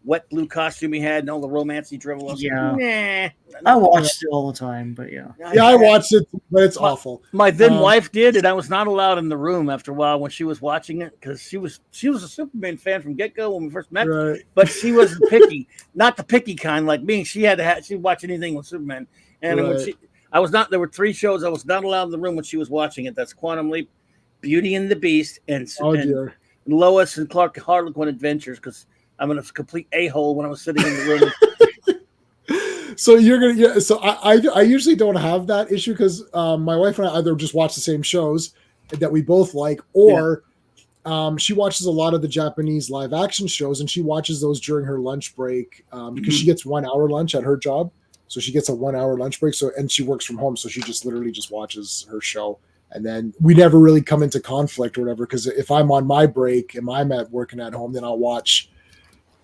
[SPEAKER 6] wet blue costume he had and all the romance he dribbled.
[SPEAKER 2] I watched it all the time, but yeah.
[SPEAKER 1] Yeah, I watched it, but it's awful.
[SPEAKER 6] My then wife did, and I was not allowed in the roam after a while when she was watching it because she was a Superman fan from get-go when we first met, but she wasn't picky, not the picky kind like me. She had to she'd watch anything with Superman, and when I was not. There were 3 shows I was not allowed in the room when she was watching it. That's Quantum Leap, Beauty and the Beast, and Lois and Clark Harlequin Adventures because I'm a complete a-hole when I was sitting in the room.
[SPEAKER 1] So you're gonna, yeah. So I usually don't have that issue because my wife and I either just watch the same shows that we both like, or she watches a lot of the Japanese live action shows, and she watches those during her lunch break because she gets 1 hour lunch at her job, so she gets a 1 hour lunch break. So and she works from home, so she just literally just watches her show, and then we never really come into conflict or whatever. Because if I'm on my break and I'm working at home, then I'll watch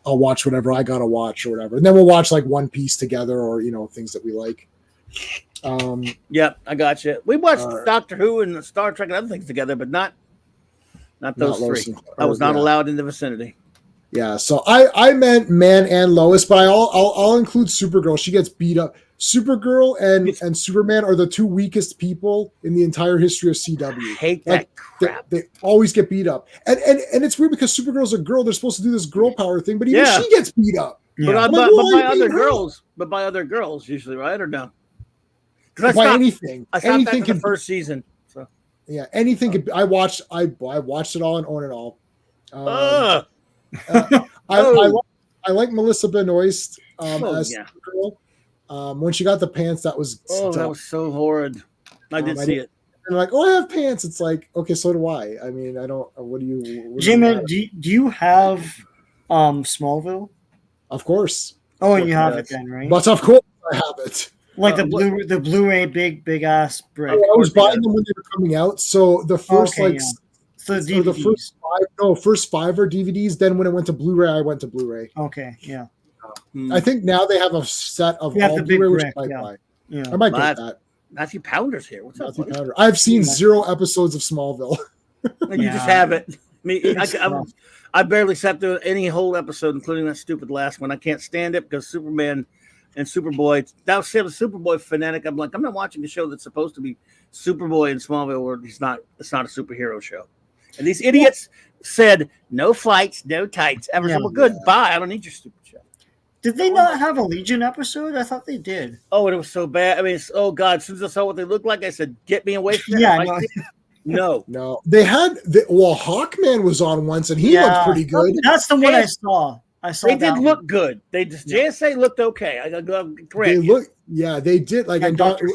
[SPEAKER 1] whatever I gotta watch or whatever, and then we'll watch like One Piece together or things that we like.
[SPEAKER 6] Yep, I got you. We watched Doctor Who and Star Trek and other things together, but not those three. I was not allowed in the vicinity.
[SPEAKER 1] Yeah, so I meant Man and Lois, but I'll include Supergirl. She gets beat up. Supergirl and Superman are the two weakest people in the entire history of CW.
[SPEAKER 6] I hate that crap.
[SPEAKER 1] They always get beat up, and it's weird because Supergirl's a girl. They're supposed to do this girl power thing, but even she gets beat up.
[SPEAKER 6] But by other girls usually, right or no?
[SPEAKER 1] By anything.
[SPEAKER 6] I stopped
[SPEAKER 1] anything
[SPEAKER 6] after the first season. So
[SPEAKER 1] yeah, anything could. I watched it all and own it all. I like Melissa Benoist as Supergirl. When she got the pants, that was
[SPEAKER 6] that was so horrid. I did see it.
[SPEAKER 1] And like, I have pants. It's like, okay, so do I. I mean, I don't. What do you?
[SPEAKER 2] Jimmy, do you have Smallville?
[SPEAKER 1] Of course.
[SPEAKER 2] Oh, and you have it then, right?
[SPEAKER 1] But of course, I have it.
[SPEAKER 2] Like the Blu-ray big ass brick.
[SPEAKER 1] I was buying them when they were coming out. So the first first 5 are DVDs. Then when it went to Blu-ray, I went to Blu-ray.
[SPEAKER 2] Okay, yeah.
[SPEAKER 1] I think now they have a set of all Blu-ray, which I might buy.
[SPEAKER 2] Yeah.
[SPEAKER 1] I might get that.
[SPEAKER 6] Matthew Pounder's here. What's up,
[SPEAKER 1] Matthew Pounder? I've seen 0 episodes of Smallville.
[SPEAKER 6] You just have it. I barely sat through any whole episode, including that stupid last one. I can't stand it because Superman and Superboy. That was a Superboy fanatic. I'm like, I'm not watching a show that's supposed to be Superboy in Smallville, where it's not a superhero show. And these idiots said no fights, no tights. Well, goodbye. I don't need your stupid show.
[SPEAKER 2] Did they not have a Legion episode? I thought they did.
[SPEAKER 6] Oh, and it was so bad. I mean, oh God! As soon as I saw what they looked like, I said, "Get me away from that." No.
[SPEAKER 1] They had Hawkman was on once, and he looked pretty good.
[SPEAKER 2] That's the one I saw.
[SPEAKER 6] They did look good. They just JSA looked okay.
[SPEAKER 1] Correct. They did. Like, and Dr.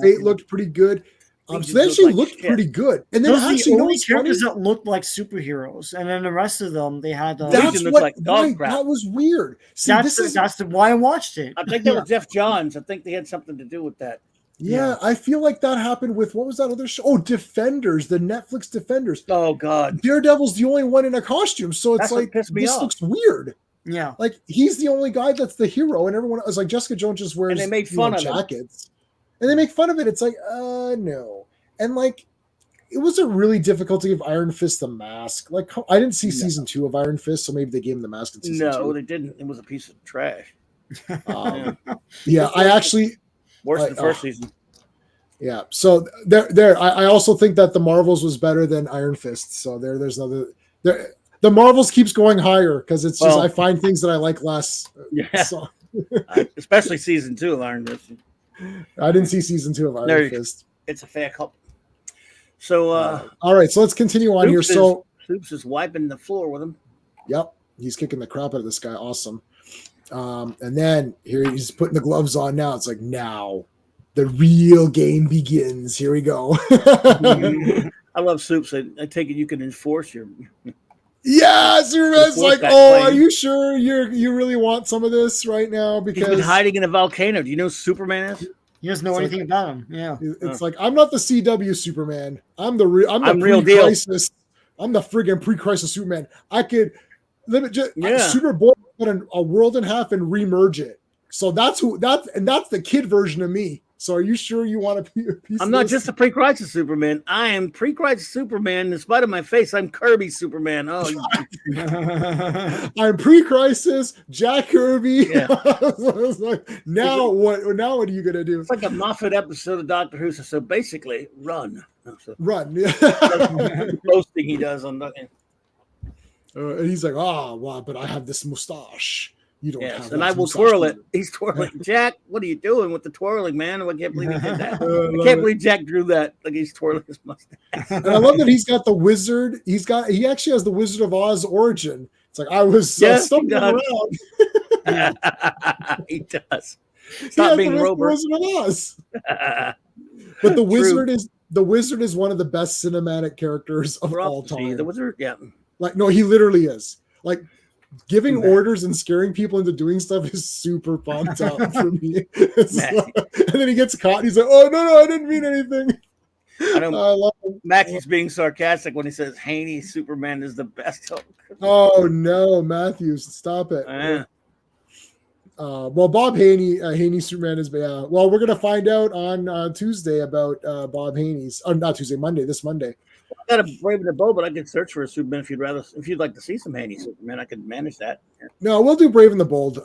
[SPEAKER 1] Fate looked pretty good. So they actually looked pretty good. And then
[SPEAKER 2] actually, the only characters that looked like superheroes, and then the rest of them, they had.
[SPEAKER 1] That was weird. See,
[SPEAKER 2] that's why I watched it.
[SPEAKER 6] I think that was Jeff Johns. I think they had something to do with that.
[SPEAKER 1] Yeah, I feel like that happened with what was that other show? Oh, Defenders, the Netflix Defenders.
[SPEAKER 6] Oh God,
[SPEAKER 1] Daredevil's the only one in a costume, so it's like this looks weird.
[SPEAKER 2] Yeah,
[SPEAKER 1] like he's the only guy that's the hero, and everyone else, like Jessica Jones just wears.
[SPEAKER 6] And they made fun of
[SPEAKER 1] jackets, and they make fun of it. It's like, no, and like it was a really difficult to give Iron Fist the mask. Like I didn't see season 2 of Iron Fist, so maybe they gave him the mask in season 2.
[SPEAKER 6] No, they didn't. It was a piece of trash.
[SPEAKER 1] I actually.
[SPEAKER 6] Worse than first season.
[SPEAKER 1] Yeah. So there. I also think that the Marvels was better than Iron Fist. So there's another. The Marvels keeps going higher because it's just I find things that I like less.
[SPEAKER 6] Yeah. So. Especially season 2 of Iron Fist.
[SPEAKER 1] I didn't see season 2 of Iron Fist.
[SPEAKER 6] It's a fair couple. So
[SPEAKER 1] all right. So let's continue on here. So
[SPEAKER 6] Hoops is wiping the floor with him.
[SPEAKER 1] Yep. He's kicking the crap out of this guy. Awesome. And then here he's putting the gloves on now. It's like, now the real game begins. Here we go.
[SPEAKER 6] I love Soups. I take it you can enforce your.
[SPEAKER 1] Yeah, Superman's like, claim. Are you sure you really want some of this right now? Because
[SPEAKER 6] he's been hiding in a volcano. Do you know who Superman is?
[SPEAKER 2] He doesn't know anything about him. Yeah,
[SPEAKER 1] it's like, I'm not the CW Superman. I'm the real
[SPEAKER 6] pre-crisis.
[SPEAKER 1] I'm the friggin' pre-crisis Superman. I could. Superboy cut a world in half and remerge it. So that's the kid version of me. So are you sure you want to be a piece
[SPEAKER 6] I'm not just a pre-crisis Superman. I am pre-crisis Superman. In spite of my face, I'm Kirby Superman. Oh,
[SPEAKER 1] I'm pre-crisis Jack Kirby.
[SPEAKER 6] Yeah.
[SPEAKER 1] Now what are you gonna do?
[SPEAKER 6] It's like a Moffat episode of Doctor Who. So basically, run.
[SPEAKER 1] Run.
[SPEAKER 6] The boasting he does on nothing.
[SPEAKER 1] And he's like, wow, but I have this mustache. You don't have
[SPEAKER 6] and I will twirl it. He's twirling. Jack, what are you doing with the twirling, man? I can't believe he did that. I can't believe Jack drew that. Like he's twirling his mustache.
[SPEAKER 1] And I love that he's got the wizard. He actually has the Wizard of Oz origin. It's like I was stumbling around.
[SPEAKER 6] He does. Stop
[SPEAKER 1] has
[SPEAKER 6] being
[SPEAKER 1] the
[SPEAKER 6] Robert.
[SPEAKER 1] Wizard of Oz. But the wizard is one of the best cinematic characters of all time.
[SPEAKER 6] The wizard, yeah.
[SPEAKER 1] Like, no, he literally is. Like, giving orders and scaring people into doing stuff is super pumped up for me. And then he gets caught and he's like, oh, no, I didn't mean anything.
[SPEAKER 6] I know
[SPEAKER 1] I love him.
[SPEAKER 6] Matthew's being sarcastic when he says Haney Superman is the best.
[SPEAKER 1] Oh, no, Matthews, stop it. Well, Bob Haney Superman is, well, we're going to find out on Tuesday about Bob Haney's, not Tuesday, Monday, this Monday.
[SPEAKER 6] I got a Brave and the Bold, but I could search for a Superman if you'd like to see some Haney Superman. I could manage that.
[SPEAKER 1] No, we'll do Brave and the Bold.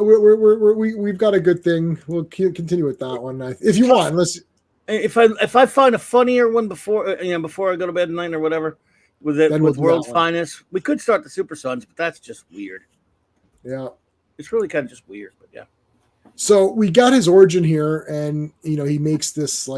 [SPEAKER 1] We've got a good thing. We'll continue with that one if you want. Unless
[SPEAKER 6] if I find a funnier one before before I go to bed tonight or whatever with World's Finest, we could start the Super Sons, but that's just weird.
[SPEAKER 1] Yeah,
[SPEAKER 6] it's really kind of just weird, but yeah.
[SPEAKER 1] So we got his origin here, and he makes this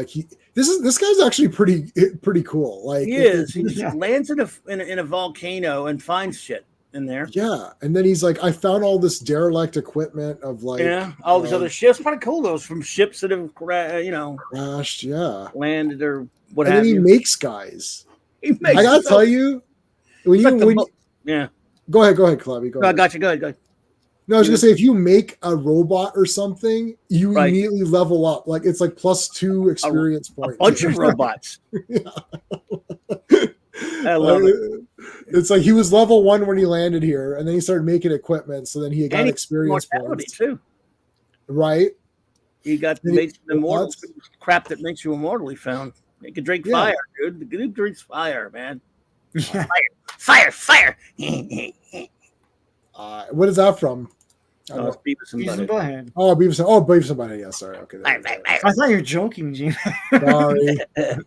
[SPEAKER 1] this guy's actually pretty cool. Like
[SPEAKER 6] he is. He just lands in a volcano and finds shit in there.
[SPEAKER 1] Yeah, and then he's like, I found all this derelict equipment of
[SPEAKER 6] all these other ships. Pretty cool. Those from ships that have
[SPEAKER 1] crashed,
[SPEAKER 6] landed or what
[SPEAKER 1] and
[SPEAKER 6] have
[SPEAKER 1] then
[SPEAKER 6] you.
[SPEAKER 1] He makes guys.
[SPEAKER 6] I
[SPEAKER 1] gotta tell you, go ahead, Clubby.
[SPEAKER 6] I got you. Go ahead.
[SPEAKER 1] No, I was gonna say, if you make a robot or something, you immediately level up. Like it's like +2 experience points.
[SPEAKER 6] A bunch of robots. I love it.
[SPEAKER 1] It's like he was level 1 when he landed here, and then he started making equipment. So then he got experience points
[SPEAKER 6] too.
[SPEAKER 1] Right?
[SPEAKER 6] He got the immortal crap that makes you immortal. He found. He can drink fire, dude. The dude drinks fire, man. Fire.
[SPEAKER 1] What is that from?
[SPEAKER 6] It's Beavis and Butthead.
[SPEAKER 2] Butthead.
[SPEAKER 1] Oh, Beavis and Butthead. Yeah, sorry. Okay.
[SPEAKER 2] I thought you were joking, Jim.
[SPEAKER 1] Sorry.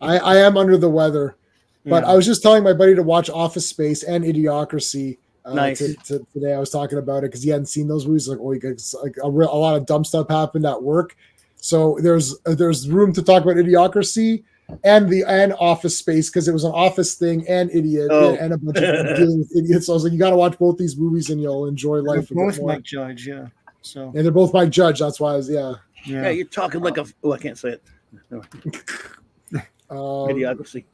[SPEAKER 1] I am under the weather. But I was just telling my buddy to watch Office Space and Idiocracy today. I was talking about it because he hadn't seen those movies. Like a lot of dumb stuff happened at work. So there's room to talk about Idiocracy and Office Space because it was an office thing and Idiot and a bunch of dealing with idiots. So I was like, you got to watch both these movies and you'll enjoy life.
[SPEAKER 2] They're both Mike Judge, yeah. So
[SPEAKER 1] and they're both Mike Judge. That's why I was
[SPEAKER 6] Yeah, you're talking like I can't say it. Idiocracy.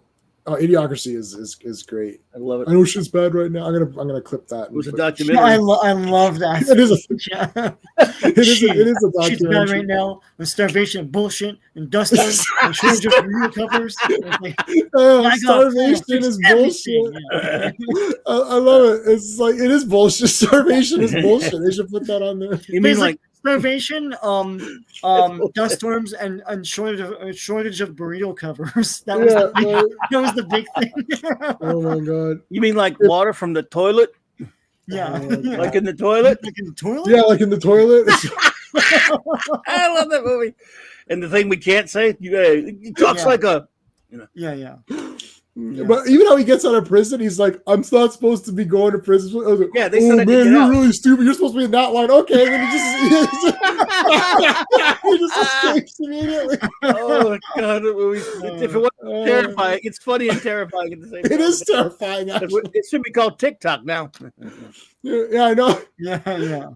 [SPEAKER 1] Oh, Idiocracy is great.
[SPEAKER 6] I love it.
[SPEAKER 1] I know shit's bad right now. I'm gonna clip that.
[SPEAKER 6] It was a documentary.
[SPEAKER 2] I love that.
[SPEAKER 1] It is a documentary.
[SPEAKER 2] Shit's bad right now. With starvation and bullshit and dust and shortage of real covers.
[SPEAKER 1] Starvation is bullshit. I love it. It's like it is bullshit. Starvation is bullshit. They should put that on there.
[SPEAKER 6] You mean like
[SPEAKER 2] starvation, dust storms, and shortage of burrito covers. That was the big thing.
[SPEAKER 1] Oh my god!
[SPEAKER 6] You mean like water from the toilet?
[SPEAKER 2] Yeah,
[SPEAKER 6] like in the toilet.
[SPEAKER 2] Like in the toilet.
[SPEAKER 1] Yeah, like in the toilet.
[SPEAKER 6] I love that movie. And the thing we can't say, he talks like a.
[SPEAKER 2] Yeah.
[SPEAKER 1] But even how he gets out of prison, he's like, I'm not supposed to be going to prison. I was like,
[SPEAKER 6] they said,
[SPEAKER 1] man, you're really stupid. You're supposed to be in that line. Okay. And then he just escapes immediately.
[SPEAKER 6] Oh, God. If it wasn't terrifying, it's funny and terrifying at the same time.
[SPEAKER 1] It is terrifying, actually.
[SPEAKER 6] It should be called TikTok now.
[SPEAKER 1] Yeah, I know.
[SPEAKER 2] Yeah.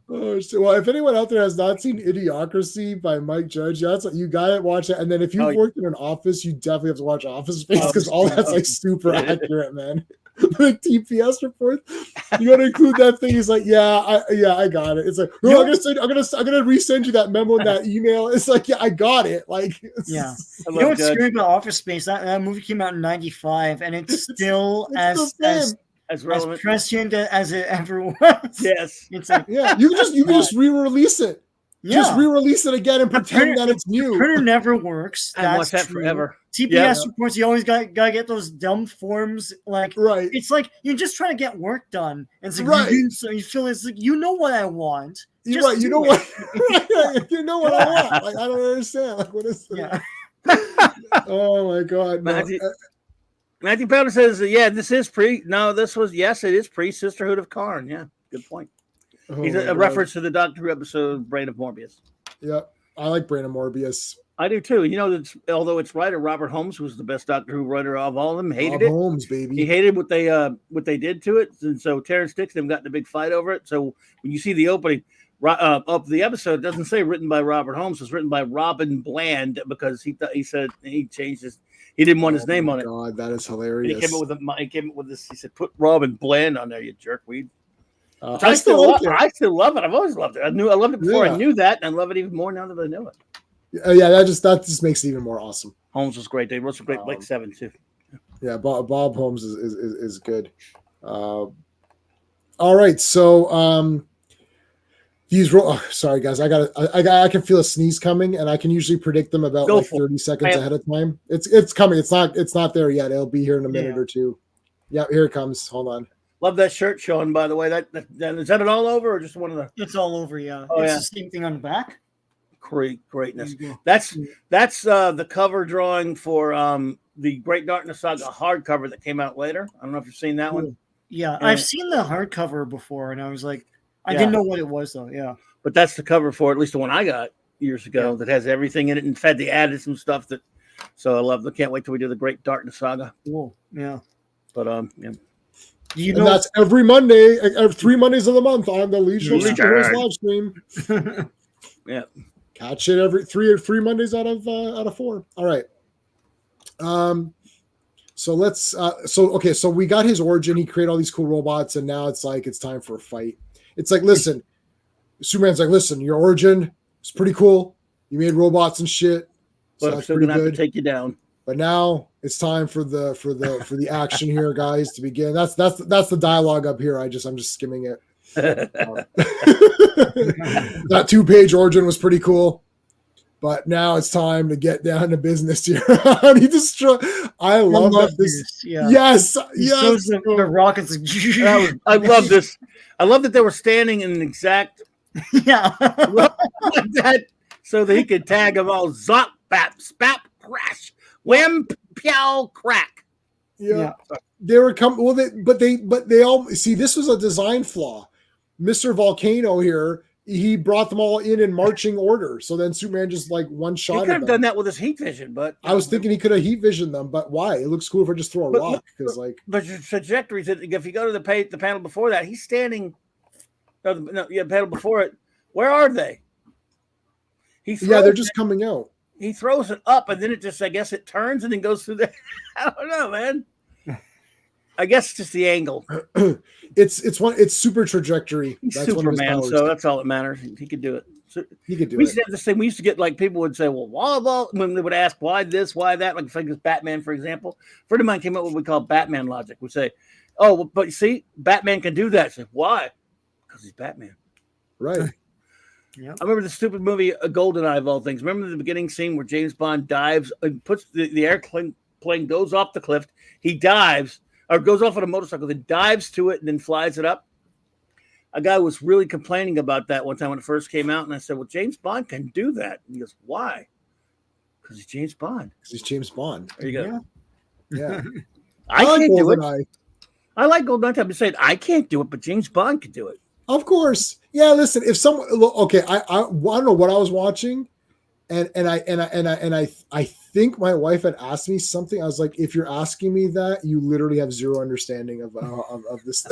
[SPEAKER 1] Oh, well, if anyone out there has not seen Idiocracy by Mike Judge, you gotta watch it. And then if you've worked in an office, you definitely have to watch Office Space because all that's like super accurate, man. Like TPS report, you gotta include that thing. He's like, I got it. It's like, I'm gonna resend you that memo and that email. It's like, yeah, I got it. Like,
[SPEAKER 2] you know what's scary about Office Space? That movie came out in '95, and it's still as
[SPEAKER 6] relevant,
[SPEAKER 2] prescient as it ever was.
[SPEAKER 6] Yes,
[SPEAKER 2] it's like
[SPEAKER 1] you can just re-release it. Yeah. Just re-release it again and pretend that it's new.
[SPEAKER 2] The printer never works.
[SPEAKER 6] And watch that forever.
[SPEAKER 2] TPS reports, you always gotta get those dumb forms. Like,
[SPEAKER 1] right.
[SPEAKER 2] It's like you're just trying to get work done. And it's like, you feel it's like, you know what I want.
[SPEAKER 1] You're right. You know what? You know what I want. Like, I don't understand. Like, what is that? Yeah. Oh my God.
[SPEAKER 6] Matthew Powder says, this is it is pre-Sisterhood of Karn. Yeah, good point. He's a reference to the Doctor Who episode Brain of Morbius.
[SPEAKER 1] Yeah, I like Brain of Morbius.
[SPEAKER 6] I do too. You know, although its writer Robert Holmes was the best Doctor Who writer of all of them, hated it.
[SPEAKER 1] Holmes, baby.
[SPEAKER 6] He hated what they did to it, and so Terrence Dicks and them got in a big fight over it. So when you see the opening, Of the episode, it doesn't say written by Robert Holmes. It's written by Robin Bland because he said he changed his. He didn't want his name on it.
[SPEAKER 1] God, that is
[SPEAKER 6] And
[SPEAKER 1] hilarious.
[SPEAKER 6] he came up with this. He said, "Put Robin Bland on there, you jerkweed."
[SPEAKER 1] I still like it.
[SPEAKER 6] I still love it. I've always loved it. I loved it before
[SPEAKER 1] Yeah.
[SPEAKER 6] I knew that, and I love it even more now that I know it.
[SPEAKER 1] Yeah, that just makes it even more awesome.
[SPEAKER 6] Holmes was great. They wrote some great Blake 7 too.
[SPEAKER 1] Yeah, Bob Holmes is good. All right, so sorry guys, I can feel a sneeze coming, and I can usually predict them about 30 seconds ahead of time. It's coming. It's not there yet. It'll be here in a minute or two. Yeah, here it comes. Hold on.
[SPEAKER 6] Love that shirt, Sean. By the way, that is that it all over or just one of the?
[SPEAKER 2] It's all over. Yeah,
[SPEAKER 6] Oh,
[SPEAKER 2] it's
[SPEAKER 6] yeah.
[SPEAKER 2] the same thing on the back.
[SPEAKER 6] Greatness. That's the cover drawing for the Great Darkness Saga hardcover that came out later. I don't know if you've seen that one.
[SPEAKER 2] Yeah, I've seen the hardcover before, and I was like, I didn't know what it was though. Yeah,
[SPEAKER 6] but that's the cover for at least the one I got years ago that has everything in it. In fact, they added some stuff that. So I love. I can't wait till we do the Great Darkness Saga.
[SPEAKER 2] Cool. Yeah,
[SPEAKER 6] but yeah.
[SPEAKER 1] And that's every Monday, 3 Mondays of the month on the Leisure Superheroes live stream.
[SPEAKER 6] Yeah,
[SPEAKER 1] catch it every three Mondays out of 4. All right. So let's. So we got his origin. He created all these cool robots, and now it's time for a fight. It's like, listen, Superman's like, listen, your origin is pretty cool. You made robots and shit,
[SPEAKER 6] but I'm still gonna have to take you down.
[SPEAKER 1] But now it's time for the action here, guys, to begin. That's the dialogue up here. I'm just skimming it. That 2-page origin was pretty cool, but now it's time to get down to business here. I love this.
[SPEAKER 2] Yeah.
[SPEAKER 1] Yes.
[SPEAKER 2] The rockets.
[SPEAKER 6] I love this. I love that they were standing in an exact
[SPEAKER 2] like
[SPEAKER 6] that, so that he could tag them all. Zop, bap, spap, crash. Wham, pow, crack.
[SPEAKER 1] Yeah. They were coming. Well, they all see. This was a design flaw. Mr. Volcano here, he brought them all in marching order. So then Superman just one shot.
[SPEAKER 6] He could have done that with his heat vision, but
[SPEAKER 1] I was thinking he could have heat visioned them. But why? It looks cool if I just throw a rock because
[SPEAKER 6] But your trajectories. If you go to the panel before that, he's standing. Panel before it. Where are they?
[SPEAKER 1] They're just coming out.
[SPEAKER 6] He throws it up, and then it just, I guess, it turns and then goes through there. I don't know, man. I guess it's just the angle.
[SPEAKER 1] It's super trajectory.
[SPEAKER 6] He's Superman, so that's all that matters. He could do it. So
[SPEAKER 1] he could do it.
[SPEAKER 6] We used to have this thing. We used to get people would say, "Well, why?" When they would ask, "Why this? Why that?" Like this Batman, for example. A friend of mine came up with what we call Batman logic. We say, "Oh, well, but you see, Batman can do that." I said, "Why?" Because he's Batman.
[SPEAKER 1] Right.
[SPEAKER 2] Yeah.
[SPEAKER 6] I remember the stupid movie GoldenEye of all things. Remember the beginning scene where James Bond dives and puts the airplane goes off the cliff. He dives or goes off on a motorcycle, then dives to it and then flies it up. A guy was really complaining about that one time when it first came out, and I said, "Well, James Bond can do that." And he goes, "Why?" Because he's James Bond.
[SPEAKER 1] Because he's James Bond.
[SPEAKER 6] There you go.
[SPEAKER 1] Yeah.
[SPEAKER 6] I can't do it.
[SPEAKER 1] GoldenEye.
[SPEAKER 6] I like GoldenEye. I'm just saying I can't do it, but James Bond can do it.
[SPEAKER 1] Of course. Yeah, listen, if someone okay, I don't know what I was watching, and I think my wife had asked me something. I was like, if you're asking me that, you literally have zero understanding of this.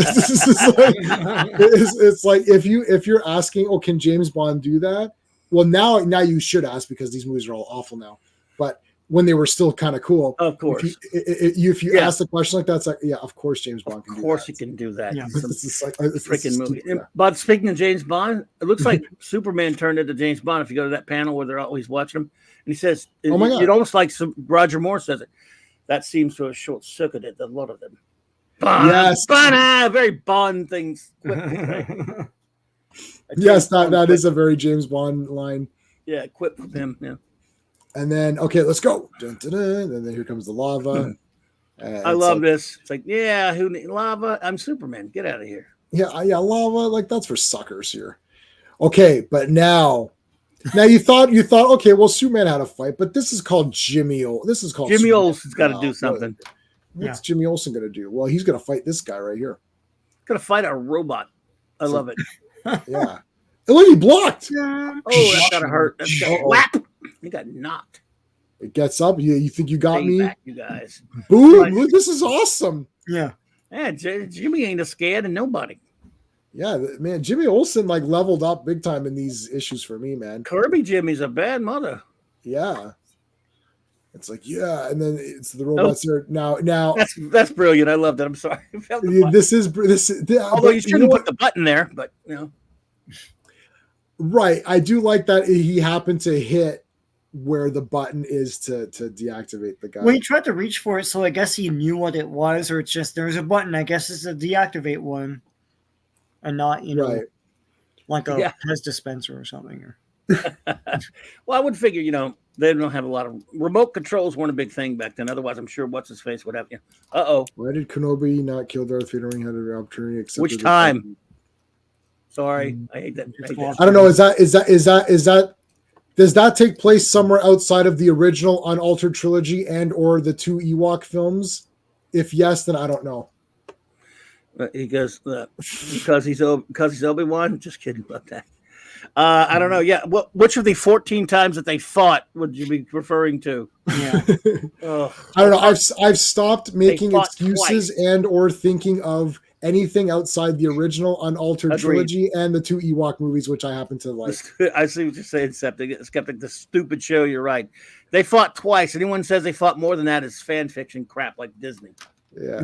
[SPEAKER 1] It's like if you're asking, oh, can James Bond do that? Well, now you should ask because these movies are all awful now. But when they were still kind of cool,
[SPEAKER 6] of course.
[SPEAKER 1] If you ask a question like that, it's like, yeah, of course James Bond can do that.
[SPEAKER 6] Of course he can do that.
[SPEAKER 2] Yeah.
[SPEAKER 1] It's like
[SPEAKER 6] Freaking movie. Yeah. But speaking of James Bond, it looks like Superman turned into James Bond. If you go to that panel where they're always watching him, and he says,
[SPEAKER 1] "Oh my God!"
[SPEAKER 6] It almost like Roger Moore says it. That seems to have short-circuited a lot of them. Bond,
[SPEAKER 1] yes,
[SPEAKER 6] very Bond things.
[SPEAKER 1] Yes, that is a very James Bond line.
[SPEAKER 6] Yeah, quip from him. Yeah.
[SPEAKER 1] And then, okay, let's go. Dun, dun, dun. And then here comes the lava.
[SPEAKER 6] I love this. It's like, yeah, who need lava? I'm Superman. Get out of here.
[SPEAKER 1] Yeah, lava. Like that's for suckers here. Okay, but now you thought, okay, well, Superman had a fight, but this is called Jimmy. This is called
[SPEAKER 6] Jimmy
[SPEAKER 1] Superman.
[SPEAKER 6] Olsen's got to do something.
[SPEAKER 1] What's Jimmy Olsen going to do? Well, he's going to fight this guy right here.
[SPEAKER 6] Going to fight a robot. I love it.
[SPEAKER 1] Yeah. And look, he blocked.
[SPEAKER 6] Oh, that gotta hurt. That's got whap. He got knocked.
[SPEAKER 1] It gets up. You think you got me?
[SPEAKER 6] Back, you guys.
[SPEAKER 1] Boom! Look, this is awesome.
[SPEAKER 2] Yeah.
[SPEAKER 6] Yeah, Jimmy ain't a scared of nobody.
[SPEAKER 1] Yeah, man, Jimmy Olsen like leveled up big time in these issues for me, man.
[SPEAKER 6] Kirby Jimmy's a bad mother.
[SPEAKER 1] Yeah. It's like, yeah, and then it's the robots there now.
[SPEAKER 6] That's brilliant. I loved it. I'm sorry.
[SPEAKER 1] Although
[SPEAKER 6] you shouldn't put the button there, but you know.
[SPEAKER 1] Right. I do like that he happened to hit where the button is to deactivate the guy.
[SPEAKER 2] Well, he tried to reach for it, so I guess he knew what it was, or it's just there's a button. I guess it's a deactivate one, and not
[SPEAKER 1] right.
[SPEAKER 2] like a Pez dispenser or something.
[SPEAKER 6] Well, I would figure they don't have a lot of remote controls. Weren't a big thing back then. Otherwise, I'm sure what's his face would have you.
[SPEAKER 1] Why did Kenobi not kill Darth Vader when he had an opportunity? Except
[SPEAKER 6] which time? Sorry, I hate that.
[SPEAKER 1] I don't know. Is that? Does that take place somewhere outside of the original unaltered trilogy and or the 2 Ewok films? If yes, then I don't know.
[SPEAKER 6] He goes because he's Obi-Wan. Just kidding about that. I don't know. Yeah, which of the 14 times that they fought would you be referring to?
[SPEAKER 2] Yeah.
[SPEAKER 1] I don't know. I've stopped making excuses and or thinking of anything outside the original unaltered trilogy and the 2 Ewok movies, which I happen to like.
[SPEAKER 6] I see what you're saying, Skeptic. The stupid show. You're right. They fought twice. Anyone says they fought more than that is fan fiction crap, like Disney.
[SPEAKER 1] Yeah.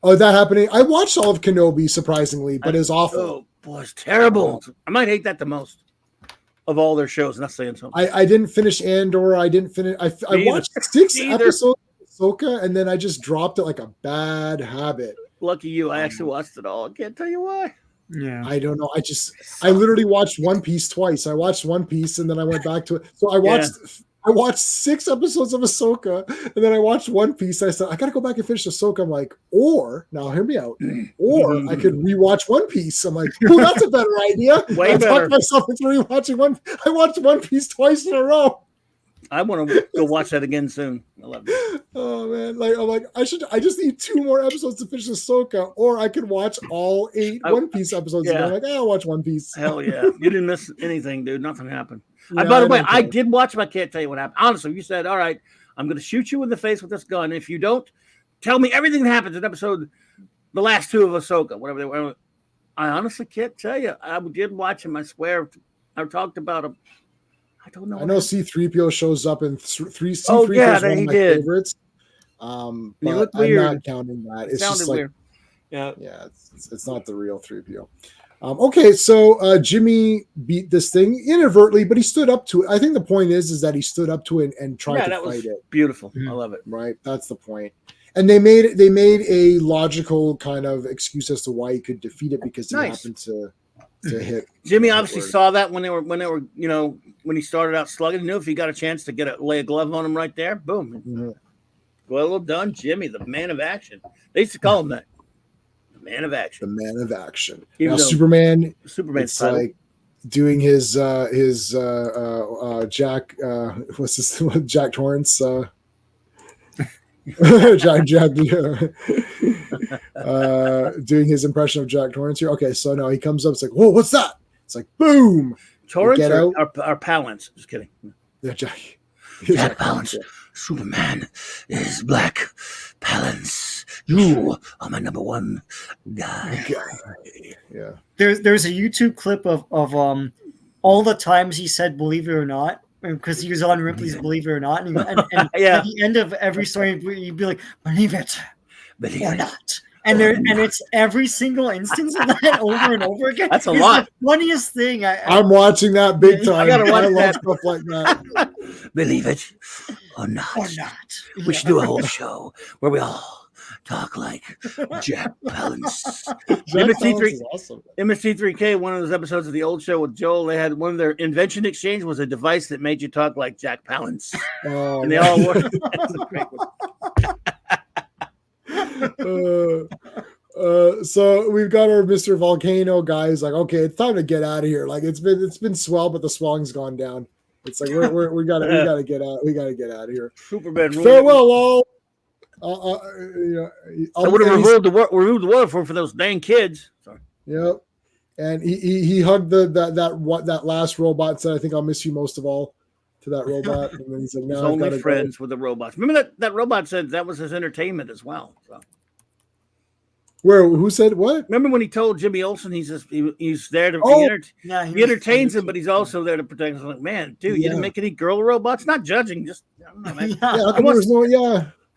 [SPEAKER 1] Oh, that happening? I watched all of Kenobi, surprisingly, but it's awful.
[SPEAKER 6] Oh, boy, it's terrible. I might hate that the most of all their shows. Not saying something.
[SPEAKER 1] I didn't finish Andor. I didn't finish. I watched 6 episodes of Ahsoka, and then I just dropped it like a bad habit.
[SPEAKER 6] Lucky you. I actually watched it all. I can't tell you why.
[SPEAKER 2] Yeah.
[SPEAKER 1] I don't know. I literally watched One Piece twice. I watched One Piece, and then I went back to it. So I watched 6 episodes of Ahsoka, and then I watched One Piece. I said, I got to go back and finish Ahsoka. I'm like, now hear me out. Or I could rewatch One Piece. I'm like, oh, that's a better idea.
[SPEAKER 6] Way
[SPEAKER 1] I
[SPEAKER 6] better.
[SPEAKER 1] talked myself into rewatching I watched One Piece twice in a row.
[SPEAKER 6] I want to go watch that again soon. I love it.
[SPEAKER 1] Oh man, I'm like, I just need 2 more episodes to finish Ahsoka, or I could watch all 8 One Piece episodes.
[SPEAKER 6] Yeah.
[SPEAKER 1] And I'm like, I'll watch One Piece.
[SPEAKER 6] Hell yeah. You didn't miss anything, dude. Nothing happened. By the way, I did watch, but I can't tell you what happened. Honestly, you said, all right, I'm going to shoot you in the face with this gun. If you don't, tell me everything that happens in episode, the last 2 of Ahsoka, whatever they were. I honestly can't tell you. I did watch him. I swear. I talked about him. I don't know.
[SPEAKER 1] I know C-3PO shows up in 3.
[SPEAKER 6] Oh, yeah,
[SPEAKER 1] one of
[SPEAKER 6] he
[SPEAKER 1] my
[SPEAKER 6] did.
[SPEAKER 1] Favorites. But I'm not counting that. It's
[SPEAKER 6] sounded
[SPEAKER 1] just like,
[SPEAKER 6] weird.
[SPEAKER 1] Yeah, it's not the real 3PO. Okay, so Jimmy beat this thing inadvertently, but he stood up to it. I think the point is that he stood up to it and tried to fight it.
[SPEAKER 6] Beautiful. I love it.
[SPEAKER 1] Right, that's the point. And they made a logical kind of excuse as to why he could defeat it because he happened to hit.
[SPEAKER 6] Jimmy obviously saw that when they were when he started out slugging. He knew if he got a chance to lay a glove on him right there, boom.
[SPEAKER 1] Mm-hmm.
[SPEAKER 6] Well done, Jimmy, the man of action. They used to call him that. The man of action.
[SPEAKER 1] The man of action.
[SPEAKER 6] Even
[SPEAKER 1] now Superman's
[SPEAKER 6] title.
[SPEAKER 1] like doing his Jack what's this Jack Torrance Jack doing his impression of Jack Torrance here. Okay, so now he comes up, it's like, whoa, what's that? It's like boom.
[SPEAKER 6] Torrance or Palance? Just kidding.
[SPEAKER 1] Yeah, Jack
[SPEAKER 6] Palance. Superman is Black Palance. You are my number 1 guy.
[SPEAKER 1] Yeah.
[SPEAKER 2] There's a YouTube clip of all the times he said "believe it or not" because he was on Ripley's "Believe It or Not," and at the end of every story he'd be like, "Believe it or not." And it's every single instance of that over and over again.
[SPEAKER 6] That's a lot.
[SPEAKER 2] The funniest thing.
[SPEAKER 1] I'm watching that big time.
[SPEAKER 6] I
[SPEAKER 1] love stuff like that.
[SPEAKER 6] Believe it or not. We should do a whole show where we all talk like Jack Palance. MST3K, one of those episodes of the old show with Joel, they had one of their invention exchange was a device that made you talk like Jack Palance.
[SPEAKER 1] Oh,
[SPEAKER 6] and they all were.
[SPEAKER 1] So we've got our Mr. Volcano guy. He's like, okay, it's time to get out of here. Like it's been swell, but the swelling's gone down. It's like we gotta get out. We gotta get out of here.
[SPEAKER 6] Superman.
[SPEAKER 1] Farewell, all.
[SPEAKER 6] I would have removed the water for those dang kids. Sorry.
[SPEAKER 1] Yep. And he hugged that last robot and said, "I think I'll miss you most of all." To that robot, and then he said, "No,
[SPEAKER 6] he's only friends with the robots." Remember that robot said that was his entertainment as well. So.
[SPEAKER 1] Where? Who said what?
[SPEAKER 6] Remember when he told Jimmy Olsen he's there to
[SPEAKER 1] Oh,
[SPEAKER 6] he entertains him, but he's also there to protect him. Like, man, dude, you didn't make any girl robots? Not judging, just I don't know, man.
[SPEAKER 1] Yeah, there was no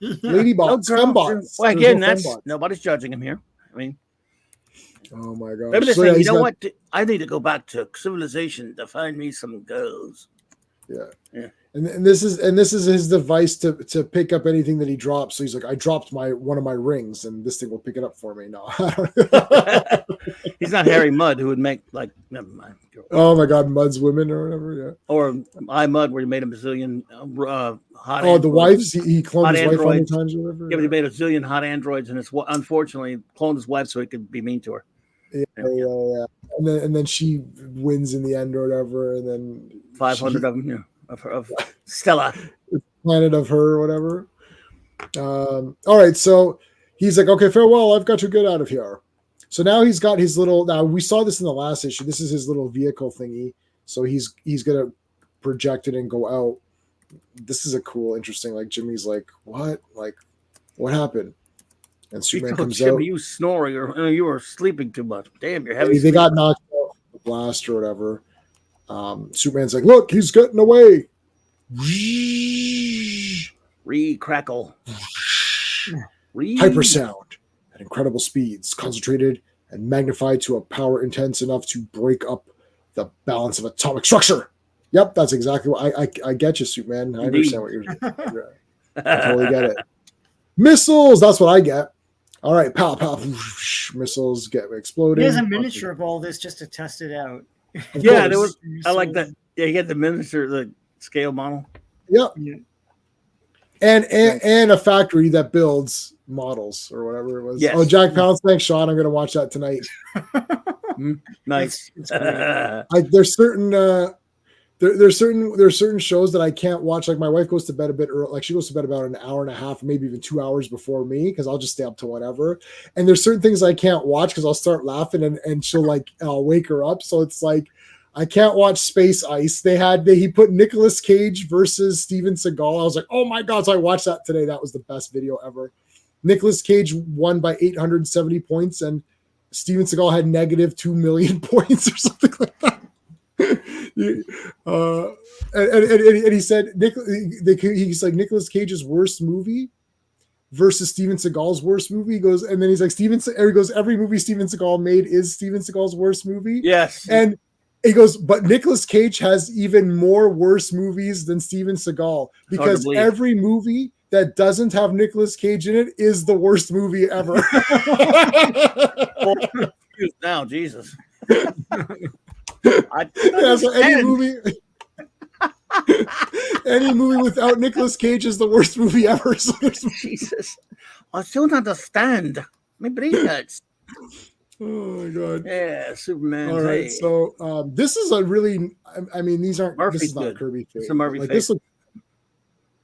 [SPEAKER 1] lady bots,
[SPEAKER 6] No
[SPEAKER 1] fembots.
[SPEAKER 6] Well,
[SPEAKER 1] There's
[SPEAKER 6] again,
[SPEAKER 1] no
[SPEAKER 6] that's
[SPEAKER 1] fembots.
[SPEAKER 6] nobody's judging him here. I mean,
[SPEAKER 1] Oh my god.
[SPEAKER 6] maybe they're saying, you know what? I need to go back to civilization to find me some girls.
[SPEAKER 1] Yeah. And this is his device to pick up anything that he drops. So he's like, I dropped one of my rings, and this thing will pick it up for me. No,
[SPEAKER 6] he's not Harry Mudd, who would make like never mind.
[SPEAKER 1] Oh my god, Mudd's women or whatever. Yeah.
[SPEAKER 6] Or I Mudd, where he made a bazillion hot.
[SPEAKER 1] Oh, the wives. He cloned
[SPEAKER 6] hot
[SPEAKER 1] his wife how many
[SPEAKER 6] androids.
[SPEAKER 1] times or whatever.
[SPEAKER 6] Yeah, but he made a zillion hot androids, and unfortunately cloned his wife so he could be mean to her.
[SPEAKER 1] Yeah. And then she wins in the end or whatever, and then
[SPEAKER 6] 500 of them, of Stella,
[SPEAKER 1] planet of her or whatever. All right, so he's like, okay, farewell. I've got to get out of here. So now he's got his little. Now we saw this in the last issue. This is his little vehicle thingy. So he's gonna project it and go out. This is a cool, interesting. Like Jimmy's like, what? Like, what happened? And Superman comes
[SPEAKER 6] Jimmy,
[SPEAKER 1] out.
[SPEAKER 6] you snoring or you were sleeping too much. Damn, you're heavy.
[SPEAKER 1] They got knocked out the blast or whatever. Superman's like, look, he's getting away.
[SPEAKER 6] Crackle.
[SPEAKER 1] Hypersound at incredible speeds, concentrated and magnified to a power intense enough to break up the balance of atomic structure. Yep, that's exactly what I get you, Superman. I understand what you're saying. I totally get it. Missiles, that's what I get. All right, pow, pow, missiles get exploding.
[SPEAKER 2] He has a miniature of all this just to test it out.
[SPEAKER 6] Yeah, there was. I like that. Yeah, you had the miniature, the scale model.
[SPEAKER 1] Yep. Yeah. And a factory that builds models or whatever it was.
[SPEAKER 6] Yes.
[SPEAKER 1] Oh, Jack Palance, thanks, Sean. I'm going to watch that tonight.
[SPEAKER 6] Nice.
[SPEAKER 1] There's certain. There's certain shows that I can't watch. Like my wife goes to bed a bit early. Like she goes to bed about an hour and a half, maybe even 2 hours before me, because I'll just stay up to whatever. And there's certain things I can't watch because I'll start laughing and she'll I'll wake her up. So it's like I can't watch Space Ice. He put Nicolas Cage versus Steven Seagal. I was like, oh my god! So I watched that today. That was the best video ever. Nicolas Cage won by 870 points, and Steven Seagal had negative 2 million points or something like that. And he said he's like Nicolas Cage's worst movie versus Steven Seagal's worst movie. He goes, and then he's like every movie Steven Seagal made is Steven Seagal's worst movie.
[SPEAKER 6] Yes.
[SPEAKER 1] And he goes, but Nicolas Cage has even more worse movies than Steven Seagal, because every movie that doesn't have Nicolas Cage in it is the worst movie ever.
[SPEAKER 6] Now, Jesus.
[SPEAKER 1] So any movie without Nicolas Cage is the worst movie ever. So
[SPEAKER 6] Jesus, I still don't understand. My brain hurts.
[SPEAKER 1] Oh my god!
[SPEAKER 6] Yeah, Superman.
[SPEAKER 1] All right, so this is a really. I mean, these aren't.
[SPEAKER 6] Murphy's
[SPEAKER 1] this is not
[SPEAKER 6] good.
[SPEAKER 1] Kirby face.
[SPEAKER 6] It's a Murphy face.
[SPEAKER 1] This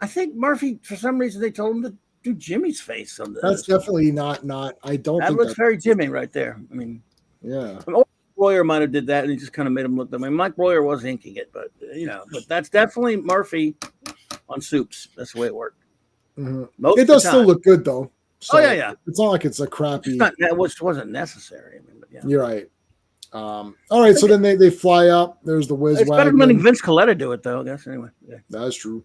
[SPEAKER 6] I think Murphy, for some reason, they told him to do Jimmy's face on this.
[SPEAKER 1] That's definitely not. I don't.
[SPEAKER 6] That
[SPEAKER 1] think
[SPEAKER 6] looks very Jimmy right there. I mean,
[SPEAKER 1] yeah.
[SPEAKER 6] Royer might have did that, and he just kind of made him look. I mean, Mike Royer was inking it, but but that's definitely Murphy on Soups. That's the way it worked.
[SPEAKER 1] Mm-hmm. It does still look good though. So
[SPEAKER 6] yeah.
[SPEAKER 1] It's not like it's a crappy.
[SPEAKER 6] Which wasn't necessary. I mean, but yeah.
[SPEAKER 1] You're right. All right, so then they fly up. There's the whiz
[SPEAKER 6] It's
[SPEAKER 1] wagon.
[SPEAKER 6] better than letting Vince Coletta do it, though. I guess anyway. Yeah.
[SPEAKER 1] That's true.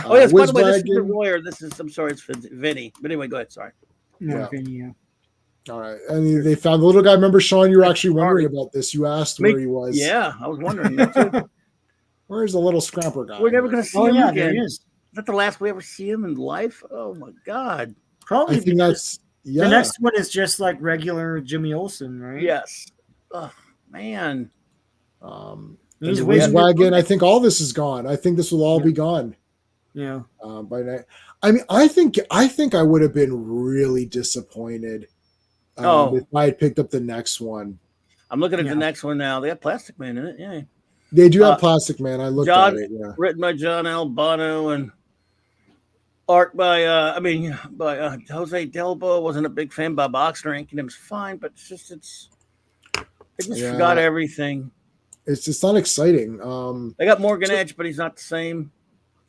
[SPEAKER 6] Oh yes. By the way, this is Royer. I'm sorry, it's Vinny. But anyway, go ahead. Sorry.
[SPEAKER 2] No, Vinny. Yeah.
[SPEAKER 1] All right, and they found the little guy. Remember, Sean, you were actually wondering about this. You asked where he was.
[SPEAKER 6] Yeah, I was wondering that too.
[SPEAKER 1] Where's the little scrapper guy?
[SPEAKER 6] We're never going to see him again.
[SPEAKER 2] There he is.
[SPEAKER 6] Is that the last we ever see him in life? Oh my god!
[SPEAKER 2] Probably.
[SPEAKER 1] I think that's
[SPEAKER 2] the next one is just like regular Jimmy Olsen, right?
[SPEAKER 6] Yes. Oh man.
[SPEAKER 1] The whiz wagon. I think all this is gone. I think this will all be gone.
[SPEAKER 2] Yeah.
[SPEAKER 1] By night. I mean, I think I would have been really disappointed. If I had picked up the next one.
[SPEAKER 6] I'm looking at the next one now. They have Plastic Man in it. Yeah.
[SPEAKER 1] They do have Plastic Man. I looked at it. Yeah.
[SPEAKER 6] Written by John Albano and art by Jose Delbo. Wasn't a big fan. Bob Oxner inking him's fine, but they just forgot everything.
[SPEAKER 1] It's just not exciting.
[SPEAKER 6] They got Morgan Edge, but he's not the same.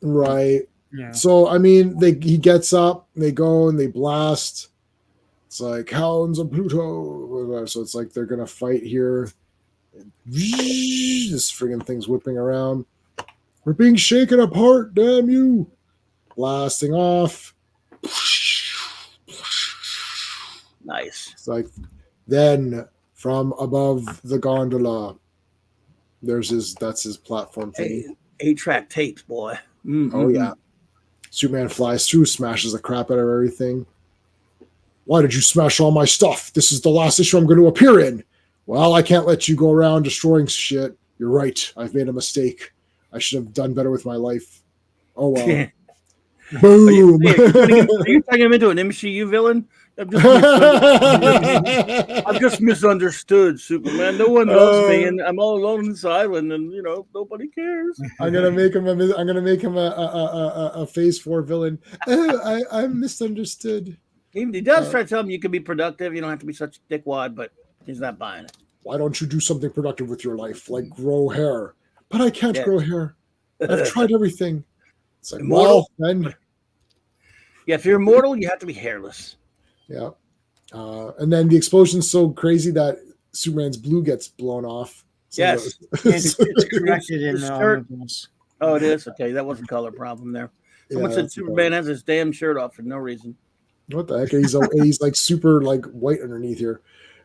[SPEAKER 1] Right.
[SPEAKER 2] Yeah.
[SPEAKER 1] So I mean, he gets up, they go and they blast. It's like Hounds of Pluto. So it's like they're gonna fight here. This friggin' thing's whipping around. We're being shaken apart, damn you! Blasting off.
[SPEAKER 6] Nice.
[SPEAKER 1] It's like then from above the gondola, that's his platform thing.
[SPEAKER 6] 8-track tapes, boy. Mm-hmm.
[SPEAKER 1] Oh yeah. Superman flies through, smashes the crap out of everything. Why did you smash all my stuff? This is the last issue I'm going to appear in. Well, I can't let you go around destroying shit. You're right. I've made a mistake. I should have done better with my life. Oh well. Boom.
[SPEAKER 6] Are you turning him into an MCU villain? I've just misunderstood, Superman. No one loves me, and I'm all alone on this island, and nobody cares.
[SPEAKER 1] I'm gonna make him a Phase 4 villain. Oh, I'm misunderstood.
[SPEAKER 6] He does try to tell him you can be productive. You don't have to be such a dickwad, but he's not buying it.
[SPEAKER 1] Why don't you do something productive with your life, like grow hair? But I can't grow hair. I've tried everything. It's like,
[SPEAKER 6] immortal?
[SPEAKER 1] Well, then.
[SPEAKER 6] Yeah, if you're immortal, you have to be hairless.
[SPEAKER 1] Yeah. And then the explosion's so crazy that Superman's blue gets blown off. So
[SPEAKER 6] yes.
[SPEAKER 2] It's corrected in
[SPEAKER 6] Oh, it is? Okay, that was a color problem there. Someone said Superman has his damn shirt off for no reason.
[SPEAKER 1] What the heck? He's like super like white underneath here.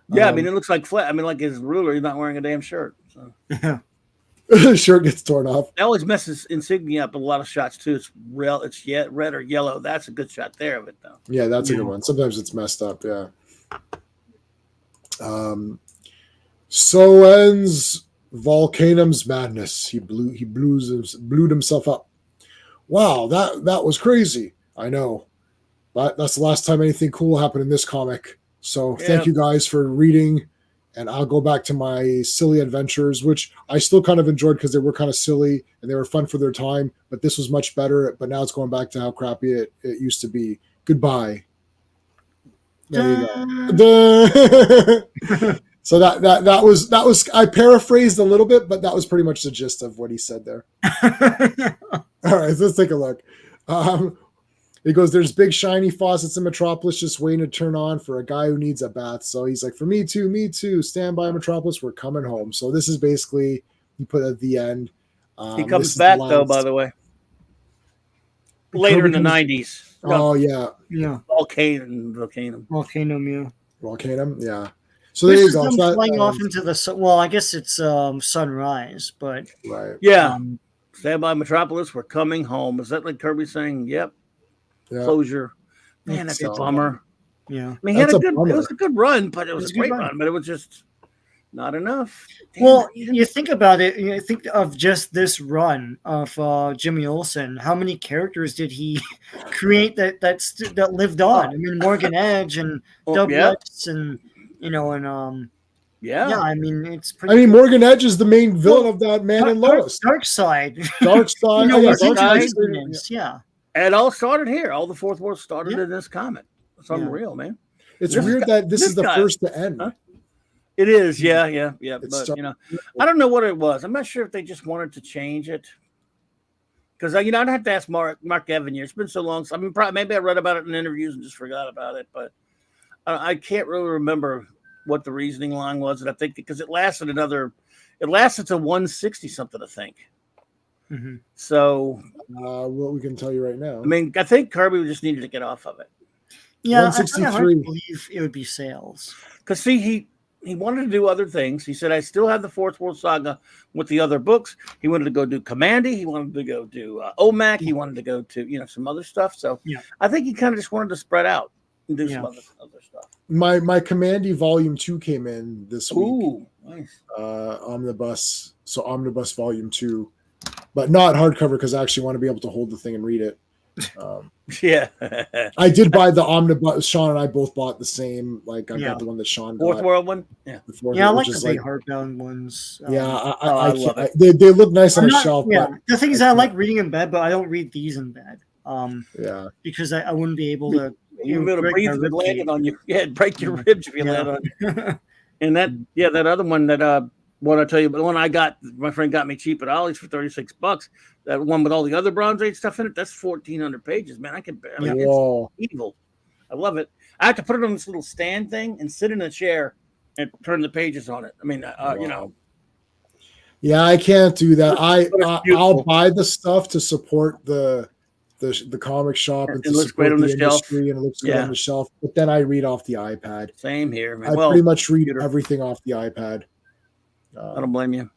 [SPEAKER 6] Yeah, I mean, it looks like flat. I mean, like his ruler, he's not wearing a damn shirt. So.
[SPEAKER 1] Shirt gets torn off.
[SPEAKER 6] That always messes insignia up a lot of shots too. It's red or yellow. That's a good shot there of it though.
[SPEAKER 1] Yeah, that's a good one. Sometimes it's messed up. Yeah. So ends Volcanum's madness. He blew himself up. Wow, that was crazy. I know, but that's the last time anything cool happened in this comic. So thank you guys for reading. And I'll go back to my silly adventures, which I still kind of enjoyed because they were kind of silly and they were fun for their time. But this was much better. But now it's going back to how crappy it used to be. Goodbye. There you go. So that was I paraphrased a little bit, but that was pretty much the gist of what he said there. All right, so let's take a look. He goes, there's big shiny faucets in Metropolis just waiting to turn on for a guy who needs a bath. So he's like, for me too. Stand by, Metropolis. We're coming home. So this is basically, he put at the end.
[SPEAKER 6] He comes back, though, by the way. Later in the 90s.
[SPEAKER 1] Oh, yeah.
[SPEAKER 2] Yeah.
[SPEAKER 6] Volcanum,
[SPEAKER 1] yeah. So there you go.
[SPEAKER 2] So flying off into the well, I guess it's sunrise, but
[SPEAKER 1] right.
[SPEAKER 6] Yeah. Stand by, Metropolis. We're coming home. Is that like Kirby saying, yep? Yeah. Closure. Man, that's a bummer.
[SPEAKER 2] Yeah.
[SPEAKER 6] I mean, it was a good run, but it was a great run, but it was just not enough.
[SPEAKER 2] Well, you think about it, you think of just this run of Jimmy Olsen. How many characters did he create that lived on? I mean, Morgan Edge and Doublets and
[SPEAKER 6] yeah,
[SPEAKER 2] I mean, it's pretty.
[SPEAKER 1] I mean, Morgan Edge is the main villain of that Man and Lois.
[SPEAKER 2] Dark Side.
[SPEAKER 1] Yeah.
[SPEAKER 6] And it all started here. All the Fourth World started in this comic. It's unreal, man.
[SPEAKER 1] It's weird that this is the first to end.
[SPEAKER 6] Huh? It is, yeah. But I don't know what it was. I'm not sure if they just wanted to change it. Because I'd have to ask Mark Evan here. It's been so long. So, I mean, maybe I read about it in interviews and just forgot about it. But I can't really remember what the reasoning line was. And I think because it lasted to 160 something, I think.
[SPEAKER 2] Mm-hmm.
[SPEAKER 6] So,
[SPEAKER 1] what we can tell you right now.
[SPEAKER 6] I mean, I think Kirby just needed to get off of it.
[SPEAKER 2] Yeah, 163. I hard to believe it would be sales.
[SPEAKER 6] Because see, he wanted to do other things. He said, I still have the Fourth World Saga with the other books. He wanted to go do Commandy. He wanted to go do OMAC. He wanted to go to some other stuff. So I think he kind of just wanted to spread out and do some other stuff.
[SPEAKER 1] My Commandy Volume 2 came in this week.
[SPEAKER 6] Ooh, nice.
[SPEAKER 1] Omnibus. So Omnibus Volume 2. But not hardcover because I actually want to be able to hold the thing and read it.
[SPEAKER 6] Yeah.
[SPEAKER 1] I did buy the Omnibus. Sean and I both bought the same. Like I got the one that Sean got.
[SPEAKER 6] Fourth World one? Yeah.
[SPEAKER 2] I like the big hardbound ones.
[SPEAKER 1] I love it. They look nice on a shelf.
[SPEAKER 2] Yeah. But the thing is, I like reading in bed, but I don't read these in bed. Because I wouldn't be able to.
[SPEAKER 6] You'd be able to breathe if it landed on you. Yeah, break your ribs if you land on you. And that other one that what I tell you, but the one I got, my friend got me cheap at Ollie's for $36. That one with all the other Bronze Age stuff in it, that's 1,400 pages, man. It's evil. I love it. I have to put it on this little stand thing and sit in a chair and turn the pages on it. I mean, you know.
[SPEAKER 1] Yeah, I can't do that. I'll
[SPEAKER 6] beautiful.
[SPEAKER 1] buy the stuff to support the comic shop and
[SPEAKER 6] It
[SPEAKER 1] to
[SPEAKER 6] looks great
[SPEAKER 1] support
[SPEAKER 6] on
[SPEAKER 1] the
[SPEAKER 6] the shelf.
[SPEAKER 1] industry, and it looks good on the shelf. But then I read off the iPad.
[SPEAKER 6] Same here, man.
[SPEAKER 1] I
[SPEAKER 6] Well,
[SPEAKER 1] pretty much read
[SPEAKER 6] computer.
[SPEAKER 1] everything off the iPad.
[SPEAKER 6] I don't blame you.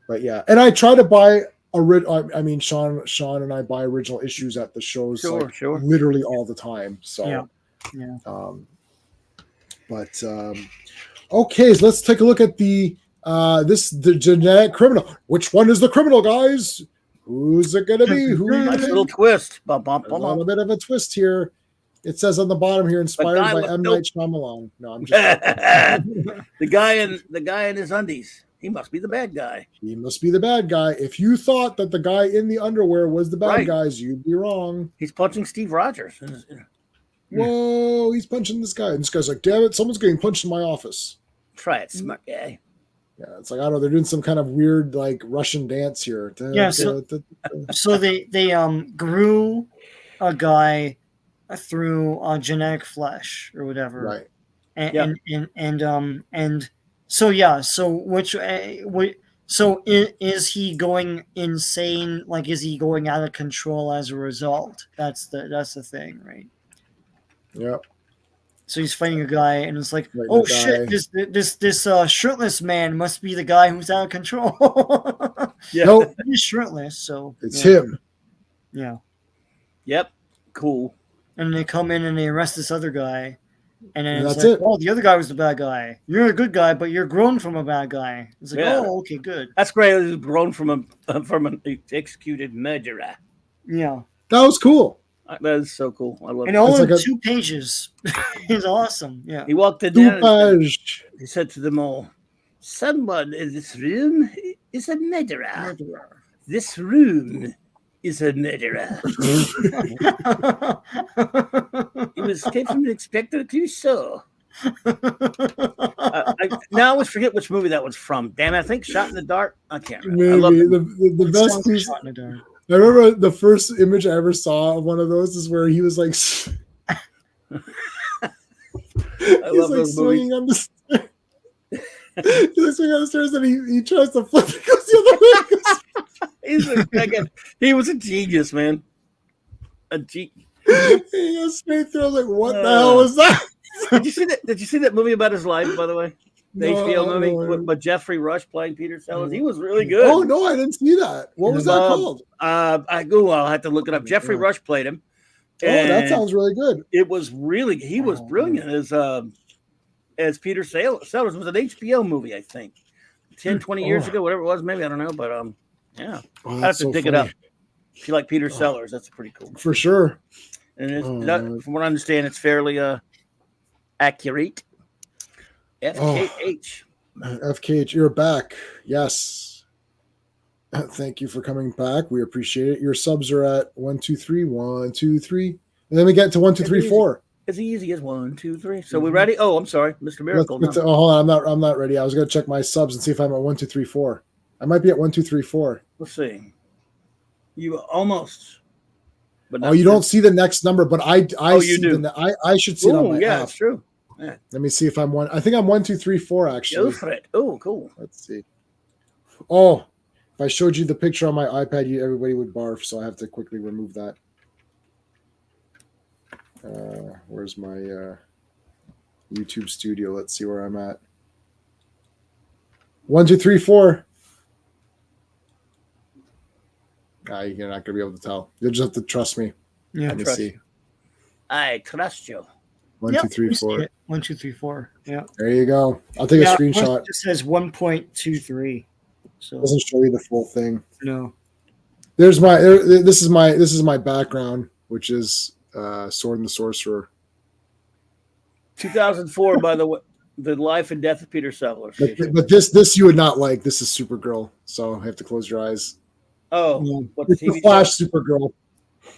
[SPEAKER 1] But yeah, and I try to buy I mean, Sean and I buy original issues at the shows,
[SPEAKER 6] Sure.
[SPEAKER 1] literally all the time. So,
[SPEAKER 2] Yeah.
[SPEAKER 1] Okay, so let's take a look at the genetic criminal. Which one is the criminal, guys? Who's it gonna be? Who?
[SPEAKER 6] Nice little twist.
[SPEAKER 1] A little bit of a twist here. It says on the bottom here, inspired by M. Night Shyamalan. No, I'm just
[SPEAKER 6] the guy in his undies. He must be the bad guy.
[SPEAKER 1] He must be the bad guy. If you thought that the guy in the underwear was the bad guys, you'd be wrong.
[SPEAKER 6] He's punching Steve Rogers.
[SPEAKER 1] Whoa, he's punching this guy. And this guy's like, damn it, someone's getting punched in my office.
[SPEAKER 6] Try it, smart guy.
[SPEAKER 1] Yeah, it's like, I don't know, they're doing some kind of weird like Russian dance here.
[SPEAKER 2] Yeah, so they grew a guy through genetic flesh or whatever.
[SPEAKER 1] Right.
[SPEAKER 2] And so is he going insane? Like, is he going out of control as a result? That's the thing, right?
[SPEAKER 1] Yep.
[SPEAKER 2] So he's fighting a guy, and it's like, oh shit, this shirtless man must be the guy who's out of control.
[SPEAKER 6] Yeah,
[SPEAKER 1] nope.
[SPEAKER 2] He's shirtless, so
[SPEAKER 1] it's him.
[SPEAKER 2] Yeah.
[SPEAKER 6] Yep. Cool.
[SPEAKER 2] And they come in and they arrest this other guy. And then it's
[SPEAKER 1] that's
[SPEAKER 2] like,
[SPEAKER 1] it.
[SPEAKER 2] oh, the other guy was the bad guy. You're a good guy, but you're grown from a bad guy. It's like, oh, okay, good.
[SPEAKER 6] That's great. He's grown from an executed murderer.
[SPEAKER 2] Yeah.
[SPEAKER 1] That was cool.
[SPEAKER 6] That is so cool. I love it.
[SPEAKER 2] And all in
[SPEAKER 1] like
[SPEAKER 2] 2 pages. It's awesome. Yeah.
[SPEAKER 6] He walked in there and
[SPEAKER 1] Page.
[SPEAKER 6] he said to them all, someone in this room is a murderer. This room is a murderer. He was came from the Inspector Clouseau. Now I always forget which movie that was from. Damn it, I think Shot in the Dark. I can't remember. I love
[SPEAKER 1] Maybe
[SPEAKER 6] it.
[SPEAKER 1] the best is,
[SPEAKER 2] Shot in the dark.
[SPEAKER 1] I remember the first image I ever saw of one of those is where he was like
[SPEAKER 6] love those
[SPEAKER 1] swinging on the stairs. He's like swinging on the stairs and he tries to flip it, goes the other way.
[SPEAKER 6] He was a genius, man.
[SPEAKER 1] He goes straight through. I was like, what the hell was that?
[SPEAKER 6] Did you see that? Did you see that movie about his life? By the way, the HBO movie with Jeffrey Rush playing Peter Sellers. He was really good.
[SPEAKER 1] Oh no, I didn't see that. What was that called?
[SPEAKER 6] I'll have to look it up. Jeffrey Rush played him.
[SPEAKER 1] Oh, that sounds really good.
[SPEAKER 6] It was really. He was brilliant as Peter Sellers. It was an HBO movie, I think, 10, 20 years ago, whatever it was. Maybe I don't know, but yeah, I have to dig it up. If you like Peter Sellers, that's pretty cool
[SPEAKER 1] for sure.
[SPEAKER 6] And from what I understand, it's fairly accurate. FKH.
[SPEAKER 1] FKH, you're back. Yes. Thank you for coming back. We appreciate it. Your subs are at 1, 2, 3, 1, 2, 3. And then we get to 1, 2, 3, 4.
[SPEAKER 6] As easy as 1, 2, 3. So we ready? Oh, I'm sorry, Mr. Miracle.
[SPEAKER 1] Hold on, I'm not ready. I was gonna check my subs and see if I'm at 1, 2, 3, 4. I might be at 1, 2, 3, 4.
[SPEAKER 6] Let's see. You almost.
[SPEAKER 1] But you don't see the next number, but I see I should see it on my app.
[SPEAKER 6] Yeah, that's true. Yeah.
[SPEAKER 1] Let me see if I'm 1. I think I'm 1, 2, 3, 4 actually.
[SPEAKER 6] Go for it. Oh, cool.
[SPEAKER 1] Let's see. Oh, if I showed you the picture on my iPad, everybody would barf, so I have to quickly remove that. Where's my YouTube studio? Let's see where I'm at. 1, 2, 3, 4. You're not gonna be able to tell. You'll just have to trust me.
[SPEAKER 2] Yeah,
[SPEAKER 1] let me see.
[SPEAKER 6] I trust you.
[SPEAKER 1] 1, 2, 3, 4.
[SPEAKER 2] 1, 2, 3, 4. Yeah.
[SPEAKER 1] There you go. I'll take a screenshot.
[SPEAKER 2] It says 1.23. So
[SPEAKER 1] it doesn't show you the full thing.
[SPEAKER 2] No.
[SPEAKER 1] There's my. This is my background, which is Sword and the Sorcerer.
[SPEAKER 6] 2004, by the way, the life and death of Peter Sellers.
[SPEAKER 1] But this you would not like. This is Supergirl, so I have to close your eyes.
[SPEAKER 6] Oh,
[SPEAKER 1] what the TV Flash show? Supergirl.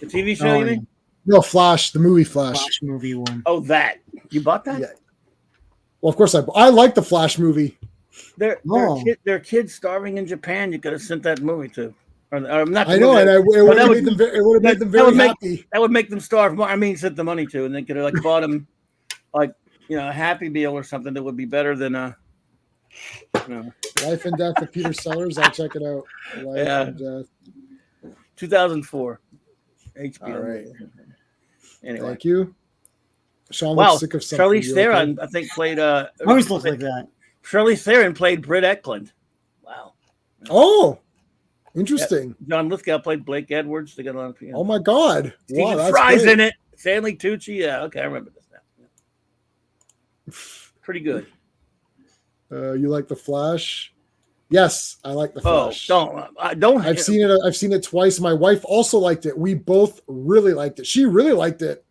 [SPEAKER 6] The TV show, you mean?
[SPEAKER 1] No, Flash, the movie Flash.
[SPEAKER 2] Flash movie one.
[SPEAKER 6] Oh, that. You bought that?
[SPEAKER 1] Yeah. Well, of course I like the Flash movie.
[SPEAKER 6] There are kids starving in Japan. You could have sent that movie to. Or not
[SPEAKER 1] I know, and it would have made them very happy.
[SPEAKER 6] That would make them starve more. I mean, sent the money to, and they could have bought them like a Happy Meal or something that would be better than
[SPEAKER 1] Life and Death of Peter Sellers. I'll check it out. Life and Death.
[SPEAKER 6] 2004. HBO.
[SPEAKER 1] All right.
[SPEAKER 6] Anyway.
[SPEAKER 1] Thank you. Sean
[SPEAKER 6] Wow.
[SPEAKER 1] looks sick of something.
[SPEAKER 6] Charlize
[SPEAKER 1] You
[SPEAKER 6] Theron,
[SPEAKER 1] okay?
[SPEAKER 6] I think, played.
[SPEAKER 2] Always look like that.
[SPEAKER 6] Charlize Theron played Britt Eklund. Wow.
[SPEAKER 1] Oh, interesting.
[SPEAKER 6] John Lithgow played Blake Edwards. They got on.
[SPEAKER 1] Oh my God!
[SPEAKER 6] Stephen
[SPEAKER 1] Wow,
[SPEAKER 6] Fry's
[SPEAKER 1] great.
[SPEAKER 6] in it. Stanley Tucci. Yeah. Okay, I remember this now. Pretty good.
[SPEAKER 1] You like The Flash? Yes, I like The Flash.
[SPEAKER 6] Don't.
[SPEAKER 1] I've seen it. I've seen it twice. My wife also liked it. We both really liked it. She really liked it.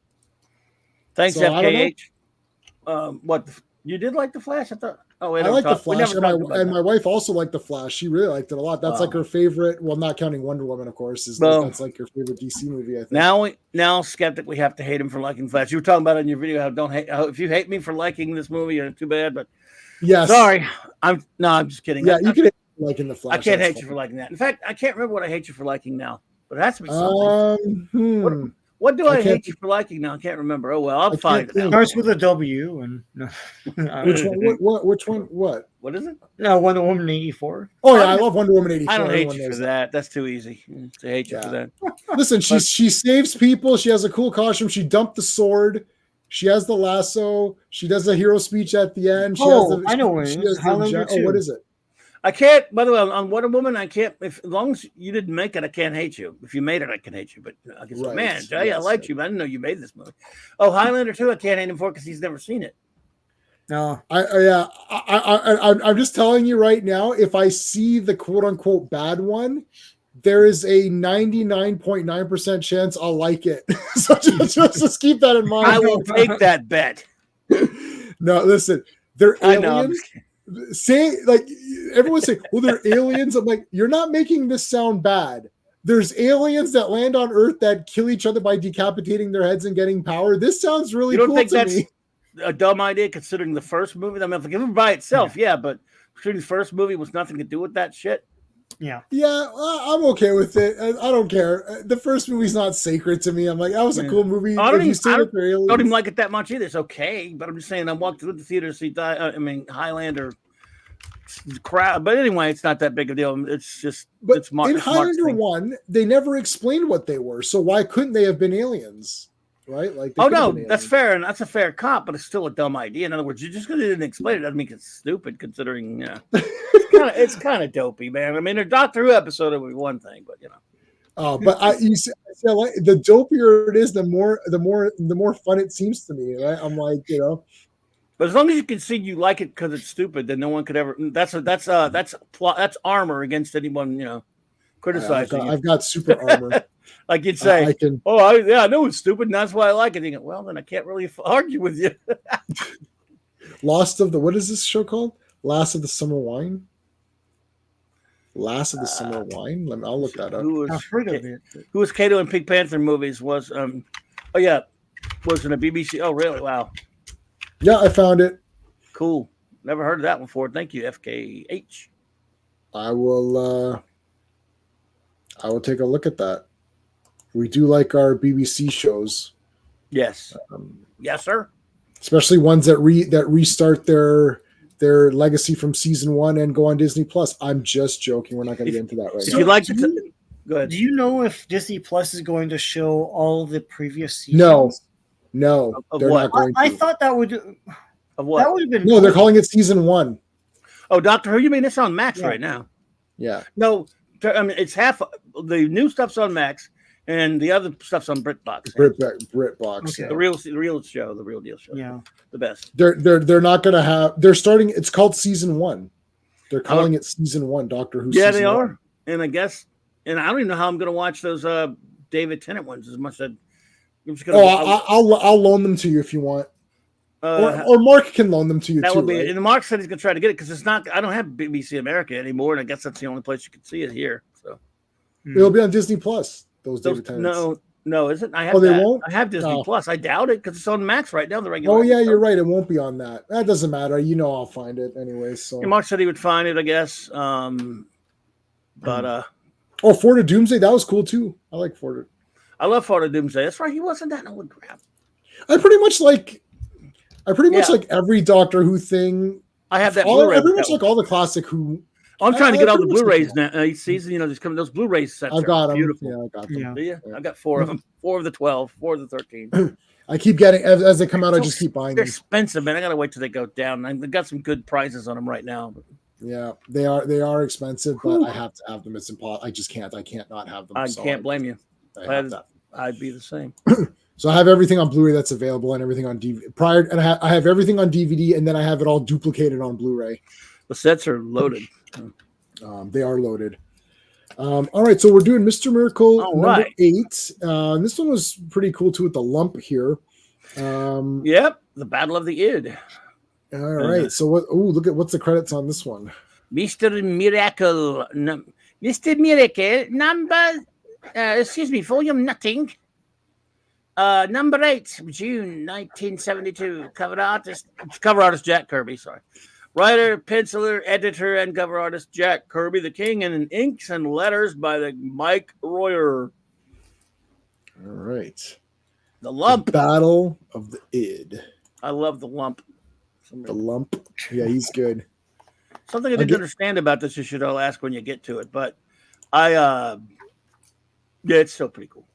[SPEAKER 6] Thanks,
[SPEAKER 1] So, I don't
[SPEAKER 6] FKH. What you did like The Flash? I thought. Oh, wait,
[SPEAKER 1] I like The Flash, and
[SPEAKER 6] my
[SPEAKER 1] my wife also liked The Flash. She really liked it a lot. That's like her favorite. Well, not counting Wonder Woman, of course. That's like her favorite DC movie. I think.
[SPEAKER 6] Now, skeptic, we have to hate him for liking Flash. You were talking about it in your video. How if you hate me for liking this movie, you're too bad. But
[SPEAKER 1] yes,
[SPEAKER 6] sorry, I'm just kidding.
[SPEAKER 1] Yeah, you can hate you for liking The Flash.
[SPEAKER 6] I can't
[SPEAKER 1] That's
[SPEAKER 6] hate you
[SPEAKER 1] fine.
[SPEAKER 6] for liking that. In fact, I can't remember what I hate you for liking now. But it has to be something. What do I hate you for liking now? I can't remember. Oh well, I'll find it out.
[SPEAKER 2] Starts with a W and
[SPEAKER 1] Which one? Which one? What?
[SPEAKER 6] What is it?
[SPEAKER 2] No, Wonder Woman 84.
[SPEAKER 1] Oh yeah, I love Wonder Woman 84.
[SPEAKER 6] I don't hate
[SPEAKER 1] Everyone
[SPEAKER 6] you for
[SPEAKER 1] knows
[SPEAKER 6] that. That's too easy to hate you for that.
[SPEAKER 1] Listen, she saves people. She has a cool costume. She dumped the sword. She has the lasso. She does a hero speech at the end.
[SPEAKER 2] I know what it is. Highlander 2.
[SPEAKER 1] What is it?
[SPEAKER 6] I can't. By the way, on Wonder Woman, I can't. As long as you didn't make it, I can't hate you. If you made it, I can hate you. But I can say,
[SPEAKER 1] Right.
[SPEAKER 6] man, Jay, I liked you, but I didn't know you made this movie. Oh, Highlander 2, I can't hate him for because he's never seen it.
[SPEAKER 2] No,
[SPEAKER 1] I'm just telling you right now. If I see the quote unquote bad one, there is a 99.9% chance I'll like it. So just keep that in mind.
[SPEAKER 6] I will take that bet.
[SPEAKER 1] No, listen, they're
[SPEAKER 6] I know.
[SPEAKER 1] aliens. Say like everyone say, well, they're aliens. I'm like, you're not making this sound bad. There's aliens that land on Earth that kill each other by decapitating their heads and getting power. This sounds really
[SPEAKER 6] You don't
[SPEAKER 1] cool
[SPEAKER 6] think
[SPEAKER 1] to
[SPEAKER 6] that's
[SPEAKER 1] me.
[SPEAKER 6] a dumb idea considering the first movie? I mean, if it by itself, yeah, but considering the first movie was nothing to do with that shit.
[SPEAKER 2] yeah.
[SPEAKER 1] Yeah, I'm okay with it. I don't care. The first movie's not sacred to me. I'm like, that was a cool movie.
[SPEAKER 6] I don't
[SPEAKER 1] If you
[SPEAKER 6] even-
[SPEAKER 1] say that they're aliens-
[SPEAKER 6] don't even like it that much either. It's okay, but I'm just saying I walked through the theater to see Highlander crowd, but anyway, it's not that big a deal. It's just
[SPEAKER 1] But
[SPEAKER 6] it's Mark.
[SPEAKER 1] in
[SPEAKER 6] it's Mark's
[SPEAKER 1] Highlander
[SPEAKER 6] thing.
[SPEAKER 1] 1, they never explained what they were. So why couldn't they have been aliens? Right? Like, they
[SPEAKER 6] Oh
[SPEAKER 1] could have
[SPEAKER 6] no,
[SPEAKER 1] been
[SPEAKER 6] that's
[SPEAKER 1] aliens.
[SPEAKER 6] fair, and that's a fair cop, but it's still a dumb idea. In other words, you just because they didn't explain it doesn't mean it's stupid. Considering it's kind of dopey, man. I mean, a Doctor Who episode would be one thing, but
[SPEAKER 1] Oh, but you see, I like, the dopier it is, the more fun it seems to me. Right? I'm like,
[SPEAKER 6] But as long as you can see you like it because it's stupid, then no one could ever. That's armor against anyone criticizing.
[SPEAKER 1] I've got super armor.
[SPEAKER 6] Like you'd say,
[SPEAKER 1] I can.
[SPEAKER 6] I know it's stupid, and that's why I like it. You go, well, then I can't really argue with you.
[SPEAKER 1] What is this show called? Last of the Summer Wine. Last of the Summer Wine. I'll look that up.
[SPEAKER 2] I've heard of it.
[SPEAKER 6] Who was Kato in Pink Panther movies? Was was in a BBC. Oh, really? Wow,
[SPEAKER 1] Yeah, I found it.
[SPEAKER 6] cool. Never heard of that one before. Thank you, FKH.
[SPEAKER 1] I will take a look at that. We do like our BBC shows,
[SPEAKER 6] Yes, yes, sir.
[SPEAKER 1] especially ones that restart their legacy from season 1 and go on Disney Plus. I'm just joking. We're not going to get into that right
[SPEAKER 6] If
[SPEAKER 1] now.
[SPEAKER 6] you like to, go ahead.
[SPEAKER 2] Do you know if Disney Plus is going to show all the previous seasons?
[SPEAKER 1] No,
[SPEAKER 6] Of
[SPEAKER 1] they're
[SPEAKER 6] what?
[SPEAKER 1] not going to.
[SPEAKER 2] I thought that would
[SPEAKER 6] Of what?
[SPEAKER 2] have been
[SPEAKER 1] No, they're calling it season 1.
[SPEAKER 6] Oh, Doctor Who. You mean it's on Max
[SPEAKER 2] Yeah.
[SPEAKER 6] right now?
[SPEAKER 1] Yeah.
[SPEAKER 6] No, I mean it's half. The new stuff's on Max, and the other stuff's on BritBox.
[SPEAKER 1] BritBox.
[SPEAKER 2] Okay.
[SPEAKER 6] The real show, the real deal show.
[SPEAKER 2] Yeah.
[SPEAKER 6] The best.
[SPEAKER 1] They're not going to have. They're starting. It's called season 1. They're calling it season 1. Doctor Who.
[SPEAKER 6] Yeah,
[SPEAKER 1] season
[SPEAKER 6] they
[SPEAKER 1] 1.
[SPEAKER 6] are. And I guess, and I don't even know how I'm going to watch those David Tennant ones as much as I'm just going to.
[SPEAKER 1] I'll loan them to you if you want, or Mark can loan them to you
[SPEAKER 6] that
[SPEAKER 1] too.
[SPEAKER 6] would be.
[SPEAKER 1] Right?
[SPEAKER 6] And Mark said he's going to try to get it because it's not. I don't have BBC America anymore, and I guess that's the only place you can see it here. So
[SPEAKER 1] It'll be on Disney Plus. Those David Tennants.
[SPEAKER 6] no, is it? I have
[SPEAKER 1] Oh, they
[SPEAKER 6] that.
[SPEAKER 1] won't?
[SPEAKER 6] I have Disney
[SPEAKER 1] Oh.
[SPEAKER 6] Plus. I doubt it because it's on Max right now. The regular.
[SPEAKER 1] Oh yeah,
[SPEAKER 6] episode.
[SPEAKER 1] you're right. It won't be on that. That doesn't matter. I'll find it anyway. So.
[SPEAKER 6] And Mark said he would find it, I guess. But
[SPEAKER 1] Oh, Fort of Doomsday. That was cool too. I like Fort of.
[SPEAKER 6] I love Fort of Doomsday. That's right. He wasn't that old crap.
[SPEAKER 1] I pretty much like. I pretty much
[SPEAKER 6] Yeah.
[SPEAKER 1] like every Doctor Who thing.
[SPEAKER 6] I have that
[SPEAKER 1] I
[SPEAKER 6] Blu-ray.
[SPEAKER 1] pretty much like all the classic Who.
[SPEAKER 6] I'm trying to
[SPEAKER 1] I
[SPEAKER 6] get all the
[SPEAKER 1] pretty much
[SPEAKER 6] Blu-rays
[SPEAKER 1] like
[SPEAKER 6] now. Each season, there's coming those Blu-ray sets.
[SPEAKER 1] I've got them.
[SPEAKER 6] Beautiful.
[SPEAKER 1] Yeah, I got them.
[SPEAKER 2] Yeah.
[SPEAKER 6] Yeah, I've got 4 of them. 4 of the 12, 4 of the 13.
[SPEAKER 1] I keep getting as they come out. I just keep buying
[SPEAKER 6] They're
[SPEAKER 1] them.
[SPEAKER 6] expensive, man. I gotta wait till they go down. I've got some good prices on them right now.
[SPEAKER 1] Yeah, they are expensive, but I have to have them. It's impossible. I just can't. I can't not have them.
[SPEAKER 6] I
[SPEAKER 1] So
[SPEAKER 6] can't blame you.
[SPEAKER 1] I have to.
[SPEAKER 6] I'd be the same.
[SPEAKER 1] So I have everything on Blu-ray that's available and everything on DVD. And I have everything on DVD, and then I have it all duplicated on Blu-ray.
[SPEAKER 6] The sets are loaded.
[SPEAKER 1] They are loaded. All right, so we're doing Mr. Miracle
[SPEAKER 6] All
[SPEAKER 1] number
[SPEAKER 6] right.
[SPEAKER 1] 8. This one was pretty cool too with the lump here.
[SPEAKER 6] Yep, the Battle of the Id.
[SPEAKER 1] All right, so what? Oh, look at what's the credits on this one.
[SPEAKER 6] Mr. Miracle, Mr. Miracle, volume nothing. Number 8, June 1972. Cover artist Jack Kirby. Sorry, writer, penciler, editor, and cover artist Jack Kirby, the King, and inks and letters by the Mike Royer.
[SPEAKER 1] All right,
[SPEAKER 6] The Lump.
[SPEAKER 1] The Battle of the Id.
[SPEAKER 6] I love the Lump.
[SPEAKER 1] The Lump. Yeah, he's good.
[SPEAKER 6] Something I didn't understand about this, you should all ask when you get to it, but yeah, it's still pretty cool.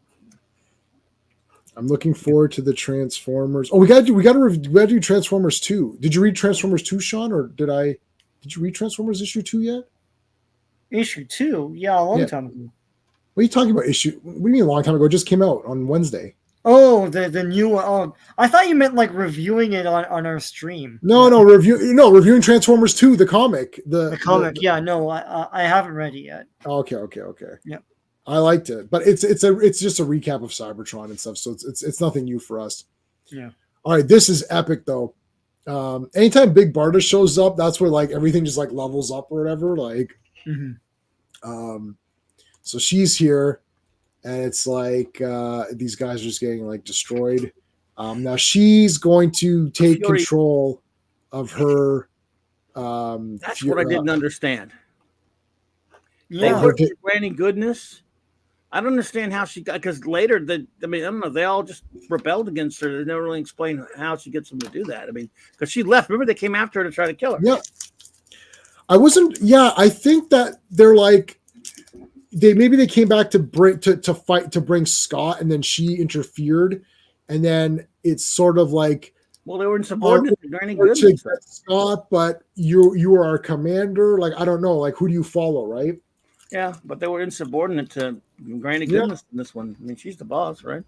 [SPEAKER 1] I'm looking forward to the Transformers. Oh, we got to do Transformers 2. Did you read Transformers 2, Sean, or did you read Transformers issue 2 yet?
[SPEAKER 2] Issue 2? Yeah, a long time ago.
[SPEAKER 1] What are you talking about? Issue? What do you mean a long time ago? It just came out on Wednesday.
[SPEAKER 2] Oh, the new one. Oh, I thought you meant like reviewing it on our stream.
[SPEAKER 1] No, reviewing Transformers 2, the comic. The
[SPEAKER 2] comic. Yeah, no, I haven't read it yet.
[SPEAKER 1] Okay.
[SPEAKER 2] Yeah.
[SPEAKER 1] I liked it, but it's just a recap of Cybertron and stuff, so it's nothing new for us.
[SPEAKER 2] Yeah.
[SPEAKER 1] All right, this is epic though. Anytime Big Barda shows up, that's where like everything just like levels up or whatever. Like, so she's here, and it's like these guys are just getting like destroyed. Now she's going to take control of her.
[SPEAKER 6] That's what I didn't understand.
[SPEAKER 2] Yeah.
[SPEAKER 6] They worked for Granny Goodness. I don't understand how she got, because later I don't know, they all just rebelled against her. They never really explained how she gets them to do that. I mean, because she left. Remember, they came after her to try to kill her.
[SPEAKER 1] Yeah. I think that they're like they came back to bring Scott, and then she interfered, and then it's sort of like,
[SPEAKER 6] well, they were insubordinate to Granny Goodness.
[SPEAKER 1] Scott, but you are our commander. Like, I don't know, like who do you follow, right?
[SPEAKER 6] Yeah, but they were insubordinate to Granny Goodness in this one. I mean, she's the boss, right?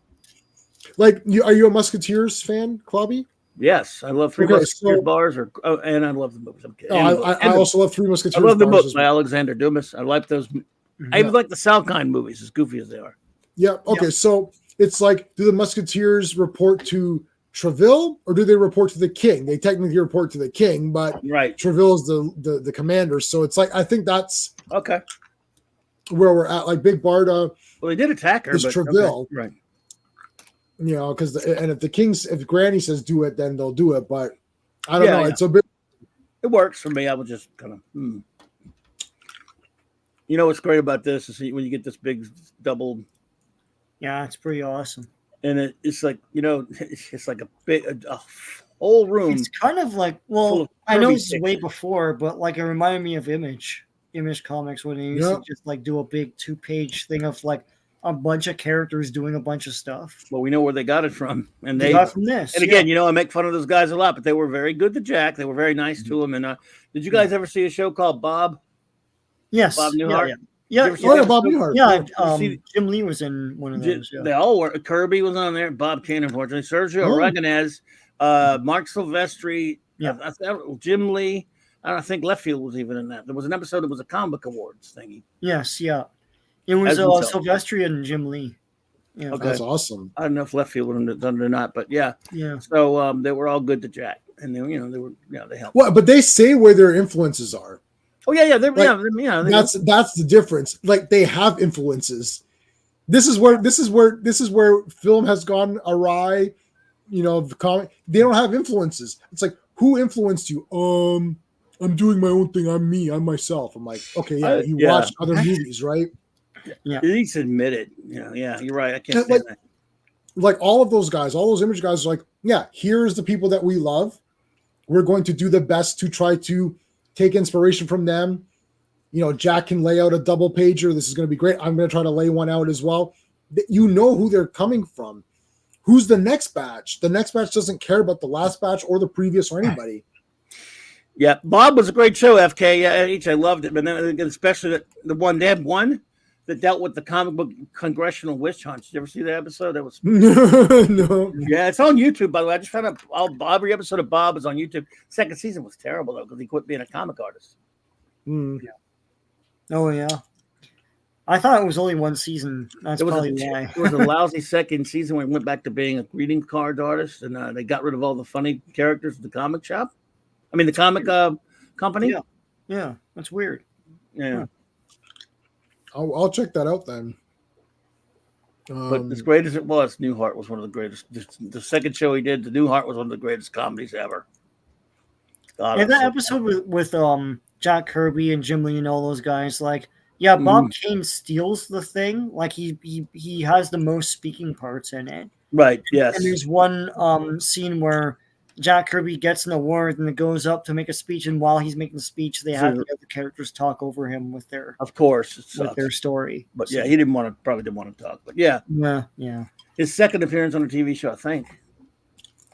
[SPEAKER 1] Like, are you a Musketeers fan, Clobby?
[SPEAKER 6] Yes, I love Three Musketeers bars, and I love the movies.
[SPEAKER 1] I also love Three Musketeers.
[SPEAKER 6] I love the books by Alexander Dumas. I like those. I even like the Salkind movies, as goofy as they are.
[SPEAKER 1] Yeah. Okay. So it's like, do the Musketeers report to Treville, or do they report to the King? They technically report to the King, but Treville is the commander. So it's like, I think that's
[SPEAKER 6] okay
[SPEAKER 1] where we're at. Like Big Barda.
[SPEAKER 6] Well, they did attack her,
[SPEAKER 1] but Treville,
[SPEAKER 6] okay. Right?
[SPEAKER 1] You know, because if Granny says do it, then they'll do it. But I don't know.
[SPEAKER 6] Yeah.
[SPEAKER 1] It's a bit.
[SPEAKER 6] It works for me. I was just kind of. You know what's great about this is when you get this big double.
[SPEAKER 2] Yeah, it's pretty awesome.
[SPEAKER 6] And it's like, you know, it's like a whole room.
[SPEAKER 2] It's kind of like, well, I know this is way before, but like it reminded me of Image Comics when they used to just like do a big 2-page thing of like a bunch of characters doing a bunch of stuff.
[SPEAKER 6] Well, we know where they got it from, and they
[SPEAKER 2] got it from this.
[SPEAKER 6] And again, you know, I make fun of those guys a lot, but they were very good to Jack. They were very nice to him. And did you guys ever see a show called Bob?
[SPEAKER 2] Yes,
[SPEAKER 6] Bob Newhart.
[SPEAKER 2] Yeah,
[SPEAKER 1] Bob Newhart.
[SPEAKER 2] Yeah, Jim Lee was in one of those. Yeah.
[SPEAKER 6] They all were. Kirby was on there. Bob Kane, unfortunately. Sergio Aragonés, Mark Silvestri, Jim Lee. I think Left Field was even in that. There was an episode that was a comic awards thingy.
[SPEAKER 2] Yes, yeah. It was Silvestri and Jim Lee. Yeah.
[SPEAKER 6] Okay.
[SPEAKER 1] That's awesome.
[SPEAKER 6] I don't know if Left Field would have done it or not, but yeah.
[SPEAKER 2] Yeah.
[SPEAKER 6] So they were all good to Jack, and they helped.
[SPEAKER 1] Well, but they say where their influences are.
[SPEAKER 6] Oh yeah. That's
[SPEAKER 1] the difference. Like, they have influences. This is where film has gone awry. You know, the comic, they don't have influences. It's like, who influenced you? I'm doing my own thing. I'm me. I'm myself. I'm like, okay, you watch other movies, right?
[SPEAKER 2] Yeah.
[SPEAKER 6] At least admit it. Yeah, you're right. I can't stand that.
[SPEAKER 1] like all of those guys, all those Image guys are like, yeah, here's the people that we love. We're going to do the best to try to take inspiration from them. You know, Jack can lay out a double pager. This is going to be great. I'm going to try to lay one out as well. You know who they're coming from. Who's the next batch? The next batch doesn't care about the last batch or the previous or anybody.
[SPEAKER 6] Yeah, Bob was a great show, FK. I loved it, but then especially the one they had one that dealt with the comic book congressional witch hunt. Did you ever see that episode? That was
[SPEAKER 1] No.
[SPEAKER 6] Yeah, it's on YouTube, by the way. I just found out every episode of Bob is on YouTube. Second season was terrible though because he quit being a comic artist.
[SPEAKER 1] Mm.
[SPEAKER 2] Yeah. Oh yeah. I thought it was only one season. That's probably why.
[SPEAKER 6] It was a lousy second season when he went back to being a greeting card artist, and they got rid of all the funny characters at the comic shop. I mean, the comic company.
[SPEAKER 2] Yeah, that's weird.
[SPEAKER 6] Yeah.
[SPEAKER 1] I'll check that out then.
[SPEAKER 6] But as great as it was, Newhart was one of the greatest. The second show he did, the Newhart was one of the greatest comedies ever. God,
[SPEAKER 2] that episode with Jack Kirby and Jim Lee and all those guys, like, yeah, Bob Kane steals the thing. Like he has the most speaking parts in it.
[SPEAKER 6] Right. Yes.
[SPEAKER 2] And there's one scene where Jack Kirby gets an award and it goes up to make a speech, and while he's making the speech, they have the other characters talk over him with their,
[SPEAKER 6] of course,
[SPEAKER 2] with their story.
[SPEAKER 6] But yeah, he probably didn't want to talk. But yeah, his second appearance on a TV show, I think.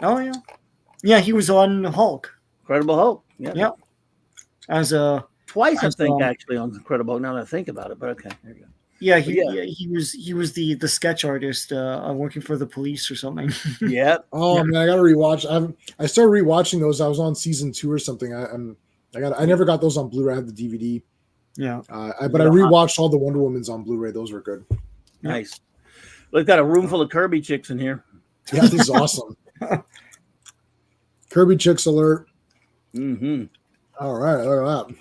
[SPEAKER 2] Oh yeah, he was on Hulk,
[SPEAKER 6] Incredible Hulk. Yeah,
[SPEAKER 2] as a
[SPEAKER 6] twice I think actually on Incredible Hulk. Now that I think about it, but okay, there you go.
[SPEAKER 2] Yeah, he was the sketch artist working for the police or something.
[SPEAKER 6] Yeah.
[SPEAKER 1] Oh man, I gotta rewatch. I started rewatching those. I was on season 2 or something. I never got those on Blu-ray. I had the DVD.
[SPEAKER 2] Yeah.
[SPEAKER 1] But I rewatched all the Wonder Womans on Blu-ray. Those were good.
[SPEAKER 6] Nice. We've got a room full of Kirby chicks in here.
[SPEAKER 1] Yeah, this is awesome. Kirby chicks alert.
[SPEAKER 6] Mm-hmm.
[SPEAKER 1] All right, look at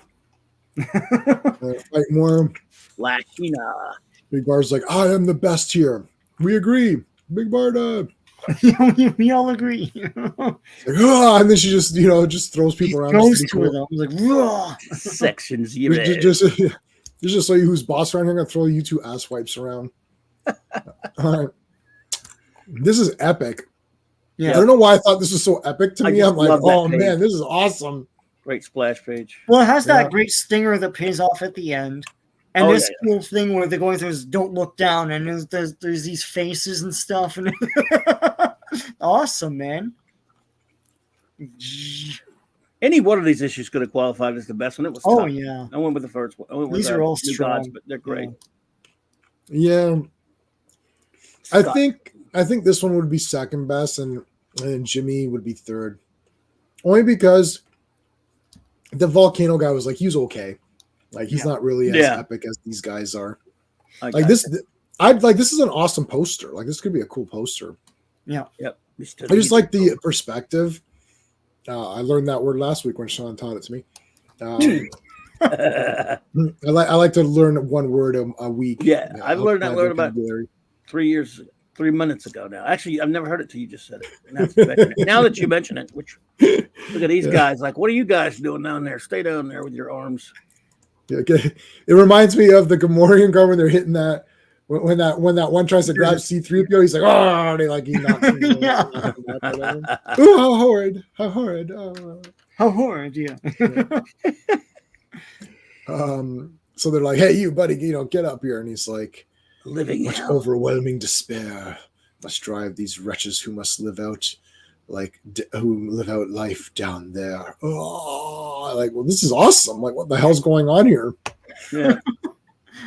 [SPEAKER 1] that. Fight more.
[SPEAKER 6] Latina.
[SPEAKER 1] Big Bar's like, I am the best here. We agree. Big Barda.
[SPEAKER 2] We all agree.
[SPEAKER 1] Like, and then she just throws people around.
[SPEAKER 2] Goes to them. Like, raw.
[SPEAKER 6] Sections.
[SPEAKER 1] Just show you who's boss around here. I'm gonna throw you 2 ass wipes around. All right. This is epic.
[SPEAKER 2] Yeah.
[SPEAKER 1] I don't know why I thought this was so epic to me. I'm like, oh man, this is awesome.
[SPEAKER 6] Great splash page.
[SPEAKER 2] Well, it has that great stinger that pays off at the end. And this cool thing where they're going through is don't look down, and there's these faces and stuff, and awesome, man.
[SPEAKER 6] Any one of these issues could have qualified as the best one. It was tough.
[SPEAKER 2] Yeah.
[SPEAKER 6] I went with the first one.
[SPEAKER 2] These are all strong,
[SPEAKER 6] gods, but they're great.
[SPEAKER 1] Yeah. I think this one would be second best, and Jimmy would be third. Only because the volcano guy was like, he's okay. Like he's not really as epic as these guys are. Like this, this is an awesome poster. Like this could be a cool poster.
[SPEAKER 2] Yeah.
[SPEAKER 6] Yep.
[SPEAKER 1] I just like the perspective. I learned that word last week when Sean taught it to me. I like to learn one word a week.
[SPEAKER 6] Yeah, I've learned that word about 3 minutes ago now. Actually, I've never heard it till you just said it. Now that you mention it, which look at these guys. Like, what are you guys doing down there? Stay down there with your arms.
[SPEAKER 1] Yeah, okay. It reminds me of the Gamorrean guard when they're hitting that when that one tries to grab C-3PO, he's like, oh, they like he knocks him. Ooh, how horrid! How horrid!
[SPEAKER 2] How horrid! Yeah.
[SPEAKER 1] So they're like, hey, you buddy, get up here, and he's like,
[SPEAKER 6] living
[SPEAKER 1] much
[SPEAKER 6] hell.
[SPEAKER 1] Overwhelming despair must drive these wretches who must live out who live out life down there. Oh, like, well, this is awesome. Like, what the hell's going on here?
[SPEAKER 6] Yeah,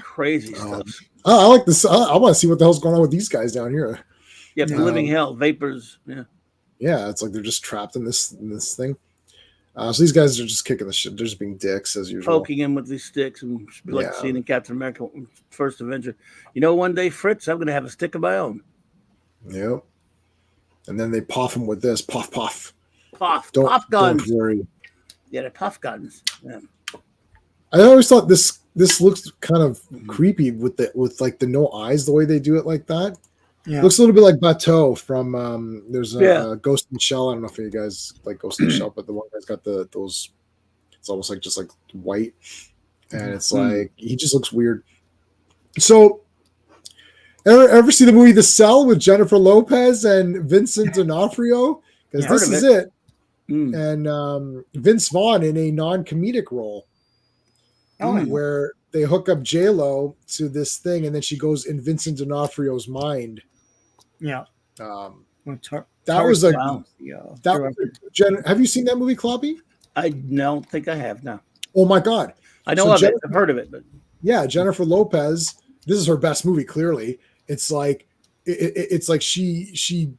[SPEAKER 6] crazy stuff.
[SPEAKER 1] I like this. I want to see what the hell's going on with these guys down here.
[SPEAKER 6] Yeah, living hell, vapors.
[SPEAKER 1] Yeah, it's like they're just trapped in this thing. So these guys are just kicking the shit. They're just being dicks as usual.
[SPEAKER 6] Poking him with these sticks, and like seeing in Captain America First Avenger. One day, Fritz, I'm going to have a stick of my own.
[SPEAKER 1] Yep. And then they puff him with this. Puff, puff.
[SPEAKER 6] Puff guns.
[SPEAKER 1] Don't worry.
[SPEAKER 6] Yeah, the puff guns. Yeah.
[SPEAKER 1] I always thought this looks kind of creepy with the no eyes, the way they do it like that.
[SPEAKER 2] Yeah.
[SPEAKER 1] Looks a little bit like Bateau from there's a Ghost in the Shell. I don't know if you guys like Ghost in the Shell, but the one guy's got those. It's almost like just like white, and it's like he just looks weird. So Ever see the movie The Cell with Jennifer Lopez and Vincent D'Onofrio? Because
[SPEAKER 6] Yeah,
[SPEAKER 1] this
[SPEAKER 6] heard of
[SPEAKER 1] is it.
[SPEAKER 6] Mm.
[SPEAKER 1] And Vince Vaughn in a non-comedic role, where they hook up J-Lo to this thing, and then she goes in Vincent D'Onofrio's mind.
[SPEAKER 2] Yeah.
[SPEAKER 1] That was a
[SPEAKER 6] Wow.
[SPEAKER 1] have you seen that movie, Cloppy?
[SPEAKER 6] I don't think I have. No.
[SPEAKER 1] Oh my God.
[SPEAKER 6] I know of it. I've heard of it, but
[SPEAKER 1] yeah, Jennifer Lopez. This is her best movie. Clearly, it's like it's like she's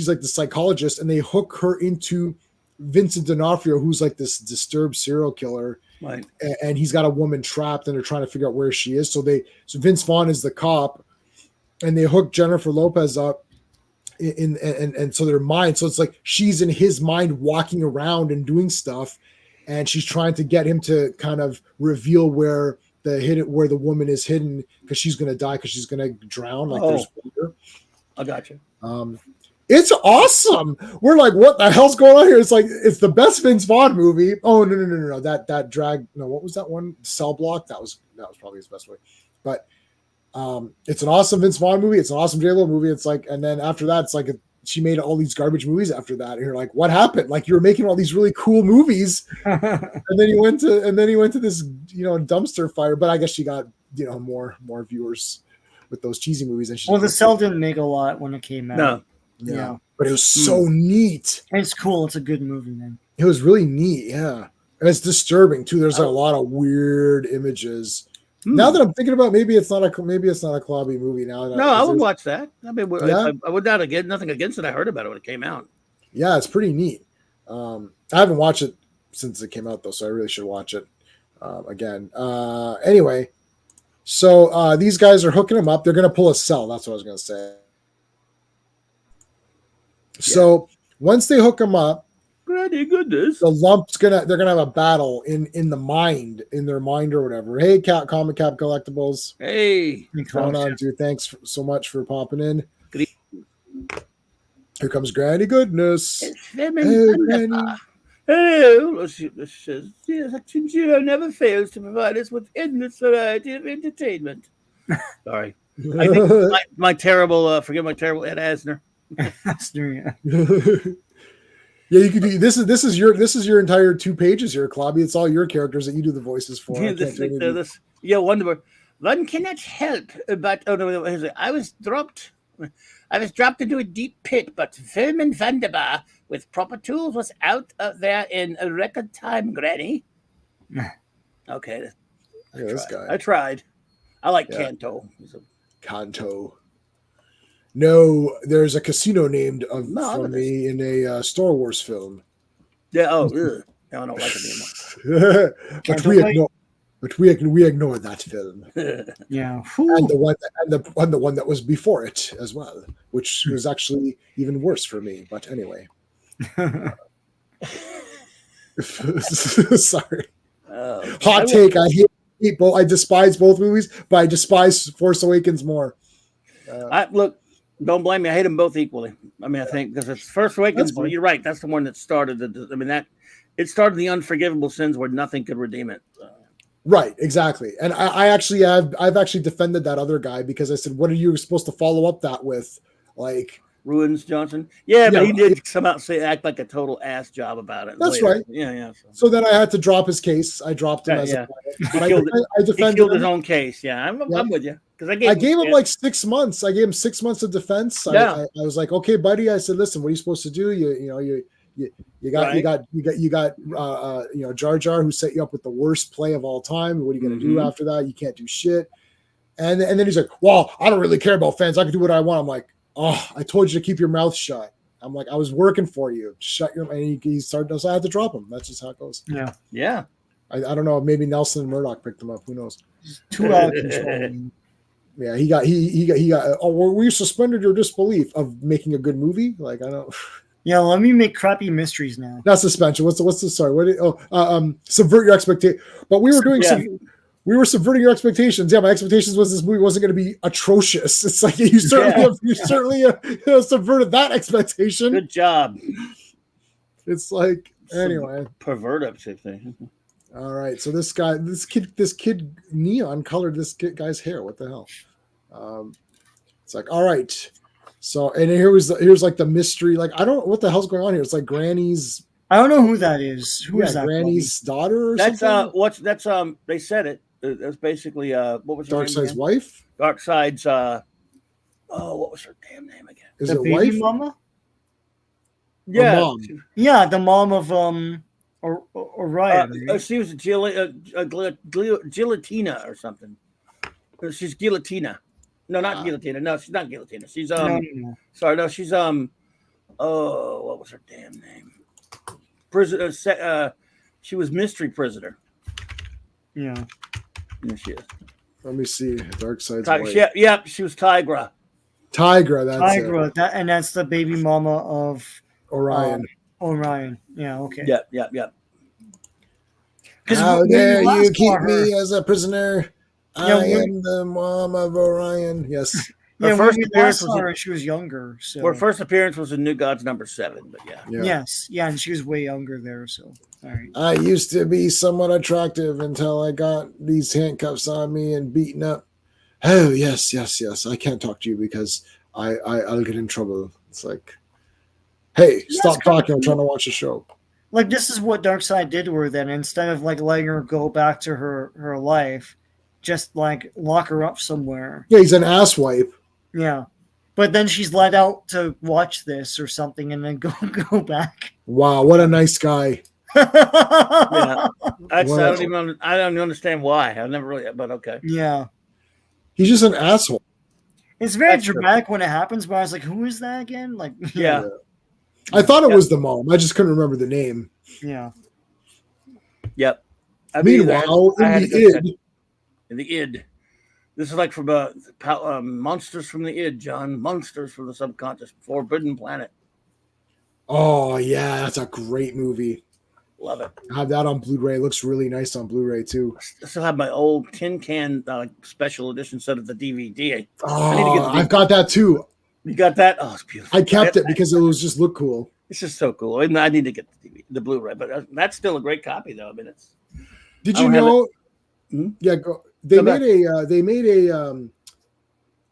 [SPEAKER 1] like the psychologist, and they hook her into Vincent D'Onofrio, who's like this disturbed serial killer,
[SPEAKER 6] right?
[SPEAKER 1] And he's got a woman trapped, and they're trying to figure out where she is. So Vince Vaughn is the cop, and they hook Jennifer Lopez up and so their mind. So it's like she's in his mind, walking around and doing stuff, and she's trying to get him to kind of reveal where the woman is hidden, because she's going to die, because she's going to drown. Like there's water.
[SPEAKER 6] I got you.
[SPEAKER 1] It's awesome. We're like, what the hell's going on here? It's like, it's the best Vince Vaughn movie. Oh no. That drag. No, what was that one? Cell Block. That was probably his best movie. But it's an awesome Vince Vaughn movie. It's an awesome J-Lo movie. It's like, and then after that, it's like she made all these garbage movies after that. And you're like, what happened? Like, you were making all these really cool movies, and then he went to this, dumpster fire. But I guess she got, more viewers with those cheesy movies. And
[SPEAKER 2] The Cell didn't make a lot when it came out.
[SPEAKER 6] No.
[SPEAKER 1] Yeah. But it was so neat.
[SPEAKER 2] It's cool. It's a good movie, man.
[SPEAKER 1] It was really neat. Yeah. And it's disturbing too. There's a lot of weird images. Now that I'm thinking about, maybe it's not a Clobby movie now.
[SPEAKER 6] No, I would watch that. I mean, I would not get nothing against it. I heard about it when it came out.
[SPEAKER 1] Yeah, it's pretty neat. I haven't watched it since it came out though, so I really should watch it again. Anyway, so these guys are hooking him up. They're going to pull a cell. That's what I was going to say. So once they hook him up,
[SPEAKER 6] Granny goodness,
[SPEAKER 1] the lump's they're gonna have a battle in their mind or whatever. Hey, Comic Cap Collectibles.
[SPEAKER 6] Hey,
[SPEAKER 1] what's going on, dude? Thanks so much for popping in. Here comes Granny Goodness.
[SPEAKER 6] Hey, Granny. Hello, Ginger never fails to provide us with endless variety of entertainment. Sorry, I think my terrible, forget my terrible Ed Asner.
[SPEAKER 1] Yeah, you could do this. Is your entire 2 pages here, Clobby. It's all your characters that you do the voices for.
[SPEAKER 6] One cannot help but I was dropped into a deep pit, but Vermin Vanderbar with proper tools was out there in a record time, Granny. Okay,
[SPEAKER 1] this guy.
[SPEAKER 6] I tried. I like Kanto.
[SPEAKER 1] Kanto. No, there's a casino named from me in a Star Wars film.
[SPEAKER 6] Yeah. Oh, no, I don't like it anymore.
[SPEAKER 1] but we ignore that film.
[SPEAKER 2] Yeah,
[SPEAKER 1] and the one that was before it as well, which was actually even worse for me. But anyway, sorry. Hot take. I hate both. I despise both movies, but I despise Force Awakens more.
[SPEAKER 6] Look. Don't blame me. I hate them both equally. I mean, I think because it's First Awakens. You're right. That's the one that started. It started the unforgivable sins where nothing could redeem it.
[SPEAKER 1] Right. Exactly. And I've actually defended that other guy, because I said, what are you supposed to follow up that with? Like
[SPEAKER 6] Ruins Johnson. Yeah, but he did somehow act like a total ass job about it.
[SPEAKER 1] That's
[SPEAKER 6] later.
[SPEAKER 1] right.
[SPEAKER 6] Yeah.
[SPEAKER 1] So then I had to drop his case. I dropped him as a player.
[SPEAKER 6] He killed his own case. Yeah, I'm with you. I
[SPEAKER 1] gave him like 6 months. I gave him 6 months of defense. I was like, okay, buddy. I said, listen, what are you supposed to do? You got Jar Jar, who set you up with the worst play of all time. What are you going to do after that? You can't do shit. And then he's like, well, I don't really care about fans. I can do what I want. I'm like, oh, I told you to keep your mouth shut. I'm like, I was working for you. Shut your mouth. And he started. So I had to drop him. That's just how it goes.
[SPEAKER 6] Yeah.
[SPEAKER 1] I don't know. Maybe Nelson and Murdoch picked him up. Who knows?
[SPEAKER 2] Too out of control.
[SPEAKER 1] Yeah, he got. Oh, we suspended your disbelief of making a good movie. Like, I don't.
[SPEAKER 2] Yeah, let me make crappy mysteries now.
[SPEAKER 1] Not suspension. What's the sorry? Subvert your expectation. But we were doing we were subverting your expectations. Yeah, my expectations was this movie wasn't going to be atrocious. It's like you certainly subverted that expectation.
[SPEAKER 6] Good job.
[SPEAKER 1] It's like anyway.
[SPEAKER 6] Pervert thing.
[SPEAKER 1] All right, so this kid, neon colored this guy's hair. What the hell? It's like, all right. So, and here's like the mystery. Like, I don't know what the hell's going on here. It's like Granny's.
[SPEAKER 2] I don't know who that is. Who is that?
[SPEAKER 1] Granny's daughter or
[SPEAKER 6] That's
[SPEAKER 1] something?
[SPEAKER 6] they said it. That's basically what was her name
[SPEAKER 1] Darkseid's
[SPEAKER 6] again?
[SPEAKER 1] wife?
[SPEAKER 6] Darkseid's what was her damn name again?
[SPEAKER 1] Is
[SPEAKER 2] The
[SPEAKER 1] it
[SPEAKER 2] baby
[SPEAKER 1] wife?
[SPEAKER 2] mama?
[SPEAKER 6] Yeah.
[SPEAKER 1] Mom.
[SPEAKER 2] Yeah, the mom of Orion. Right?
[SPEAKER 6] She was Gillatina or something. She's Guillotina. No, not Guillotina. No, she's not Guillotina. She's
[SPEAKER 2] No.
[SPEAKER 6] sorry, no, she's what was her damn name? Prisoner. She was mystery prisoner.
[SPEAKER 2] Yeah.
[SPEAKER 6] There she is.
[SPEAKER 1] Let me see. Darkseid's wife.
[SPEAKER 6] Yeah, she was Tigra.
[SPEAKER 1] Tigra, that's it.
[SPEAKER 2] Tigra, and that's the baby mama of
[SPEAKER 1] Orion.
[SPEAKER 2] Orion. Yeah, okay.
[SPEAKER 6] Yeah.
[SPEAKER 1] How dare you keep
[SPEAKER 2] her,
[SPEAKER 1] me as a prisoner?
[SPEAKER 2] Yeah,
[SPEAKER 1] I am the mom of Orion. Yes.
[SPEAKER 2] Yeah,
[SPEAKER 6] first
[SPEAKER 2] when we
[SPEAKER 6] appearance
[SPEAKER 2] last
[SPEAKER 6] was
[SPEAKER 2] saw her, she was younger. So
[SPEAKER 6] Her first appearance was in New Gods number 7, but yeah.
[SPEAKER 2] Yes, yeah, and she was way younger there. So all right.
[SPEAKER 1] I used to be somewhat attractive until I got these handcuffs on me and beaten up. Oh, yes. I can't talk to you because I'll get in trouble. It's like, hey, stop talking. I'm trying to watch a show.
[SPEAKER 2] Like, this is what Darkseid did to her then. Instead of like letting her go back to her life, just like lock her up somewhere.
[SPEAKER 1] Yeah, he's an asswipe.
[SPEAKER 2] Yeah. But then she's let out to watch this or something and then go back.
[SPEAKER 1] Wow, what a nice guy.
[SPEAKER 6] Yeah. I don't understand why. I've never really, but okay.
[SPEAKER 2] Yeah.
[SPEAKER 1] He's just an asshole.
[SPEAKER 2] It's very dramatic when it happens, but I was like, who is that again? Like,
[SPEAKER 6] Yeah.
[SPEAKER 1] I thought it was the mom. I just couldn't remember the name.
[SPEAKER 2] Yeah.
[SPEAKER 6] Yep.
[SPEAKER 1] Meanwhile, in
[SPEAKER 6] the id. This is like from Monsters from the Id, John. Monsters from the Subconscious. Forbidden Planet.
[SPEAKER 1] Oh, yeah, that's a great movie.
[SPEAKER 6] Love it.
[SPEAKER 1] I have that on Blu-ray. It looks really nice on Blu-ray, too.
[SPEAKER 6] I still have my old tin can special edition set of the DVD.
[SPEAKER 1] I've got that, too.
[SPEAKER 6] You got that? Oh, it's beautiful.
[SPEAKER 1] I kept it because it was just look cool.
[SPEAKER 6] It's just so cool. And I need to get the Blu-ray, but that's still a great copy, though. I mean, it's.
[SPEAKER 1] Did you know? Yeah, go. They made a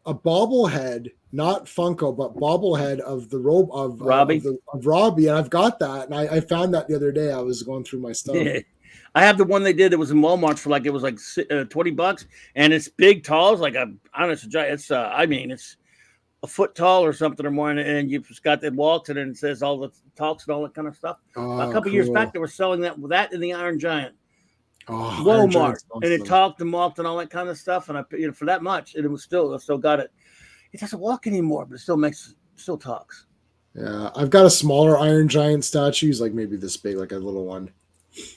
[SPEAKER 1] bobblehead, not Funko, but bobblehead of the of Robbie. Of Robbie, and I've got that. And I found that the other day. I was going through my stuff.
[SPEAKER 6] Yeah. I have the one they did that was in Walmart for like $20, and it's big, tall. It's like I don't know, it's a giant. It's it's a foot tall or something or more, and you've just got that walks and it says all the talks and all that kind of stuff. A couple years back, they were selling that in the Iron Giant. Walmart, and it talked and walked and all that kind of stuff, and I for that much, and it still got it. It doesn't walk anymore, but it still talks.
[SPEAKER 1] Yeah, I've got a smaller Iron Giant statue. He's like maybe this big, like a little one.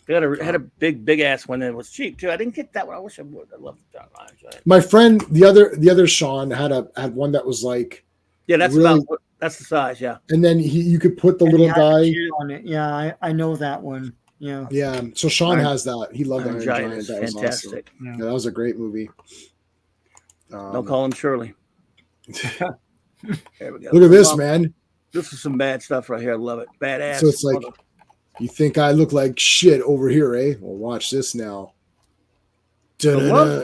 [SPEAKER 6] They had a big ass one that was cheap too. I didn't get that one. I wish I would. I love the Iron Giant.
[SPEAKER 1] My friend, the other Sean had one that was like
[SPEAKER 6] that's the size, yeah.
[SPEAKER 1] And then you could put the little guy
[SPEAKER 2] on it. Yeah, I know that one. Yeah.
[SPEAKER 1] Yeah. So Sean has that. He loved Iron Giant. That was
[SPEAKER 6] fantastic.
[SPEAKER 1] Awesome. Yeah, that was a great movie.
[SPEAKER 6] Don't call him Shirley. There we go.
[SPEAKER 1] Look at this, man.
[SPEAKER 6] This is some bad stuff right here. I love it. Badass.
[SPEAKER 1] So it's like, you think I look like shit over here, eh? Well, watch this now.
[SPEAKER 6] I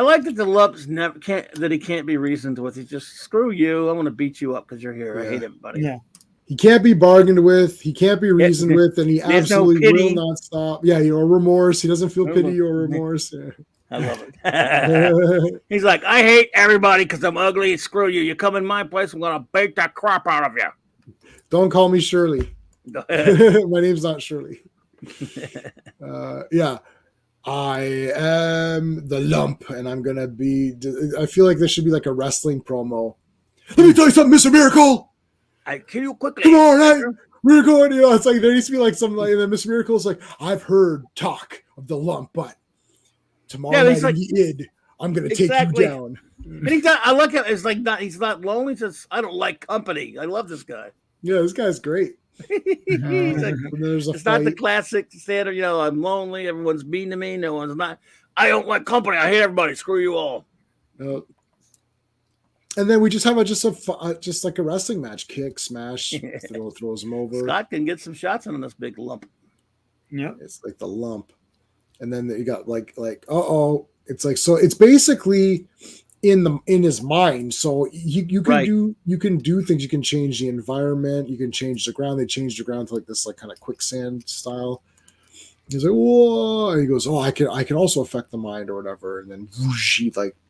[SPEAKER 6] like that the lumps he can't be reasoned with. He just screw you. I want to beat you up because you're here. I hate everybody.
[SPEAKER 2] Yeah.
[SPEAKER 1] He can't be bargained with. He can't be reasoned with, and he absolutely will not stop. Yeah, or remorse. He doesn't feel pity or remorse. Yeah.
[SPEAKER 6] I love it. He's like, I hate everybody because I'm ugly. Screw you. You come in my place, I'm gonna beat the crap out of you.
[SPEAKER 1] Don't call me Shirley. My name's not Shirley. Yeah. I am the lump, and I'm gonna be. I feel like this should be like a wrestling promo. Let me tell you something, Mr. Miracle.
[SPEAKER 6] I kill you quickly.
[SPEAKER 1] Come on, hey, Miracle. You know, it's like there needs to be like some like, and then Mr. Miracle's like, I've heard talk of the lump, but tomorrow night in the id, I'm gonna take you down.
[SPEAKER 6] And I like it. It's like he's not lonely. Says I don't like company. I love this guy.
[SPEAKER 1] Yeah, this guy's great.
[SPEAKER 6] He's like, it's not the classic standard. I'm lonely. Everyone's mean to me. No one's not. I don't like company. I hate everybody. Screw you all.
[SPEAKER 1] And then we just have just like a wrestling match. Kick, smash, throws him over.
[SPEAKER 6] Scott can get some shots on this big lump.
[SPEAKER 2] Yeah,
[SPEAKER 1] it's like the lump. And then you got like it's like, so it's basically in his mind. So you can
[SPEAKER 6] Right.
[SPEAKER 1] do things. You can change the environment. You can change the ground. They changed the ground to like this like kind of quicksand style. He's like, whoa! And he goes, oh, I can also affect the mind or whatever. And then whoosh,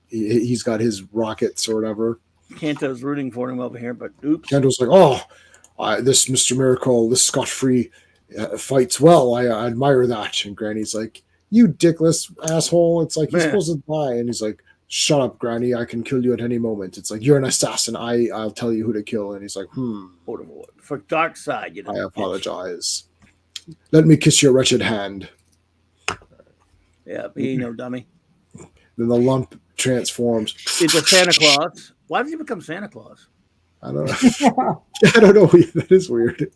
[SPEAKER 1] he's got his rockets or whatever.
[SPEAKER 6] Kanto's rooting for him over here, but oops.
[SPEAKER 1] Kendo's like, oh, this Mr. Miracle, this Scot-free fights well. I admire that. And Granny's like, you dickless asshole. It's like, he's supposed to die. And he's like, shut up, Granny. I can kill you at any moment. It's like, you're an assassin. I'll tell you who to kill. And he's like,
[SPEAKER 6] For dark side,
[SPEAKER 1] I apologize. Let me kiss your wretched hand.
[SPEAKER 6] Yeah, he ain't no dummy.
[SPEAKER 1] Then the lump transforms.
[SPEAKER 6] It's a Santa Claus. Why did he become Santa Claus?
[SPEAKER 1] I don't know. I don't know. That is weird.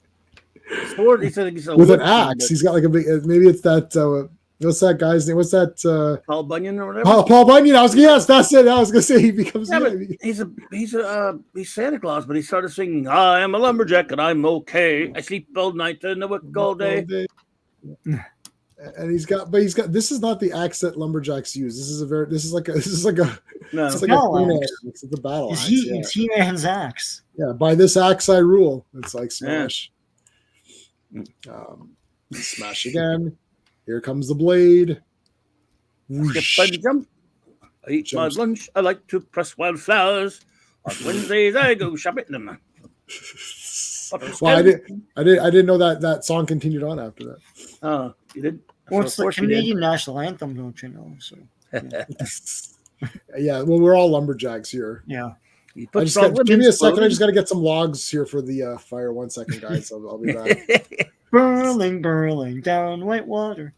[SPEAKER 6] Sword, he said he's
[SPEAKER 1] with an axe. He's got like a big. Maybe it's that. What's that guy's name? What's that?
[SPEAKER 6] Paul Bunyan or whatever.
[SPEAKER 1] Paul Bunyan. Yes, that's it. I was gonna say he becomes.
[SPEAKER 6] Yeah, he's Santa Claus, but he started singing, "I am a lumberjack and I'm okay. I sleep all night and I work all day."
[SPEAKER 1] And he's got. This is not the axe that lumberjacks use. This is like a.
[SPEAKER 6] No,
[SPEAKER 1] it's like it's a battle axe.
[SPEAKER 2] It's He-Man's axe.
[SPEAKER 1] Yeah, by this axe I rule. It's like smash. Smash again. Here comes the blade.
[SPEAKER 6] Skip and jump. I eat my lunch. I like to press wildflowers. On Wednesdays, I go shopping them.
[SPEAKER 1] Well, I didn't know that song continued on after that.
[SPEAKER 6] Oh, you did?
[SPEAKER 2] Well, it's the Canadian national anthem, don't you know? So,
[SPEAKER 1] yeah. Well, we're all lumberjacks here.
[SPEAKER 2] Yeah.
[SPEAKER 1] Give me a second. I just got to get some logs here for the fire. 1 second, guys. I'll be back.
[SPEAKER 2] Burling down Whitewater.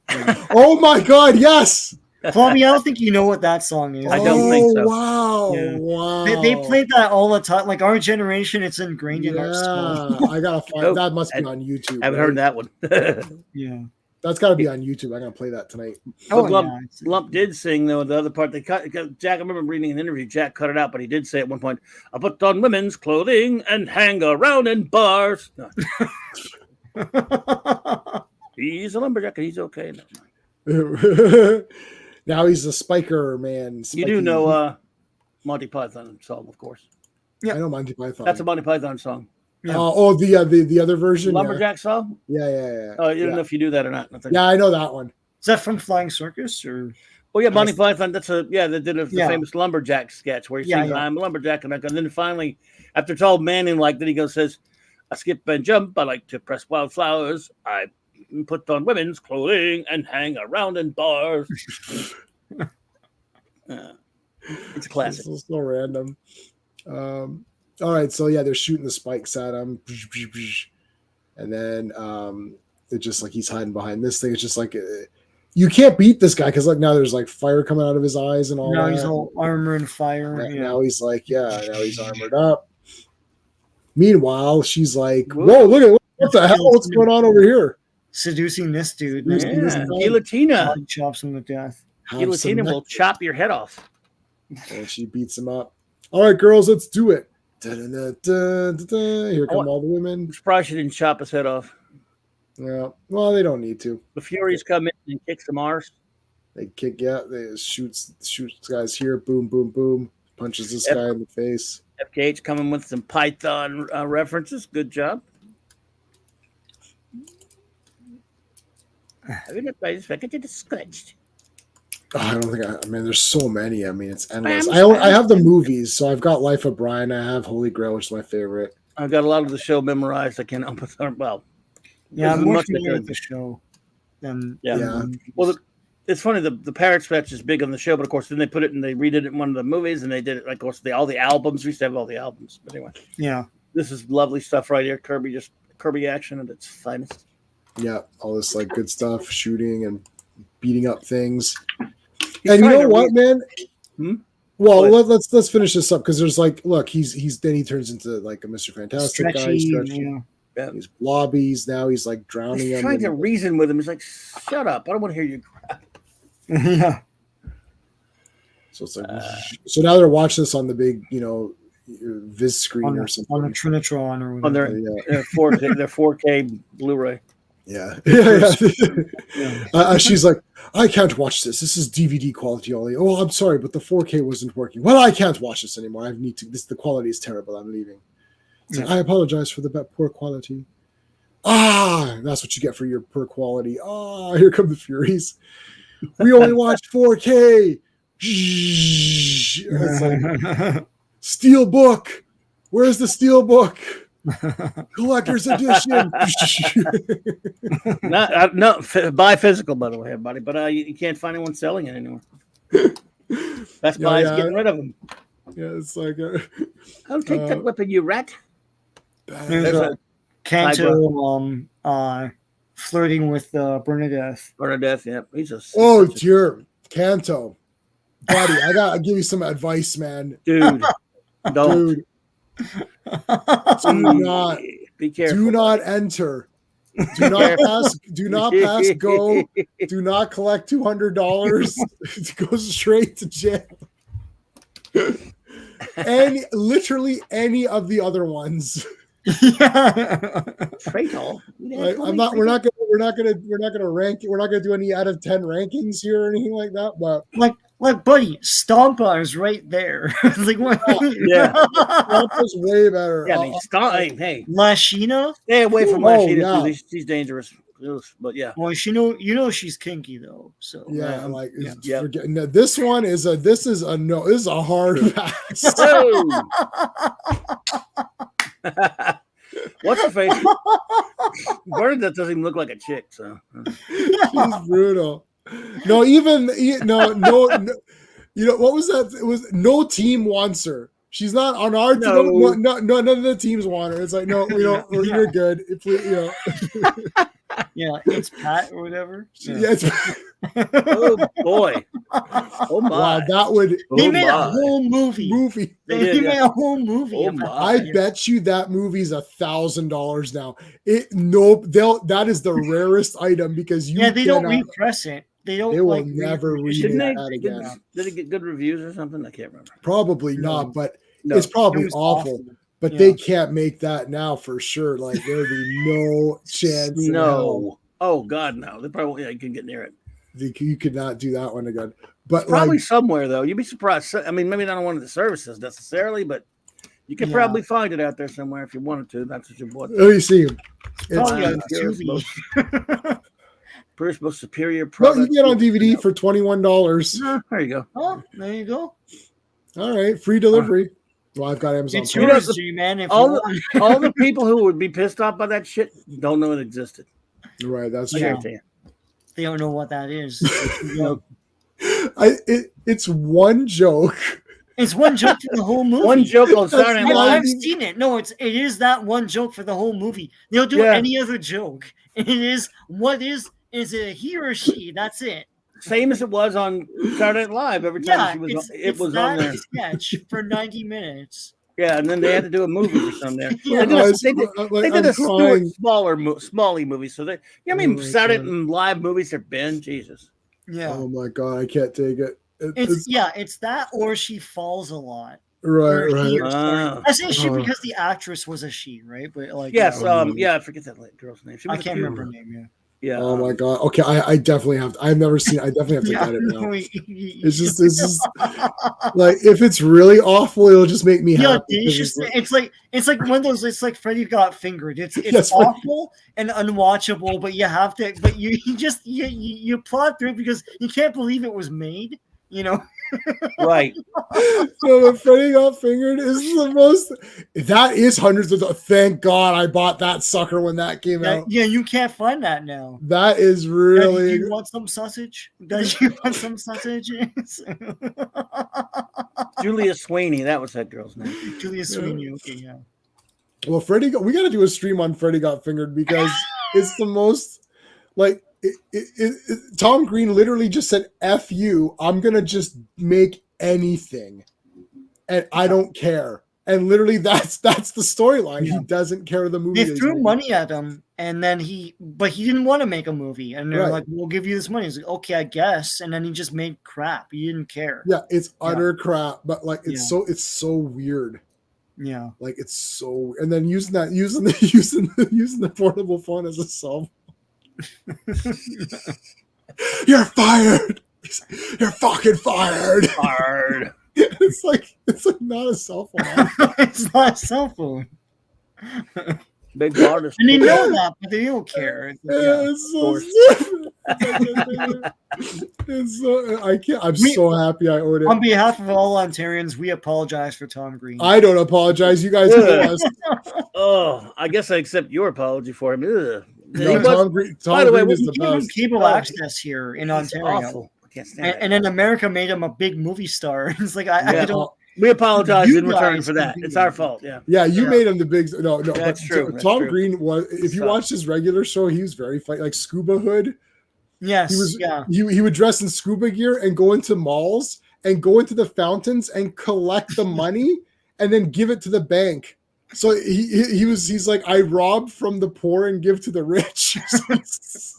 [SPEAKER 1] Oh my God! Yes.
[SPEAKER 2] Bobby, I don't think you know what that song is.
[SPEAKER 6] I don't think so.
[SPEAKER 1] Wow!
[SPEAKER 2] Yeah.
[SPEAKER 1] Wow!
[SPEAKER 2] They played that all the time. Like our generation, it's ingrained in our skull.
[SPEAKER 1] I gotta find that. Must be on YouTube.
[SPEAKER 6] I haven't heard that one.
[SPEAKER 2] Yeah.
[SPEAKER 1] That's got to be on YouTube. I'm gonna play that tonight.
[SPEAKER 6] Lump did sing though the other part. They cut. Jack, I remember reading an interview. Jack cut it out, but he did say at one point, "I put on women's clothing and hang around in bars." No. He's a lumberjack and he's okay.
[SPEAKER 1] Now he's a spiker man.
[SPEAKER 6] You do know Monty Python song, of course.
[SPEAKER 1] Yeah, I know Monty Python.
[SPEAKER 6] That's a Monty Python song.
[SPEAKER 1] Yeah. The other version,
[SPEAKER 6] lumberjack song.
[SPEAKER 1] Yeah.
[SPEAKER 6] Oh, you don't know if you do that or not.
[SPEAKER 1] Yeah, I know that one.
[SPEAKER 2] Is that from Flying Circus or?
[SPEAKER 6] Oh yeah, Monty Python. That's they did the famous lumberjack sketch where he sings, "I'm a lumberjack," and then finally, after it's all manning like that, he says, "I skip and jump. I like to press wildflowers. I put on women's clothing and hang around in bars." It's a classic.
[SPEAKER 1] It's so random. All right, so they're shooting the spikes at him, and then it's just like he's hiding behind this thing. It's just like you can't beat this guy because now there's like fire coming out of his eyes and all.
[SPEAKER 2] Now
[SPEAKER 1] that.
[SPEAKER 2] He's all armor and fire.
[SPEAKER 1] Now he's like, now he's armored up. Meanwhile, she's like, "Whoa, look at what the hell? What's going on over here?"
[SPEAKER 2] Seducing this dude.
[SPEAKER 6] Guillotina
[SPEAKER 2] chops him to death.
[SPEAKER 6] Guillotina will chop your head off.
[SPEAKER 1] And she beats him up. All right, girls, let's do it. Here come all the women.
[SPEAKER 6] I'm surprised she didn't chop his head off.
[SPEAKER 1] Yeah, well, they don't need to.
[SPEAKER 6] The Furies come in and kick some arse.
[SPEAKER 1] They kick, they shoots guys here. Boom, boom, boom. Punches this guy in the face.
[SPEAKER 6] FKH coming with some Python references. Good job. I get scratched.
[SPEAKER 1] I don't think there's so many. It's endless. I have the movies, so I've got Life of Brian. I have Holy Grail, which is my favorite.
[SPEAKER 6] I've got a lot of the show memorized. I can't help it. Well,
[SPEAKER 2] I'm more familiar with the show than
[SPEAKER 6] Well, it's funny. The Parrot Scratch is big on the show, but of course, then they put it and they redid it in one of the movies, and they did it. Of course, all the albums. We used to have all the albums, but anyway.
[SPEAKER 2] Yeah,
[SPEAKER 6] this is lovely stuff right here. Kirby action at its finest.
[SPEAKER 1] Yeah, all this like good stuff, shooting and beating up things. And you know what, man? Well, let's finish this up because there's like, look, then he turns into like a Mr. Fantastic guy. He's blobbies now. He's like drowning.
[SPEAKER 6] He's trying to reason with him. He's like, "Shut up! I don't want to hear you crap."
[SPEAKER 2] Yeah.
[SPEAKER 1] So it's like, so now they're watching this on the big, Viz screen or something
[SPEAKER 2] on the Trinitron or
[SPEAKER 6] whatever. On their 4K Blu-ray.
[SPEAKER 1] Yeah. Yeah. She's like, I can't watch this. This is DVD quality only. Oh, I'm sorry, but the 4K wasn't working. Well, I can't watch this anymore. I need to. The quality is terrible. I'm leaving. It's like, I apologize for the poor quality. That's what you get for your poor quality. Here come the Furies. We only watch 4K. It's like, steel book. Where's the steel book? Collector's edition.
[SPEAKER 6] Buy physical, by the way, everybody. But you can't find anyone selling it anymore. Best Buy is getting rid of them.
[SPEAKER 1] Yeah, it's like
[SPEAKER 6] I'll take that weapon, you rat.
[SPEAKER 2] There's Kanto flirting with Bernadette.
[SPEAKER 6] Bernadette, yeah. He's a
[SPEAKER 1] dear Kanto, buddy. I gotta give you some advice, man.
[SPEAKER 6] Dude, don't.
[SPEAKER 1] Dude. Do not
[SPEAKER 6] be careful.
[SPEAKER 1] Do not enter. Do not pass. Do not pass go. Do not collect $200. Go straight to jail. Literally any of the other ones.
[SPEAKER 6] Traitor.
[SPEAKER 1] We're not gonna rank. We're not gonna do any out of 10 rankings here or anything like that. But
[SPEAKER 2] like buddy, Stompa is right there. Like what?
[SPEAKER 6] Yeah,
[SPEAKER 1] Stompa's way better.
[SPEAKER 6] Yeah, I mean, hey,
[SPEAKER 2] Lashina.
[SPEAKER 6] Stay away from Lashina. Yeah. She's dangerous. But yeah.
[SPEAKER 2] Well, she's kinky though. So
[SPEAKER 1] forgetting that this one is a no. This is a hard pass.
[SPEAKER 6] What's her face? Bernadette doesn't even look like a chick. So
[SPEAKER 1] she's brutal. No, even no. You know what was that? It was no team wants her. She's not on our team. No, none of the teams want her. It's like no, we don't. You're good. If we,
[SPEAKER 2] Yeah, it's Pat or whatever.
[SPEAKER 1] Yeah.
[SPEAKER 6] Oh boy! Oh my!
[SPEAKER 1] Wow, that would.
[SPEAKER 2] They made a whole movie. They made a whole movie.
[SPEAKER 6] Oh my!
[SPEAKER 1] I bet you that movie's $1,000 now. That is the rarest item because
[SPEAKER 2] they don't repress it. They will
[SPEAKER 1] never remake that again.
[SPEAKER 6] Did it get good reviews or something? I can't remember.
[SPEAKER 1] Probably not, but it's probably awful. But they can't make that now for sure. Like there'd be no chance.
[SPEAKER 6] No. Oh God, no. They probably you can get near it.
[SPEAKER 1] You could not do that one again. But
[SPEAKER 6] it's probably somewhere though. You'd be surprised. I mean, maybe not on one of the services necessarily, but you could probably find it out there somewhere if you wanted to. That's what you want.
[SPEAKER 1] Let me see.
[SPEAKER 6] It's most superior product.
[SPEAKER 1] No, you get on DVD for $21.
[SPEAKER 6] There you go.
[SPEAKER 2] Oh, there you go.
[SPEAKER 1] All right, free delivery. Well, I've got Amazon.
[SPEAKER 2] It's yours, G-Man.
[SPEAKER 6] All the people who would be pissed off by that shit don't know it existed.
[SPEAKER 1] Right, that's true.
[SPEAKER 2] They don't know what that is.
[SPEAKER 1] It's one joke.
[SPEAKER 2] It's one joke for the whole movie.
[SPEAKER 6] One joke on Saturday Night Live.
[SPEAKER 2] I've seen it. No, it is that one joke for the whole movie. They'll do any other joke. It is is it a he or she? That's it.
[SPEAKER 6] Same as it was on Saturday Night Live. Every time it was on there.
[SPEAKER 2] Sketch for 90 minutes.
[SPEAKER 6] Yeah, and then they had to do a movie for some there. They did a Smalley movie. So Saturday Night Live movies have been Jesus.
[SPEAKER 2] Yeah.
[SPEAKER 1] Oh my God, I can't take it.
[SPEAKER 2] It's that or she falls a lot.
[SPEAKER 1] Right.
[SPEAKER 2] I say she because the actress was a she, right? But
[SPEAKER 6] yes, I forget that girl's name.
[SPEAKER 2] I can't remember her name. Yeah.
[SPEAKER 6] Yeah.
[SPEAKER 1] Oh my God. Okay, I definitely have. I've never seen. I definitely have to get it now. It's just like if it's really awful, it'll just make me happy.
[SPEAKER 2] It's like one of those. It's like Freddy Got Fingered. It's awful and unwatchable, but you have to. But you plot through it because you can't believe it was made.
[SPEAKER 6] Right.
[SPEAKER 1] So the Freddy Got Fingered is the most. That is hundreds of. Thank God I bought that sucker when that came out.
[SPEAKER 2] Yeah, you can't find that now.
[SPEAKER 1] That is really.
[SPEAKER 2] Do you want some sausage? Does you want some sausage?
[SPEAKER 6] Julia Sweeney, that was that girl's name.
[SPEAKER 2] Julia Sweeney. Okay, yeah.
[SPEAKER 1] Well, we got to do a stream on Freddy Got Fingered because it's the most like. Tom Green literally just said, F you, I'm going to just make anything. And I don't care. And literally that's the storyline. He doesn't care the movie.
[SPEAKER 2] They threw money at him and then he didn't want to make a movie. And they're like, we'll give you this money. He's like, okay, I guess. And then he just made crap. He didn't care.
[SPEAKER 1] Yeah, it's utter crap. But like it's so weird.
[SPEAKER 2] Yeah.
[SPEAKER 1] Like it's so and then using the portable phone as a cell phone. You're fired. You're fucking fired.
[SPEAKER 6] Hard.
[SPEAKER 1] It's like not a cell phone.
[SPEAKER 2] It's not a cell phone.
[SPEAKER 6] Big artist.
[SPEAKER 2] And they know that, but they don't care. Yeah.
[SPEAKER 1] It's so stupid. It's so, I can't. I'm so happy I owed
[SPEAKER 2] On
[SPEAKER 1] it.
[SPEAKER 2] behalf of all Ontarians, we apologize for Tom Green.
[SPEAKER 1] I don't apologize. You guys know us.
[SPEAKER 6] Oh, I guess I accept your apology for him. Ugh. He
[SPEAKER 1] No,
[SPEAKER 6] was-
[SPEAKER 1] Tom Green,
[SPEAKER 6] by the way,
[SPEAKER 1] Green is
[SPEAKER 6] we
[SPEAKER 1] the
[SPEAKER 2] Give him
[SPEAKER 1] best.
[SPEAKER 2] cable access here in
[SPEAKER 6] he's
[SPEAKER 2] Ontario.
[SPEAKER 6] awful. I can't stand
[SPEAKER 2] And then America made him a big movie star. It's like I
[SPEAKER 6] Yeah.
[SPEAKER 2] don't.
[SPEAKER 6] We apologize
[SPEAKER 2] You
[SPEAKER 6] in return
[SPEAKER 2] guys
[SPEAKER 6] for that.
[SPEAKER 2] can
[SPEAKER 6] It's
[SPEAKER 2] do
[SPEAKER 6] our
[SPEAKER 2] it.
[SPEAKER 6] fault. Yeah.
[SPEAKER 1] Yeah, you
[SPEAKER 2] Yeah.
[SPEAKER 1] made him the big. No,
[SPEAKER 6] That's true.
[SPEAKER 1] But
[SPEAKER 6] That's
[SPEAKER 1] Tom
[SPEAKER 6] true.
[SPEAKER 1] Green was. If you
[SPEAKER 6] Sucks.
[SPEAKER 1] watched his regular show, he was very funny. Like Scuba Hood.
[SPEAKER 2] Yes.
[SPEAKER 1] He was.
[SPEAKER 2] Yeah.
[SPEAKER 1] He would dress in scuba gear and go into malls and go into the fountains and collect the money and then give it to the bank. So he's like, I rob from the poor and give to the rich. It's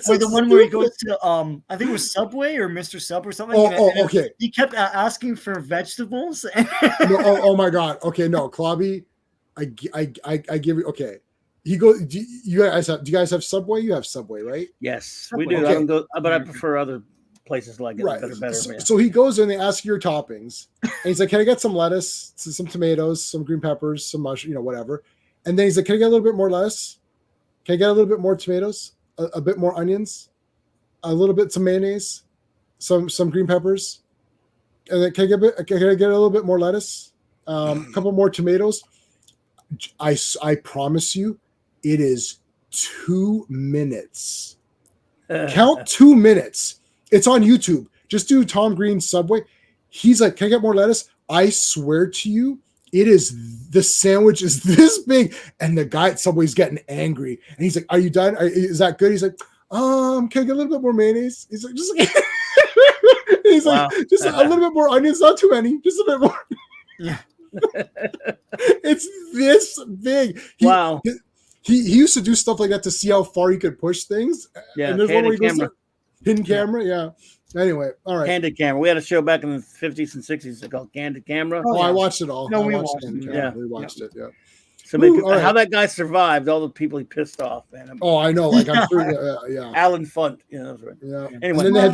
[SPEAKER 2] Or
[SPEAKER 1] like
[SPEAKER 2] the one where he
[SPEAKER 1] stupid.
[SPEAKER 2] goes to I think it was Subway or Mr. Sub or something.
[SPEAKER 1] Oh,
[SPEAKER 2] and
[SPEAKER 1] okay.
[SPEAKER 2] He kept asking for vegetables.
[SPEAKER 1] No, oh my god. Okay, no, Clobby, I give you. Okay, he goes. Do you guys have Subway? You have Subway, right?
[SPEAKER 6] Yes, we
[SPEAKER 2] Subway.
[SPEAKER 6] do.
[SPEAKER 1] Okay.
[SPEAKER 6] I don't go, but I prefer other places like it.
[SPEAKER 1] Right.
[SPEAKER 6] Better.
[SPEAKER 1] So,
[SPEAKER 6] Yeah.
[SPEAKER 1] so he goes in, they ask you your toppings, and he's like, "Can I get some lettuce, some tomatoes, some green peppers, some mush, whatever?" And then he's like, "Can I get a little bit more lettuce? Can I get a little bit more tomatoes? A bit more onions? A little bit some mayonnaise, some green peppers? And then can I get a little bit more lettuce? A couple more tomatoes?" I promise you, it is 2 minutes. Count 2 minutes. It's on YouTube. Just do Tom Green Subway. He's like, "Can I get more lettuce?" I swear to you, the sandwich is this big, and the guy at Subway's getting angry, and he's like, "Are you done? Is that good?" He's like, Can I get a little bit more mayonnaise?" He's like, "Just." He's
[SPEAKER 6] Wow.
[SPEAKER 1] like, "Just a little bit more onions, not too many, just a bit more."
[SPEAKER 2] Yeah.
[SPEAKER 1] It's this big.
[SPEAKER 6] Wow.
[SPEAKER 1] He used to do stuff like that to see how far he could push things.
[SPEAKER 6] Yeah,
[SPEAKER 1] And there's one where he goes
[SPEAKER 6] camera.
[SPEAKER 1] hidden camera. Yeah. Anyway, all right.
[SPEAKER 6] Candid camera. We had a show back in the 50s and 60s called Candid Camera.
[SPEAKER 1] Oh,
[SPEAKER 2] yeah.
[SPEAKER 1] I watched it all.
[SPEAKER 2] No,
[SPEAKER 1] I
[SPEAKER 2] we
[SPEAKER 1] watched
[SPEAKER 2] watched
[SPEAKER 1] it.
[SPEAKER 2] it,
[SPEAKER 6] yeah.
[SPEAKER 1] We watched it. Yeah.
[SPEAKER 6] So maybe
[SPEAKER 1] Ooh, all right.
[SPEAKER 6] how that guy survived, all the people he pissed off, man.
[SPEAKER 1] Oh, I know. Like I'm sure. Yeah.
[SPEAKER 6] Alan Funt. Yeah, that's right.
[SPEAKER 1] Yeah.
[SPEAKER 6] Anyway.
[SPEAKER 1] And then they had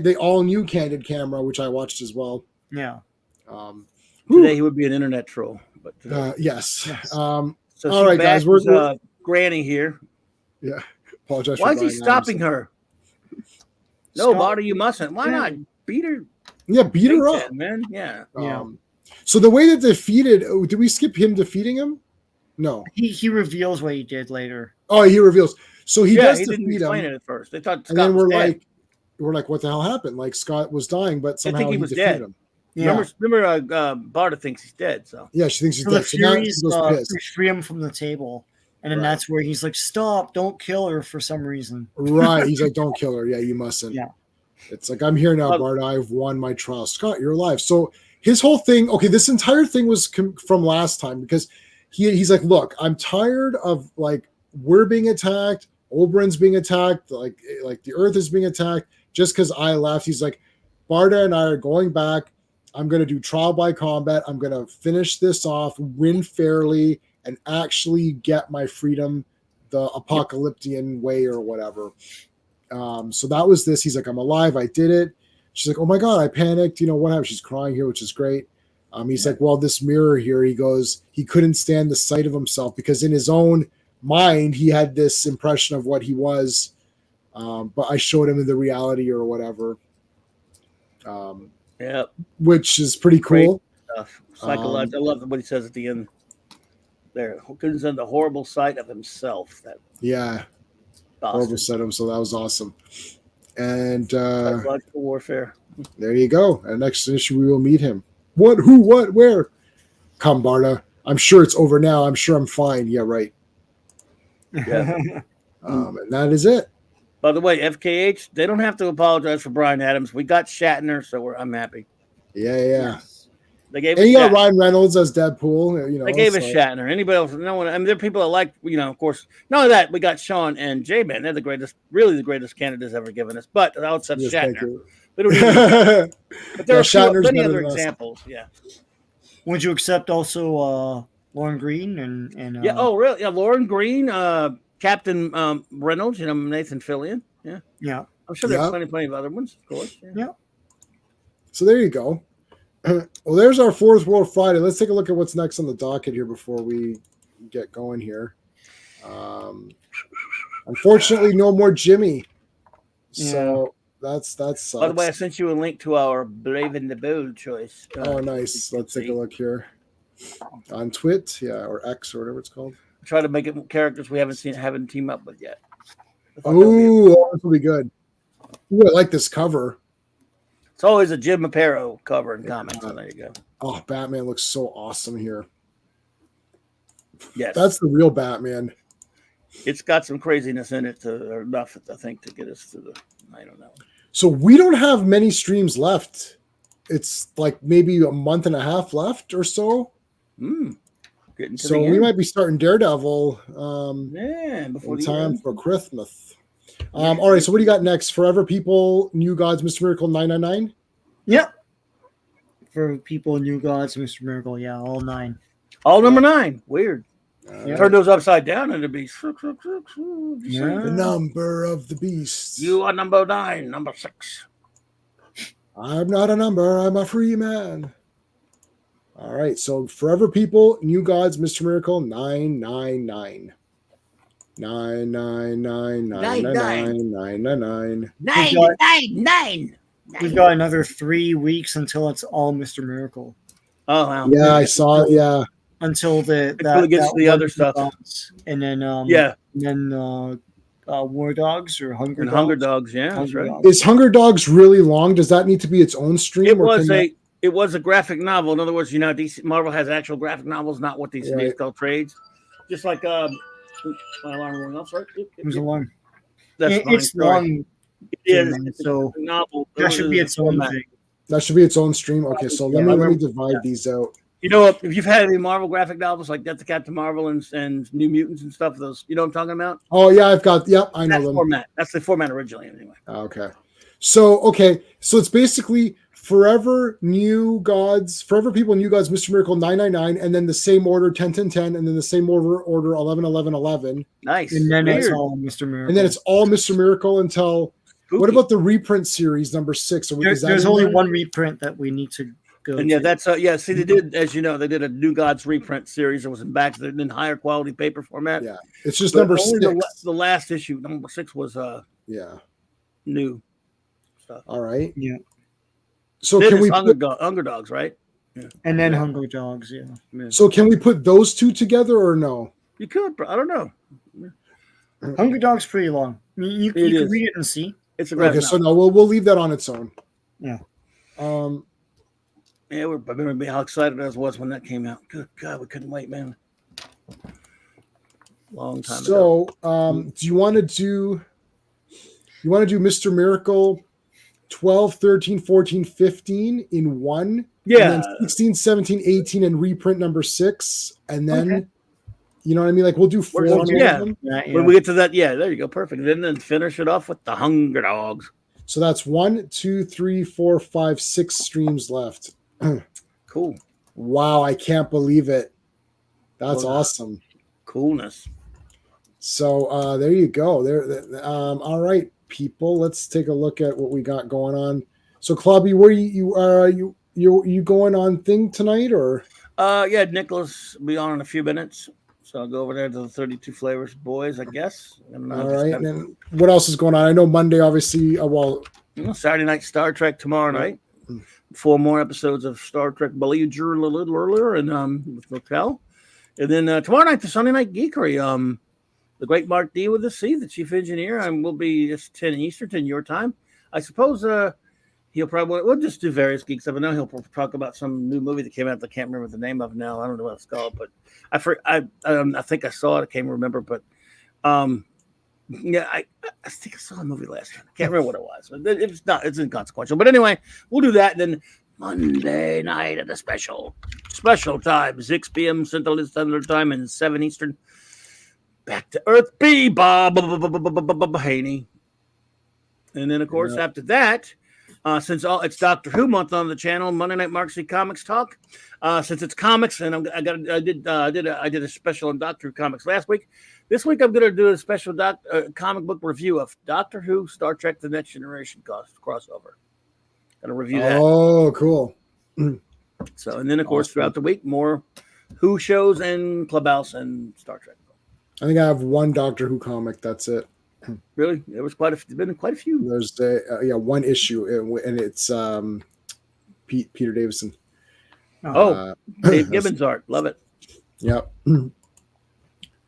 [SPEAKER 1] the all new Candid camera, which I watched as well.
[SPEAKER 2] Yeah.
[SPEAKER 6] Today he would be an internet troll. But
[SPEAKER 1] Yes.
[SPEAKER 2] Yes.
[SPEAKER 6] so
[SPEAKER 1] all
[SPEAKER 6] she
[SPEAKER 1] right, guys,
[SPEAKER 6] bashes,
[SPEAKER 1] we're-
[SPEAKER 6] Granny here.
[SPEAKER 1] Yeah. Apologize.
[SPEAKER 6] Why
[SPEAKER 1] for
[SPEAKER 6] is he
[SPEAKER 1] Brian
[SPEAKER 6] stopping
[SPEAKER 1] Adams.
[SPEAKER 6] her? No,
[SPEAKER 2] Stop.
[SPEAKER 6] Marty, you mustn't. Why not? Beat her.
[SPEAKER 1] Yeah, beat her
[SPEAKER 6] Big
[SPEAKER 1] up.
[SPEAKER 6] Ted, man. Yeah.
[SPEAKER 2] Yeah.
[SPEAKER 1] So the way that defeated, did we skip him defeating him? No.
[SPEAKER 2] He reveals what he did later.
[SPEAKER 1] Oh, he reveals. So he
[SPEAKER 6] Yeah,
[SPEAKER 1] does
[SPEAKER 6] he didn't
[SPEAKER 1] defeat
[SPEAKER 6] explain
[SPEAKER 1] him,
[SPEAKER 6] it at first. They thought Scott
[SPEAKER 1] and then
[SPEAKER 6] was
[SPEAKER 1] we're
[SPEAKER 6] dead.
[SPEAKER 1] like, what the hell happened? Like Scott was dying, but somehow
[SPEAKER 6] think he
[SPEAKER 1] he
[SPEAKER 6] was
[SPEAKER 1] defeated
[SPEAKER 6] dead.
[SPEAKER 1] him.
[SPEAKER 2] Yeah.
[SPEAKER 6] Remember, Barta thinks he's dead. So
[SPEAKER 1] Yeah, she thinks he's
[SPEAKER 2] So the
[SPEAKER 1] dead. So now she
[SPEAKER 2] Furies
[SPEAKER 1] goes pissed.
[SPEAKER 2] free him from the table. And then
[SPEAKER 1] Right.
[SPEAKER 2] that's where he's like, "Stop, don't kill her," for some reason.
[SPEAKER 1] Right. He's like, "Don't kill her." Yeah, you mustn't.
[SPEAKER 2] Yeah.
[SPEAKER 1] It's like, "I'm here now,
[SPEAKER 6] Oh.
[SPEAKER 1] Bart. I've won my trial." Scott, you're alive. So his whole thing, okay, this entire thing was from last time because he's like, "Look, I'm tired of like we're being attacked, Oberyn's being attacked, like the Earth is being attacked just because I left." He's like, "Barda and I are going back. I'm going to do trial by combat. I'm going to finish this off, win fairly, and actually get my freedom the apocalyptian way or whatever." So that was this. He's like, "I'm alive. I did it." She's like, "Oh my God, I panicked. What happened?" She's crying here, which is great. He's like, "Well, this mirror here," he goes, he couldn't stand the sight of himself because in his own mind, he had this impression of what he was. But I showed him the reality or whatever.
[SPEAKER 6] yeah,
[SPEAKER 1] Which is pretty cool.
[SPEAKER 6] stuff. Psychological. I love what he says at the end. There, who couldn't stand the horrible sight of himself. That
[SPEAKER 1] Yeah.
[SPEAKER 6] bastard.
[SPEAKER 1] Horrible set him, so that was awesome. And
[SPEAKER 6] Psychological warfare.
[SPEAKER 1] there you go. And next issue, we will meet him. What, who, what, where? Come, Barda. I'm sure it's over now. I'm sure I'm fine. Yeah, right.
[SPEAKER 6] Yeah.
[SPEAKER 1] And that is it.
[SPEAKER 6] By the way, FKH, they don't have to apologize for Brian Adams. We got Shatner, so I'm happy.
[SPEAKER 1] Yeah.
[SPEAKER 6] They gave
[SPEAKER 1] And
[SPEAKER 6] us
[SPEAKER 1] you got
[SPEAKER 6] Shatner.
[SPEAKER 1] Ryan Reynolds as Deadpool.
[SPEAKER 6] They gave us
[SPEAKER 1] so-
[SPEAKER 6] Shatner. Anybody else? No one. I mean, there are people that like, of course. Not only that, we got Sean and J-Man. They're the greatest, really the greatest candidates ever given us. But outside
[SPEAKER 1] Yes, thank
[SPEAKER 6] Shatner,
[SPEAKER 1] you.
[SPEAKER 6] we don't need. But there
[SPEAKER 1] Yeah,
[SPEAKER 6] are
[SPEAKER 1] Shatner's
[SPEAKER 6] many
[SPEAKER 1] better
[SPEAKER 6] other
[SPEAKER 1] than us.
[SPEAKER 6] examples. Yeah.
[SPEAKER 2] Would you accept also Lauren Green and
[SPEAKER 6] Yeah. Oh, really? Yeah. Lauren Green. Captain Reynolds, Nathan Fillion. Yeah.
[SPEAKER 2] Yeah.
[SPEAKER 6] I'm sure there's plenty of other ones, of course.
[SPEAKER 2] Yeah.
[SPEAKER 1] So there you go. Well, there's our Fourth World Friday. Let's take a look at what's next on the docket here before we get going here. Unfortunately, no more Jimmy. So that sucks.
[SPEAKER 6] By the way, I sent you a link to our Brave and the Bold choice.
[SPEAKER 1] Oh, nice. Let's take a look here. On Twit, or X or whatever it's called.
[SPEAKER 6] Try to make it characters we haven't teamed up with yet.
[SPEAKER 1] Oh, this will be good. Ooh, I like this cover.
[SPEAKER 6] It's always a Jim Aparo cover in comics. So there you go.
[SPEAKER 1] Oh, Batman looks so awesome here.
[SPEAKER 6] Yes.
[SPEAKER 1] That's the real Batman.
[SPEAKER 6] It's got some craziness in it enough, I think, to get us to I don't know.
[SPEAKER 1] So we don't have many streams left. It's like maybe a month and a half left or so. So we might be starting Daredevil
[SPEAKER 6] before
[SPEAKER 1] in time for Christmas. All right, so what do you got next? Forever People, New Gods, Mr. Miracle 999?
[SPEAKER 2] Yep. For People, New Gods, Mr. Miracle, all 9.
[SPEAKER 6] All number 9. Weird.
[SPEAKER 1] Turn
[SPEAKER 6] Turn those upside down and it'd be
[SPEAKER 1] the number of the beast.
[SPEAKER 6] You are number 9, number 6.
[SPEAKER 1] I'm not a number, I'm a free man. All right, so Forever People, New Gods, Mr. Miracle 999. 999.
[SPEAKER 2] We've got another 3 weeks until it's all Mr. Miracle.
[SPEAKER 6] Oh wow!
[SPEAKER 1] Yeah, I saw it. Yeah,
[SPEAKER 2] until
[SPEAKER 6] it gets to the other stuff,
[SPEAKER 2] and then War Dogs or Hunger Dogs.
[SPEAKER 6] Hunger Dogs. Yeah, that's right.
[SPEAKER 1] Is Hunger Dogs really long? Does that need to be its own stream?
[SPEAKER 6] It was a graphic novel. In other words, DC Marvel has actual graphic novels, not what these days called trades. Just like my alarm going off. Sorry,
[SPEAKER 2] who's alarm?
[SPEAKER 6] It's
[SPEAKER 2] long.
[SPEAKER 6] It is.
[SPEAKER 2] So
[SPEAKER 6] a novel.
[SPEAKER 2] That should be its own thing.
[SPEAKER 1] That should be its own stream. Okay, so let me divide these out.
[SPEAKER 6] You know, if you've had any Marvel graphic novels like Death of Captain Marvel and New Mutants and stuff, those you know what I'm talking about?
[SPEAKER 1] Oh yeah, I've got. Yep, I know them.
[SPEAKER 6] Format. That's the format originally, anyway.
[SPEAKER 1] Okay, so it's basically Forever New Gods, Forever People, New Gods, Mr. Miracle 999, and then the same order 10 10 10, and then the same order 11 11 11.
[SPEAKER 6] Nice.
[SPEAKER 2] And then it's all Mr. Miracle.
[SPEAKER 1] And then it's all Mr. Miracle until. Spooky. What about the reprint series number 6?
[SPEAKER 2] There's only one reprint that we need to go.
[SPEAKER 6] And that's See, they did, as you know, they did a New Gods reprint series. It was in higher quality paper format.
[SPEAKER 1] Yeah, it's just number 6.
[SPEAKER 6] The last issue, number 6, was new stuff.
[SPEAKER 1] All right.
[SPEAKER 2] Yeah.
[SPEAKER 1] So
[SPEAKER 6] then
[SPEAKER 1] can we
[SPEAKER 6] Hunger Dogs, right? Yeah.
[SPEAKER 2] And then Hunger Dogs, yeah.
[SPEAKER 1] So can we put those two together or no?
[SPEAKER 6] You could, I don't know.
[SPEAKER 2] Hunger Dogs pretty long. You can read it and see.
[SPEAKER 6] It's
[SPEAKER 1] so no, we'll leave that on its own.
[SPEAKER 2] Yeah.
[SPEAKER 6] I remember how excited I was when that came out. Good God, we couldn't wait, man. Long time ago.
[SPEAKER 1] So, do you want to do Mr. Miracle 12, 13, 14, 15 in one?
[SPEAKER 6] Yeah.
[SPEAKER 1] And then 16, 17, 18 and reprint number 6 and then you know what I mean? Like we'll do 4 of them.
[SPEAKER 6] When we get to that, there you go. Perfect. Then finish it off with the Hunger Dogs.
[SPEAKER 1] So that's 1, 2, 3, 4, 5, 6 streams left.
[SPEAKER 6] Cool.
[SPEAKER 1] Wow, I can't believe it. That's awesome.
[SPEAKER 6] Coolness.
[SPEAKER 1] So there you go. All right, people. Let's take a look at what we got going on. So, Clobby, where you going on thing tonight or?
[SPEAKER 6] Nicholas will be on in a few minutes. So I'll go over there to the 32 Flavors Boys, I guess.
[SPEAKER 1] All right. And then what else is going on? I know Monday, obviously.
[SPEAKER 6] Saturday night Star Trek tomorrow night. 4 more episodes of Star Trek Voyager and with Raquel. And then tomorrow night, the Sunday Night Geekery. The great Mark D with the C, the chief engineer. Will be 10 Eastern, 10 your time. I suppose he'll we'll just do various geek stuff. I know he'll talk about some new movie that came out that I can't remember the name of now. I don't know what it's called, but I think I saw it. I can't remember, but I think I saw a movie last time. I can't remember what it was. It's inconsequential. But anyway, we'll do that. And then Monday night at the special time, 6 p.m. Central Standard Time and 7 Eastern. Back to Earth B, Bob Haney. And then, of course, after that, since it's Doctor Who month on the channel, Monday Night Marksy Comics Talk. Since it's comics, and I did a special on Doctor Who comics last week. This week I'm going to do a special comic book review of Doctor Who, Star Trek: The Next Generation crossover. Going to review that.
[SPEAKER 1] Oh, cool.
[SPEAKER 6] So, and then of course throughout the week more Who shows and Clubhouse and Star Trek.
[SPEAKER 1] I think I have one Doctor Who comic. That's it.
[SPEAKER 6] Really, there was been quite a few.
[SPEAKER 1] There's one issue, and it's Peter Davison.
[SPEAKER 6] Dave Gibbons art, love it.
[SPEAKER 1] Yep.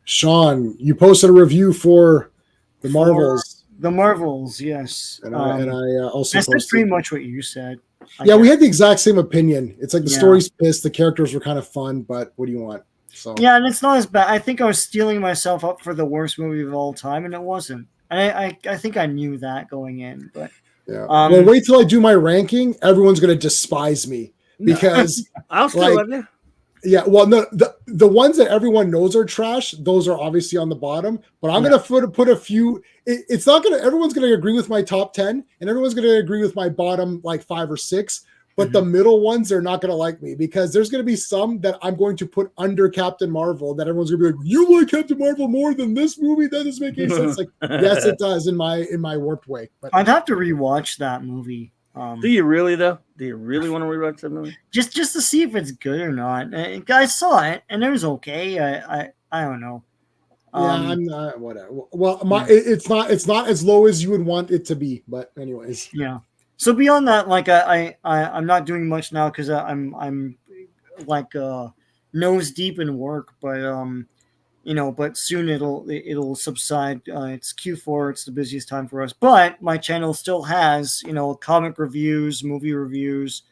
[SPEAKER 1] Sean, you posted a review for the Marvels.
[SPEAKER 2] The Marvels, yes.
[SPEAKER 1] And I also
[SPEAKER 2] I said
[SPEAKER 1] posted
[SPEAKER 2] pretty much what you said.
[SPEAKER 1] We had the exact same opinion. It's like the story's pissed, the characters were kind of fun, but what do you want? So
[SPEAKER 2] yeah, and it's not as bad. I think I was stealing myself up for the worst movie of all time, and it wasn't. And I think I knew that going in, but
[SPEAKER 1] yeah. Well, wait till I do my ranking. Everyone's gonna despise me because
[SPEAKER 6] I'll still love you.
[SPEAKER 1] Yeah, well, no, the ones that everyone knows are trash, those are obviously on the bottom. But I'm gonna put a few. It's not gonna. Everyone's gonna agree with my top 10, and everyone's gonna agree with my bottom like 5 or 6. But the middle ones are not gonna like me because there's gonna be some that I'm going to put under Captain Marvel that everyone's gonna be like, "You like Captain Marvel more than this movie? That doesn't make any sense." Like, yes, it does in my warped way. But
[SPEAKER 2] I'd have to rewatch that movie.
[SPEAKER 6] Do you really though? Do you really want to rewatch that movie?
[SPEAKER 2] Just to see if it's good or not. I saw it and it was okay. I don't know.
[SPEAKER 1] I'm not whatever. Well, it's not as low as you would want it to be, but anyways.
[SPEAKER 2] Yeah. So beyond that, like I'm not doing much now because I'm like nose deep in work, but but soon it'll subside. It's Q4. It's the busiest time for us. But my channel still has, comic reviews, movie reviews,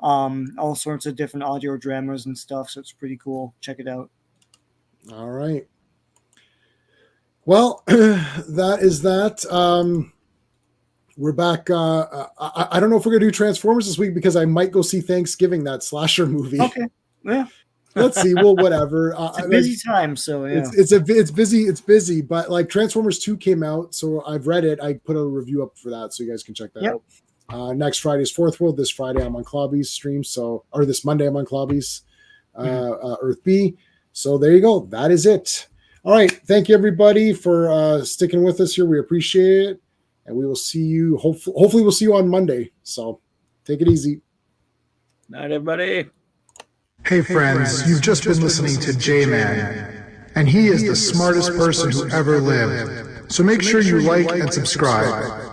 [SPEAKER 2] all sorts of different audio dramas and stuff. So it's pretty cool. Check it out.
[SPEAKER 1] All right. Well, that is that. We're back. I don't know if we're going to do Transformers this week because I might go see Thanksgiving, that slasher movie.
[SPEAKER 2] Okay. Yeah.
[SPEAKER 1] Let's see. Well, whatever.
[SPEAKER 2] It's a busy time, so yeah.
[SPEAKER 1] It's busy. But like Transformers 2 came out, so I've read it. I put a review up for that, so you guys can check that out. Next Friday is Fourth World. This Friday I'm on Clobby's stream. Or this Monday I'm on Clobby's Earth B. So there you go. That is it. All right. Thank you everybody for sticking with us here. We appreciate it, and we will see you. Hopefully we'll see you on Monday. So take it easy.
[SPEAKER 6] Night, everybody.
[SPEAKER 8] Hey friends, you've just been listening to J-Man, and he is the smartest person who ever lived. So make sure you like and subscribe.